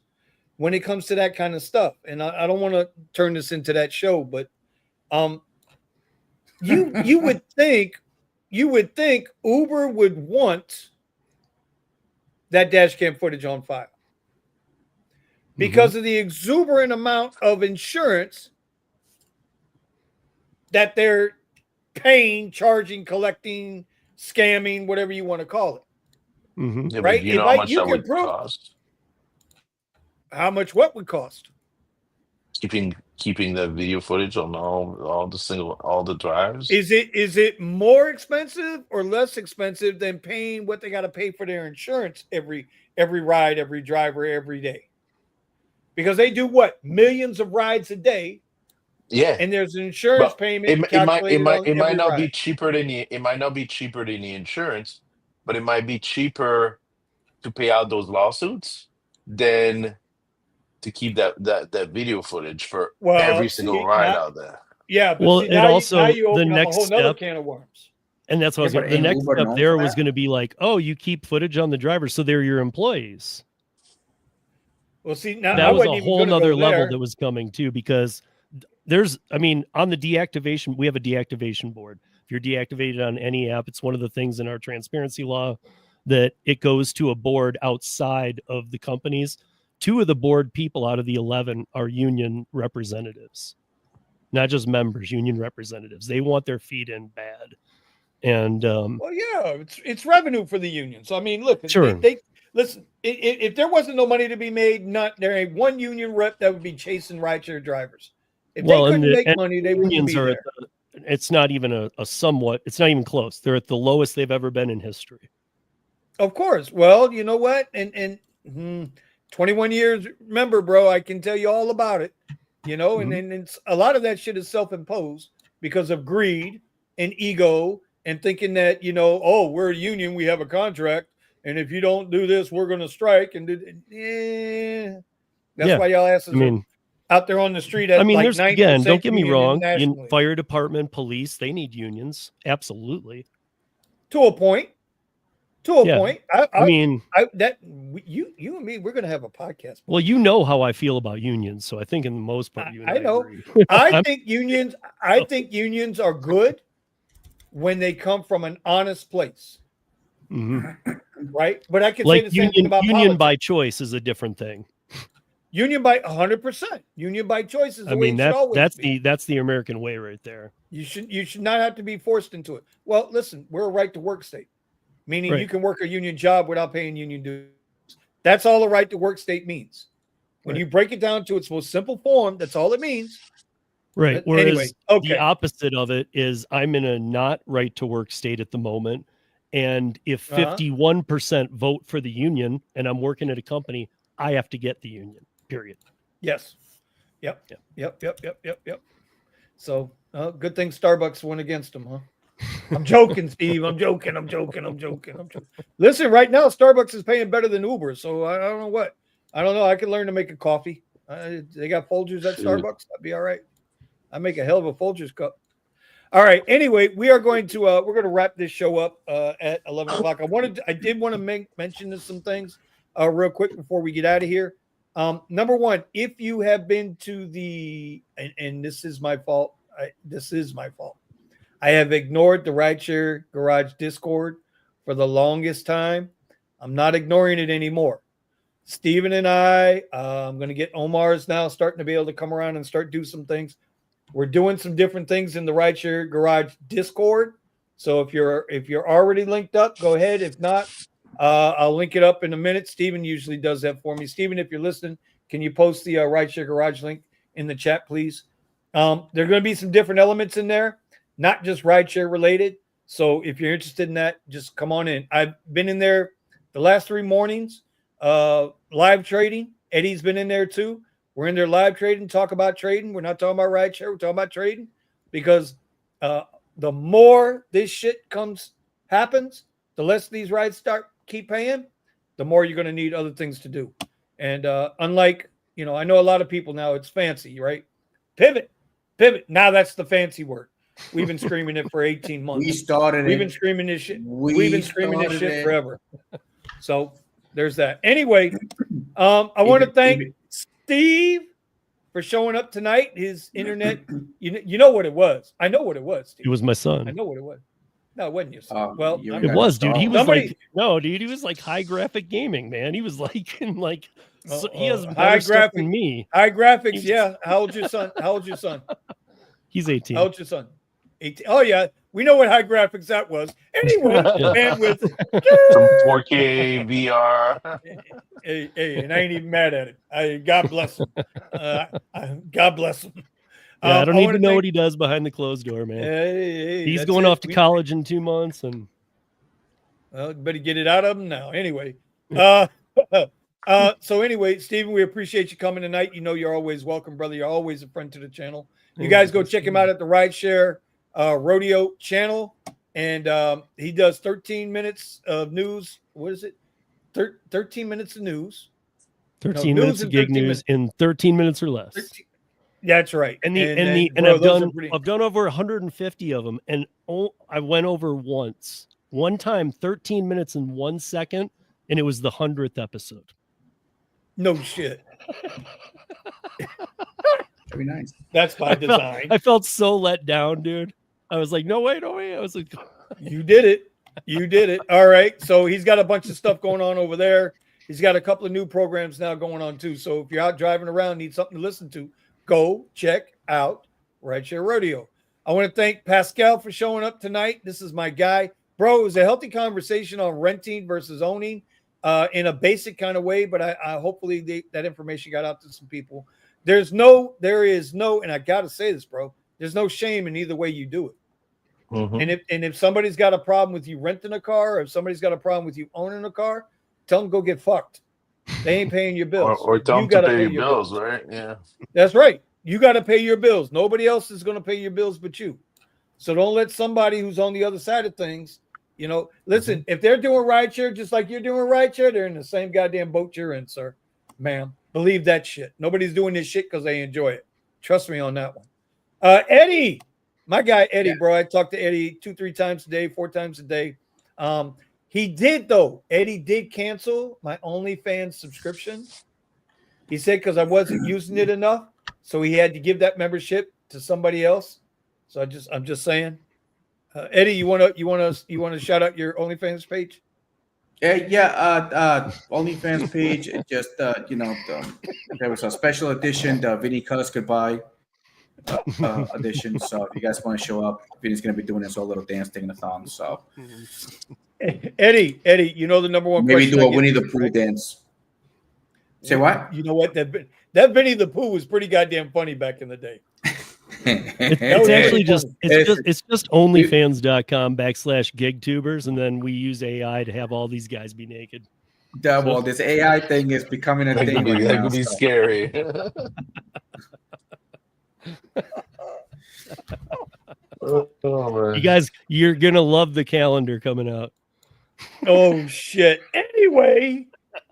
when it comes to that kind of stuff, and I don't want to turn this into that show, but you would think Uber would want that dash cam footage on file because of the exuberant amount of insurance that they're paying, charging, collecting, scamming, whatever you want to call it. Yeah, right? You know how much that would cost? How much what would cost? Keeping the video footage on all the drives. Is it more expensive or less expensive than paying what they got to pay for their insurance every ride, every driver, every day? Because they do what? Millions of rides a day. Yeah, and there's an insurance payment. It might not be cheaper than the insurance, but it might be cheaper to pay out those lawsuits than to keep that video footage for every single ride out there. Yeah, but well, see, and also you the open up next a whole nother step, can of worms. And that's what the next step there was going to be like, oh, you keep footage on the driver, so they're your employees. Well, see, now that was a whole nother level that was coming too, because on the deactivation, we have a deactivation board. If you're deactivated on any app, it's one of the things in our transparency law that it goes to a board outside of the companies. 2 of the board people out of the 11 are union representatives, not just members, union representatives. They want their feet in bad. And well, yeah, it's revenue for the union. So I mean, look, sure. They listen. If there wasn't no money to be made, there ain't one union rep that would be chasing rideshare drivers. If they couldn't make money, they wouldn't be there. It's not even it's not even close. They're at the lowest they've ever been in history. Of course. Well, you know what? And 21 years, remember, bro, I can tell you all about it. You know, and it's a lot of that shit is self-imposed because of greed and ego and thinking that, you know, oh, we're a union, we have a contract, and if you don't do this, we're going to strike. And that's why y'all asses are out there on the street. At there's again, don't get me wrong. Fire department, police, they need unions. Absolutely. To a point. You and me, we're going to have a podcast. Well, you know how I feel about unions, so I think in the most part, you and I know. I think unions are good when they come from an honest place, right? But I can like say the same thing about union politics. by choice is a different thing. Union by 100%. Union by choice is the way it should always be. That's the American way right there. You should not have to be forced into it. Well, listen, we're a right to work state, meaning Right. you can work a union job without paying union dues. That's all a right to work state means. When Right. you break it down to its most simple form, that's all it means. Right. But anyway, Whereas okay. the opposite of it is I'm in a not right to work state at the moment. And if 51% vote for the union and I'm working at a company, I have to get the union, period. Yes. Yep. So good thing Starbucks went against them, huh? I'm joking, Steve. I'm joking. Listen, right now, Starbucks is paying better than Uber. So I don't know what. I don't know. I can learn to make a coffee. They got Folgers at Starbucks. That'd be all right. I make a hell of a Folgers cup. All right. Anyway, we are going to we're going to wrap this show up at 11 o'clock. I did want to mention some things real quick before we get out of here. Number one, if you have been to the and this is my fault. I have ignored the Rideshare Garage Discord for the longest time. I'm not ignoring it anymore. Steven and I'm going to get Omar's now starting to be able to come around and start do some things. We're doing some different things in the Rideshare Garage Discord. So if you're already linked up, go ahead. If not, I'll link it up in a minute. Steven usually does that for me. Steven, if you're listening, can you post the Rideshare Garage link in the chat, please? There are going to be some different elements in there, not just rideshare related. So if you're interested in that, just come on in. I've been in there the last 3 mornings, live trading. Eddie's been in there too. We're in there live trading, talk about trading. We're not talking about rideshare. We're talking about trading because the more this shit happens, the less these rides keep paying, the more you're going to need other things to do. And unlike, I know a lot of people now, it's fancy, right? Pivot. Now that's the fancy word. We've been screaming it for 18 months. We've been screaming this shit. We've been screaming this shit forever. So there's that. Anyway, I want to thank Steve for showing up tonight. His internet, you know what it was. I know what it was, Steve. It was my son. I know what it was. No, it wasn't your son. Well, it was, dude. He was he was like high graphic gaming, man. He was like he has high graphic than me. High graphics, yeah. How old's your son? He's 18. How old's your son? 18. Oh yeah, we know what high graphics that was. Anyway, bandwidth. Some 4K VR. Hey, and I ain't even mad at it. God bless him. God bless him. Yeah, I don't even know what he does behind the closed door, man. He's going off to college in 2 months, and better get it out of him now. Anyway, so anyway, Steven, we appreciate you coming tonight. You're always welcome, brother. You're always a friend to the channel. You guys go check him out at the Rideshare Rodeo channel, and he does 13 minutes of news. What is it? 13 minutes of news. 13 minutes of gig news in 13 minutes or less. 13. That's right. And I've done over 150 of them, and I went over one time 13 minutes and 1 second, and it was the 100th episode. No shit. Very nice. That's by design. I felt so let down, dude. I was like, no way. I was like, you did it. All right. So he's got a bunch of stuff going on over there. He's got a couple of new programs now going on too. So if you're out driving around, need something to listen to, go check out Rideshare Rodeo. I want to thank Pascal for showing up tonight. This is my guy. Bro, it was a healthy conversation on renting versus owning in a basic kind of way, but I hopefully that information got out to some people. There is no, and I got to say this, bro, there's no shame in either way you do it. Mm-hmm. And if somebody's got a problem with you renting a car, or if somebody's got a problem with you owning a car, tell them go get fucked. They ain't paying your bills. or tell them to pay your bills, right? Yeah. That's right. You got to pay your bills. Nobody else is going to pay your bills but you. So don't let somebody who's on the other side of things, listen, if they're doing rideshare just like you're doing rideshare, they're in the same goddamn boat you're in, sir. Ma'am. Believe that shit. Nobody's doing this shit because they enjoy it. Trust me on that one. Eddie, my guy Eddie, bro. I talk to Eddie 2-3 times a day, 4 times a day. He did though. Eddie did cancel my OnlyFans subscription. He said because I wasn't using it enough, so he had to give that membership to somebody else. So I'm just saying, Eddie, you wanna shout out your OnlyFans page? OnlyFans page. Just there was a special edition, the Vinny Cuz Goodbye edition. So if you guys want to show up, Vinny's gonna be doing his whole little dance thing in the thong. So Eddie, you know the number one maybe question do I a get Winnie the to you, Pooh right? dance. Say what? You know what? That Vinny the Pooh was pretty goddamn funny back in the day. It's actually just It's- just onlyfans.com/gigtubers, and then we use AI to have all these guys be naked. Well, this AI thing is becoming a That thing could be, right that now. could be so. scary. Oh, You man. guys, you're gonna love the calendar coming out. Oh shit. Anyway,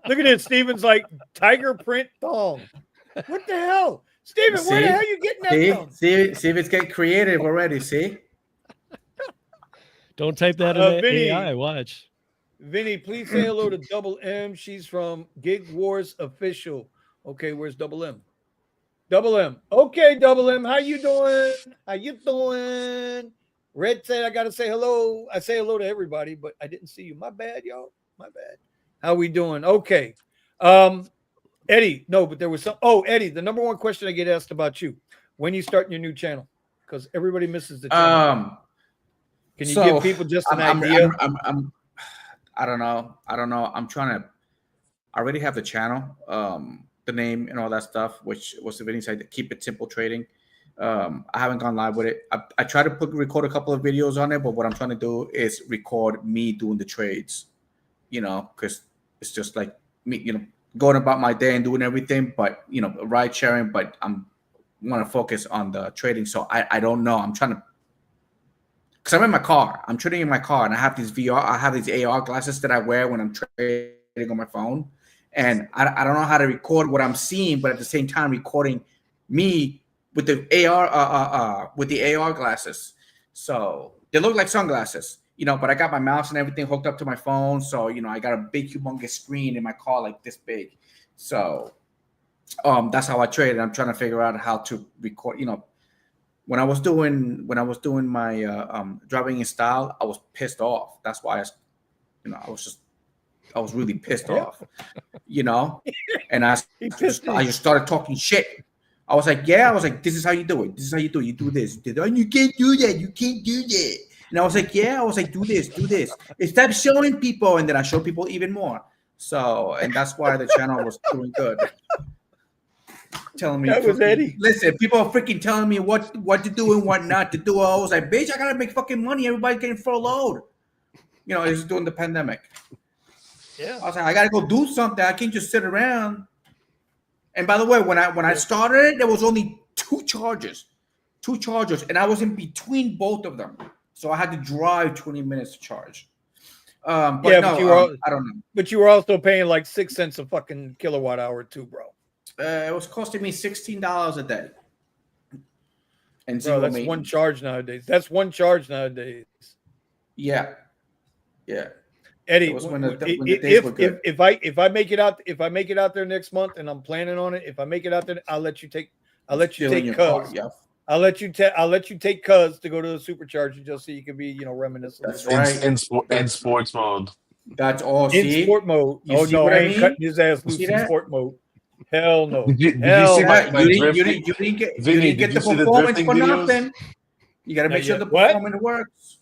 look at this. Steven's like tiger print thong. What the hell? Steven, where the See? hell you getting that from? See if it's getting creative already. See? Don't type that in Vinny. AI. Watch. Vinny, please say hello to Double M. She's from Gig Wars Official. Okay, where's Double M? Double M. Okay, Double M. How you doing? How you doing? Red said I gotta say hello. I say hello to everybody, but I didn't see you. My bad, y'all. My bad. How we doing? Okay. Eddie, no, but there was some. Oh, Eddie, the number one question I get asked about you: when you starting your new channel? Because everybody misses the channel. Can you give people just an idea? I don't know. I'm trying to. I already have the channel, the name, and all that stuff, which was the video site to keep it simple trading. I haven't gone live with it. I tried to record a couple of videos on it, but what I'm trying to do is record me doing the trades. Because it's just like me, going about my day and doing everything, but ride sharing. But I'm want to focus on the trading, so I don't know. I'm trying to. Because I'm in my car. I'm trading in my car, and I have these VR. I have these AR glasses that I wear when I'm trading on my phone, and I don't know how to record what I'm seeing, but at the same time recording me with the AR glasses. So they look like sunglasses, but I got my mouse and everything hooked up to my phone. So I got a big, humongous screen in my car, like this big. So that's how I trade. I'm trying to figure out how to record. When I was doing my driving in style, I was pissed off. That's why I was really pissed off, and I just started talking shit. I was like, this is how you do it. This is how you do it. You do this. And you can't do that. You can't do that. And I was like, do this. And stop showing people. And then I showed people even more. So, and that's why the channel was doing good. Telling me that was Eddie. Listen, people are freaking telling me what to do and what not to do. I was like, bitch, I gotta make fucking money. Everybody's getting furloughed. It's during the pandemic. Yeah. I was like, I gotta go do something. I can't just sit around. And by the way, when I started, there was only two chargers, and I was in between both of them, so I had to drive 20 minutes to charge. I don't know. But you were also paying like 6 cents a fucking kilowatt hour too, bro. It was costing me $16 a day. And bro, that's one charge nowadays. Yeah. Eddie, if I make it out there next month, and I'm planning on it, if I make it out there, I'll let you take Cuz. Yeah. I'll let you take Cuz to go to the supercharger just so you can be, reminiscent. That's right. In sports mode. That's all. In sport mode. Oh no, I ain't cutting his ass loose in sport mode. Hell no. Did you see you didn't get the performance for nothing. You got to make sure the performance works.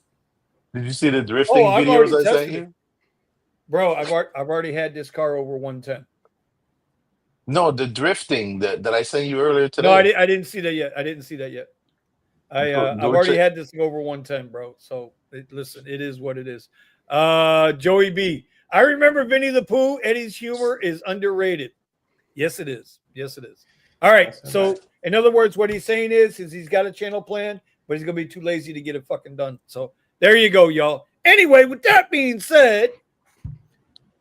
Did you see the drifting videos I sent you? Bro, I've already had this car over 110. No, the drifting that I sent you earlier today. No, I didn't see that yet. I've already had this over 110, bro. So listen, it is what it is. Joey B. I remember Vinny the Pooh. Eddie's humor is underrated. Yes, it is. All right. So in other words, what he's saying is he's got a channel plan, but he's gonna be too lazy to get it fucking done. So there you go, y'all. Anyway, with that being said,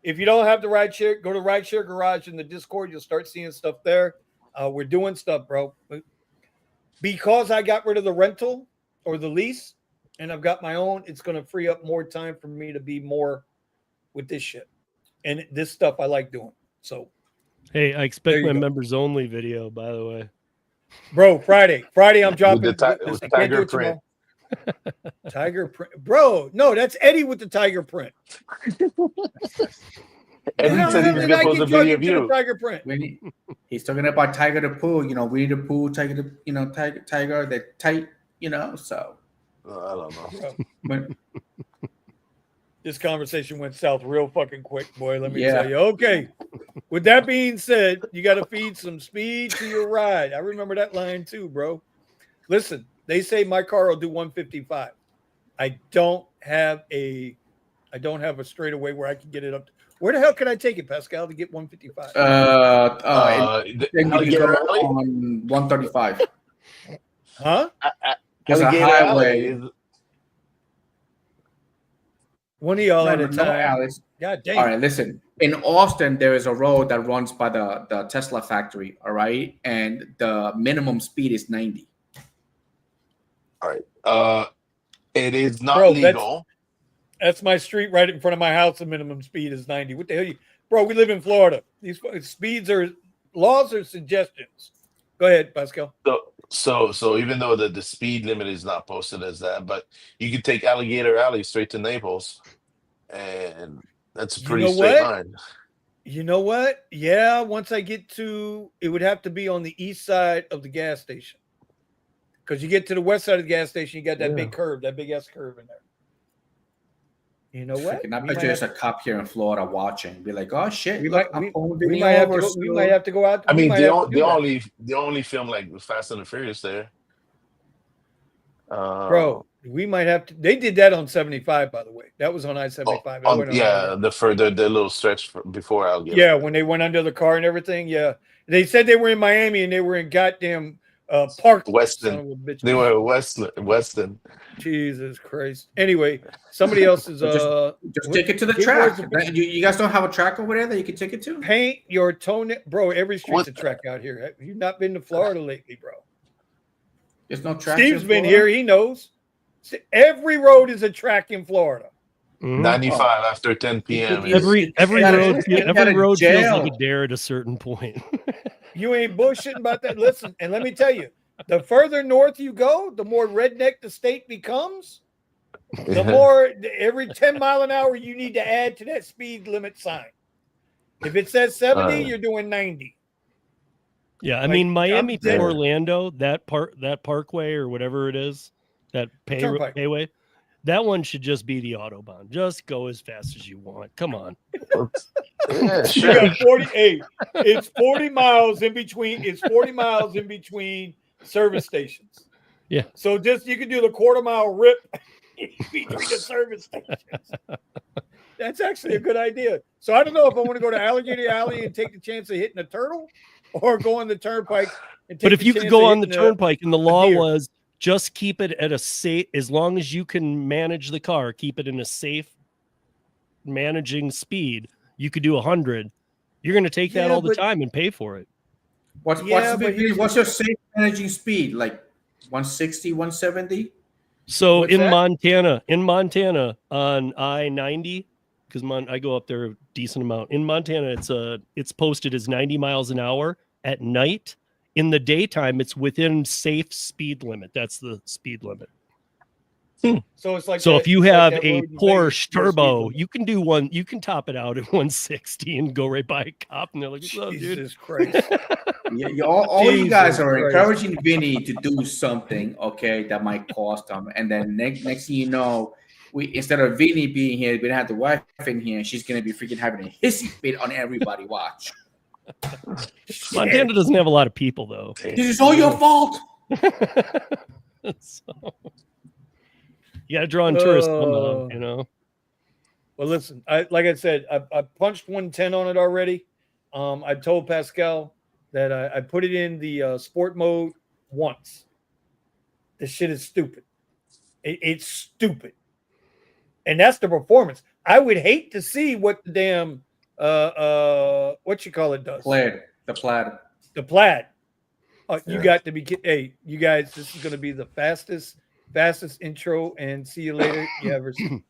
if you don't have the Rideshare, go to Rideshare Garage in the Discord. You'll start seeing stuff there. We're doing stuff, bro. Because I got rid of the rental or the lease and I've got my own, it's going to free up more time for me to be more with this shit. And this stuff I like doing. So, hey, I expect my members only video, by the way. Bro, Friday I'm dropping. With Tiger Print. Tiger print, bro. No, that's Eddie with the tiger print. Eddie How the said he hell was did going I to post get a drugged video of into the you. tiger print? He's talking about Tiger the Pooh. Winnie the Pooh, Tiger the Tiger the tight. So I don't know. when, This conversation went south real fucking quick, boy. Let me Yeah. tell you. Okay. With that being said, you got to feed some speed to your ride. I remember that line too, bro. Listen, they say my car will do 155. I don't have a straightaway where I can get it up. Where the hell can I take it, Pascal, to get 155? then you Alligator go Alley? on 135. Huh? There's a Alligator highway. Alley. One of y'all at a No, time. Alex. God damn. All right, listen. In Austin, there is a road that runs by the Tesla factory. All right, and the minimum speed is 90. All right. It is not Bro, legal. That's my street right in front of my house. The minimum speed is 90. What the hell? Bro, we live in Florida. These speeds are laws or suggestions. Go ahead, Pascal. So even though the speed limit is not posted as that, but you can take Alligator Alley straight to Naples, and that's a pretty straight line. You know what? Yeah, once I get to, it would have to be on the east side of the gas station. Because you get to the west side of the gas station, you got that big curve, that big S curve in there. You know what? I bet there's a cop here in Florida watching. Be like, oh shit! We Look, might have to go out. I mean, they only film like Fast and the Furious there. Bro, we might have to. They did that on 75, by the way. That was on I-75. The little stretch before Alligator. Yeah, when they went under the car and everything. Yeah, they said they were in Miami and they were in goddamn Park Weston. They were Weston. Jesus Christ. Anyway, somebody else is just take it to the track. You guys don't have a track over there that you can take it to? Paint your toenail, bro. Every street's a track out here. Have you not been to Florida lately, bro? There's no track. Steve's been here. He knows. Every road is a track in Florida. 95 after 10 p.m. Every road feels like a dare at a certain point. You ain't bullshitting about that. Listen, and let me tell you, the further north you go, the more redneck the state becomes. The more every 10 mile an hour you need to add to that speed limit sign. If it says 70, you're doing 90. Yeah, I mean Miami to Orlando, that parkway or whatever it is, that payway, that one should just be the Autobahn. Just go as fast as you want. Come on. Yeah, sure. You got 48. It's 40 miles in between. It's 40 miles in between service stations. Yeah. So just you can do the quarter-mile rip between the service stations. That's actually a good idea. So I don't know if I want to go to Alligator Alley and take the chance of hitting a turtle, or go on the turnpike. But if you could go on the turnpike, and the law was just keep it at a safe, as long as you can manage the car, keep it in a safe managing speed. You could do 100. You're going to take that all the time and pay for it. What's your safe managing speed? Like 160, 170? So in Montana on I-90, because I go up there a decent amount. In Montana, it's posted as 90 miles an hour at night. In the daytime, it's within safe speed limit. That's the speed limit. So it's like if you have a Porsche turbo, you can do one. You can top it out at 160 and go right by a cop, and they're like, "What's up, dude?" Jesus Christ! all you guys are encouraging Vinny to do something, okay, that might cost him, and then next thing you know, instead of Vinny being here, we're gonna have the wife in here, and she's gonna be freaking having a hissy fit on everybody. Watch. Montana doesn't have a lot of people, though. This is all your fault. You got to draw in tourists, you know. Well, listen, like I said, I punched 110 on it already. I told Pascal that I put it in the sport mode once. This shit is stupid. It's stupid. And that's the performance. I would hate to see what the damn what you call it does. The plaid. You got to be. Hey, you guys, this is going to be the fastest intro, and see you later you ever seen.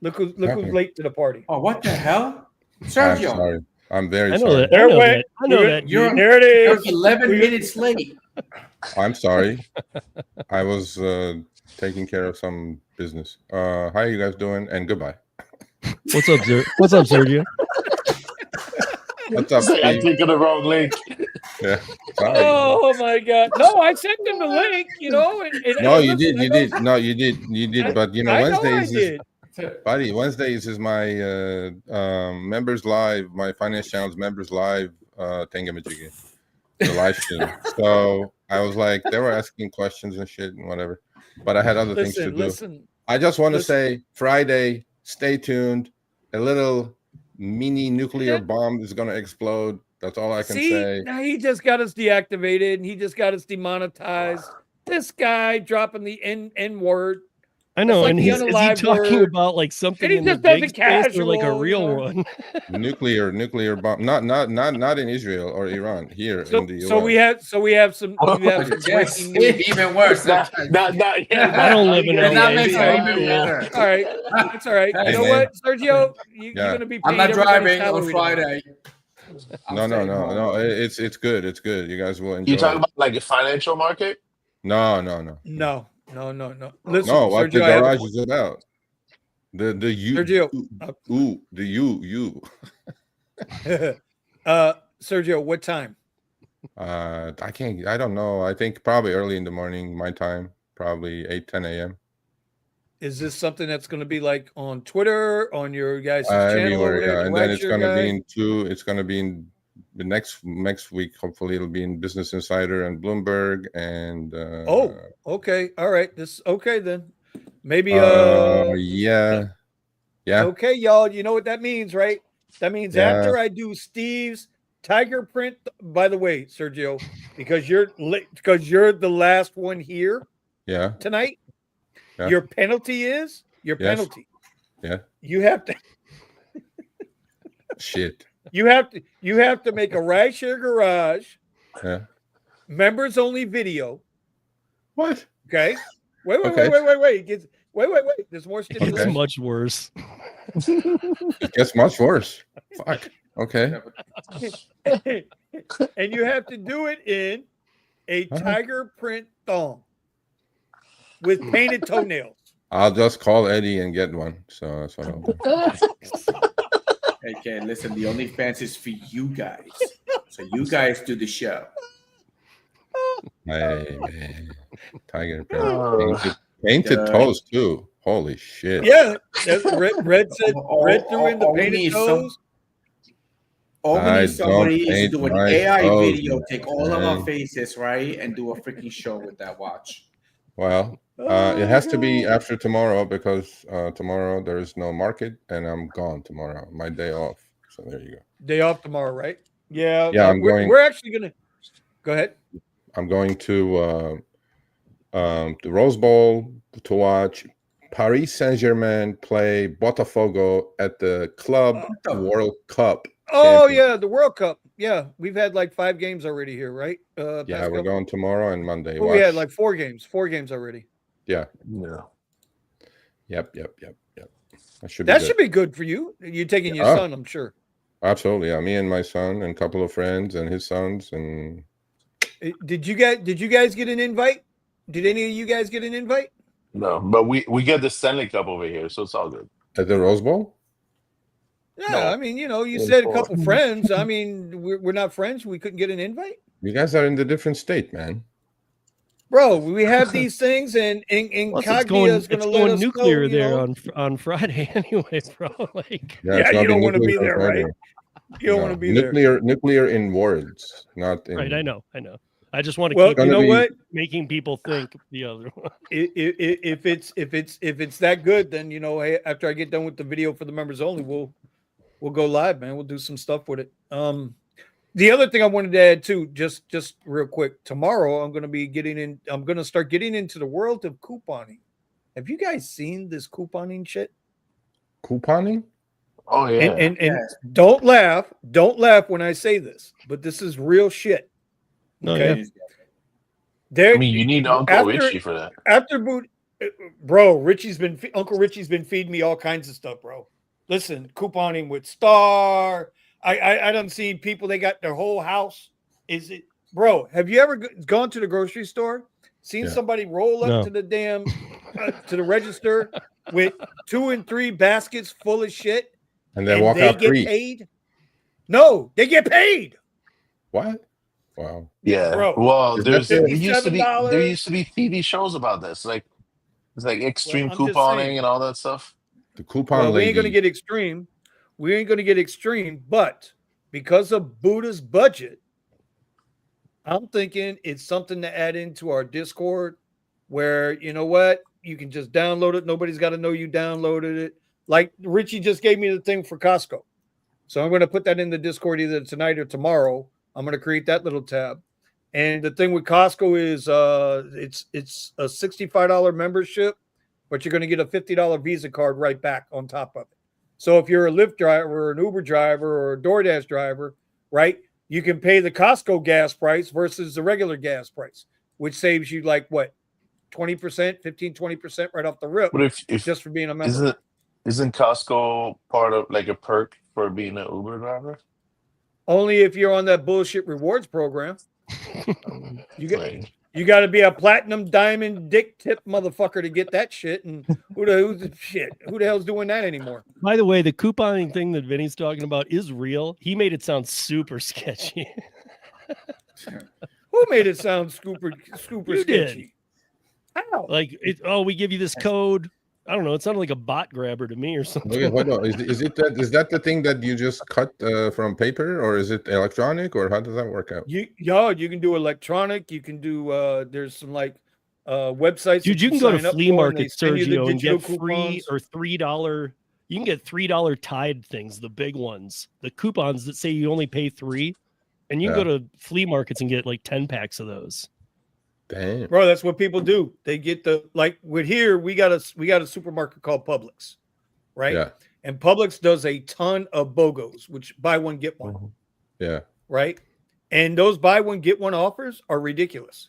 Look who's late to the party. Oh, what the hell, Sergio? I'm sorry. I'm very sorry. I know that. There it is. You're 11 minutes late. I'm sorry. I was taking care of some business. How are you guys doing? And goodbye. What's up, What's up, Sergio? What's up, I Steve? clicked on the wrong link. Yeah. Sorry. Oh my God! No, I sent them the link. You know, No, you did. You did. No, you did. You did. But you know, I Wednesdays is did. buddy. Wednesdays is my members live. My finance channel's members live thingamajiggy, the live stream. So I was like, they were asking questions and shit and whatever. But I had other things to do. Listen. I just want to say, Friday, stay tuned. A little mini nuclear bomb is going to explode. That's all I can say. Now he just got us deactivated and he just got us demonetized. This guy dropping the N word. I know, like and is he talking about like something in the big space or like a real one? nuclear bomb, not in Israel or Iran, here in the US. So we have some breaking news. Even worse. I don't live in LA. That makes it even better. All right, that's all right. You know what, Sergio? You're gonna be. I'm not driving on Friday. No. It's good. It's good. You guys will enjoy. You talking about like a financial market? No. No. Listen, no, what Sergio, the garage is about. The you. Sergio. The you. Sergio, what time? I don't know. I think probably early in the morning, my time, probably 8-10 a.m. Is this something that's going to be like on Twitter, on your guys' channel? Everywhere, yeah. And then it's going to be it's going to be in the next week. Hopefully it'll be in Business Insider and Bloomberg and okay. All right. Then. Maybe yeah. Okay, y'all. You know what that means, right? That means after I do Steve's tiger print, by the way, Sergio, because you're the last one here tonight. Yeah. Your penalty is penalty. Yeah. You have to shit. You have to make a Rideshare Garage. Yeah. Members only video. What? Okay. Wait. There's more shit. It's much worse. It gets much worse. Fuck. Okay. And you have to do it in a tiger print thong with painted toenails. I'll just call Eddie and get one. So that's what I'll do. Okay, listen, the OnlyFans is for you guys. So you guys do the show. Hey, man. Tiger print. Painted toes, too. Holy shit. Yeah. Red threw in the painted toes. All we need somebody is to do an AI video, take all of our faces, right, and do a freaking show with that watch. Well, it has to be after tomorrow because tomorrow there is no market and I'm gone tomorrow. My day off. So there you go. Day off tomorrow, right? Yeah. Yeah, we're actually gonna go ahead. I'm going to the Rose Bowl to watch Paris Saint-Germain play Botafogo at the Club World Cup. Oh yeah, the World Cup. Yeah, we've had like 5 games already here, right? Yeah, we're going tomorrow and Monday. We had like 4 games already. Yeah. Yep. That should be good for you. You're taking your son, I'm sure. Absolutely. Yeah, me and my son and a couple of friends and his sons. And did you guys get an invite? Did any of you guys get an invite? No, but we get the Stanley Cup over here, so it's all good. At the Rose Bowl? Yeah, no. I mean, you said a couple friends. I mean, we're not friends. We couldn't get an invite. You guys are in the different state, man. Bro, we have these things, and Cogdia is going to let us nuclear know, there on Friday anyway, bro. Like, you don't want to be there, right? You don't want to be there. Nuclear in words, not in. Right, I know. I just want to keep making people think the other one. If it's that good, then hey, after I get done with the video for the members only, we'll go live, man. We'll do some stuff with it. The other thing I wanted to add too, just real quick, tomorrow I'm going to start getting into the world of couponing. Have you guys seen this couponing shit? Couponing? Oh yeah. And don't laugh when I say this, but this is real shit. Okay. I mean, you need Uncle Richie for that. Uncle Richie's been feeding me all kinds of stuff, bro. Listen, couponing with Star. I done seen people, they got their whole house. Bro, have you ever gone to the grocery store? Seen somebody roll up to the damn to the register with 2 and 3 baskets full of shit, And then walk they out get free. paid? No, they get paid. What? Wow. Yeah. Bro. Well, Is that there the, used to be $57. TV shows about this, like it's like extreme I'm just saying. couponing and all that stuff. the coupon Well, we ain't going to lady? get extreme. We ain't going to get extreme, but because of Buddha's budget, I'm thinking it's something to add into our Discord where, you know what, you can just download it. Nobody's got to know you downloaded it. Like Richie just gave me the thing for Costco. So I'm going to put that in the Discord either tonight or tomorrow. I'm going to create that little tab. And the thing with Costco is it's a $65 membership, but you're going to get a $50 Visa card right back on top of it. So if you're a Lyft driver or an Uber driver or a DoorDash driver, right, you can pay the Costco gas price versus the regular gas price, which saves you like what, 20%, 15, 20% right off the rip. But if just for being a member. Isn't Costco part of like a perk for being an Uber driver? Only if you're on that bullshit rewards program. Like, You got to be a platinum diamond dick tip motherfucker to get that shit. And who the hell's doing that anymore? By the way, the couponing thing that Vinny's talking about is real. He made it sound super sketchy. Who made it sound super You sketchy? did. How? Like, we give you this code. I don't know. It sounded like a bot grabber to me or something. Okay, hold on. Is that the thing that you just cut from paper, or is it electronic, or how does that work out? You can do electronic. You can do there's some like websites. Dude, that you can go to sign up flea for, market, and they send you the Sergio, and digital get free coupons. or $3. You can get $3 Tide things, the big ones, the coupons that say you only pay $3, and you can go to flea markets and get like 10 packs of those. Damn, Bro, that's what people do. They get the like with here. We got a supermarket called Publix, right? Yeah. And Publix does a ton of BOGOs, which buy one get one. Yeah. Right. And those buy one get one offers are ridiculous.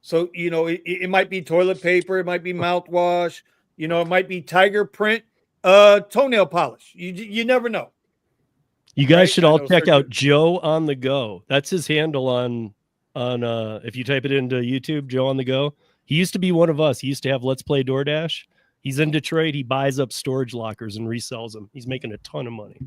So it might be toilet paper, it might be mouthwash, it might be tiger print, toenail polish. You never know. You guys should all check Sergio. out Joe on the Go. That's his handle on if you type it into YouTube, Joe on the Go. He used to be one of us. He used to have Let's Play DoorDash. He's in Detroit. He buys up storage lockers and resells them. He's making a ton of money.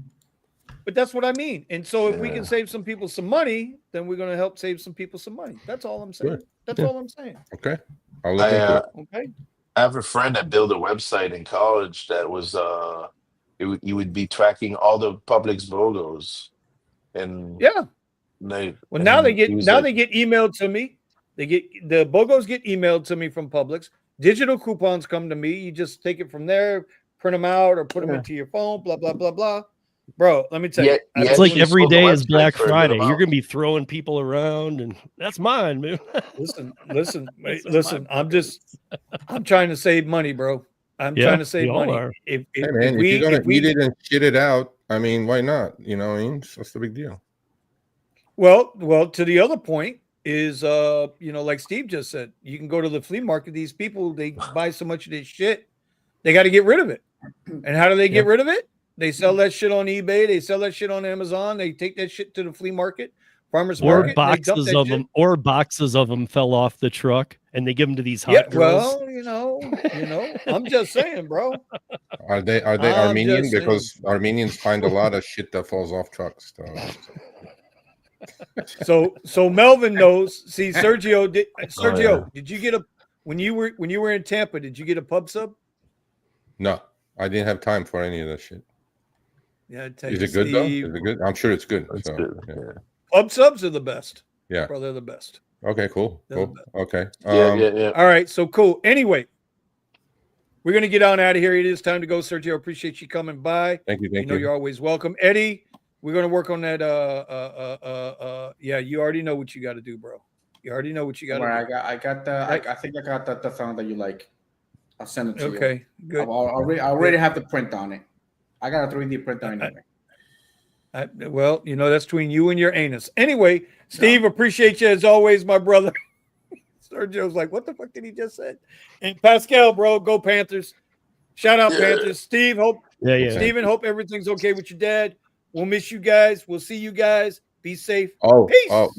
But that's what I mean. And so if we can save some people some money, then we're going to help save some people some money. That's all I'm saying. Good. That's all I'm saying. Okay. I'll look into it. Okay. I have a friend that built a website in college that was you would be tracking all the Publix BOGOs, and Yeah. Now they get emailed to me. The BOGOs get emailed to me from Publix. Digital coupons come to me. You just take it from there, print them out, or put them into your phone. Blah blah blah blah. Bro, let me tell you, it's like every day is Black for a good Friday. amount. You're gonna be throwing people around, and that's mine, man. listen. I'm trying to save money, bro. I'm trying to save money. Hey man, if you're gonna eat it and shit it out, I mean, why not? You know what I mean? What's the big deal? Well, to the other point is, like Steve just said, you can go to the flea market. These people, they buy so much of this shit, they got to get rid of it. And how do they get rid of it? They sell that shit on eBay. They sell that shit on Amazon. They take that shit to the flea market, farmers market. Or boxes of them fell off the truck, and they give them to these hot girls. Well, I'm just saying, bro. Are they Armenian? Because Armenians find a lot of shit that falls off trucks. So Melvin knows. See, Sergio, did you get when you were in Tampa? Did you get a pub sub? No, I didn't have time for any of that shit. Yeah, is it good though? Is it good? I'm sure it's good. It's good. Yeah. Pub subs are the best. Yeah, bro, they're the best. Okay, cool. Okay. Yeah. All right, so cool. Anyway, we're gonna get on out of here. It is time to go, Sergio. Appreciate you coming by. Thank you. You're always welcome, Eddie. We're gonna work on that. You already know what you got to do, bro. You already know what you got to do. I think I got the song that you like. I'll send it to you. Okay, good. I already have the print on it. I got a 3D print on it. Well, that's between you and your anus. Anyway, Steve, appreciate you as always, my brother. Sergio's like, what the fuck did he just say? And Pascal, bro, go Panthers. Shout out Panthers. Steve, Steven, hope everything's okay with your dad. We'll miss you guys. We'll see you guys. Be safe. Peace. Hold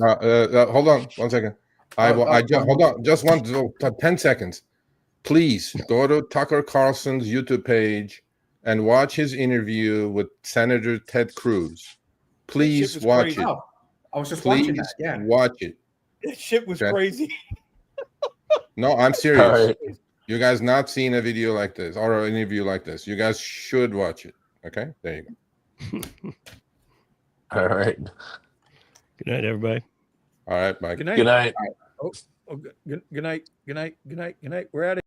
on 1 second. Hold on, just 10 seconds. Please go to Tucker Carlson's YouTube page and watch his interview with Senator Ted Cruz. Please watch crazy. it. Oh, I was just watching that. Yeah. Watch it. That shit was Okay. crazy. No, I'm All serious. right. You guys not seen a video like this or an interview like this. You guys should watch it. Okay? There you go. All right. Good night, everybody. All right, Mike. Good night. Good night. Oh, good night. Good night. Good night. Good night. We're out of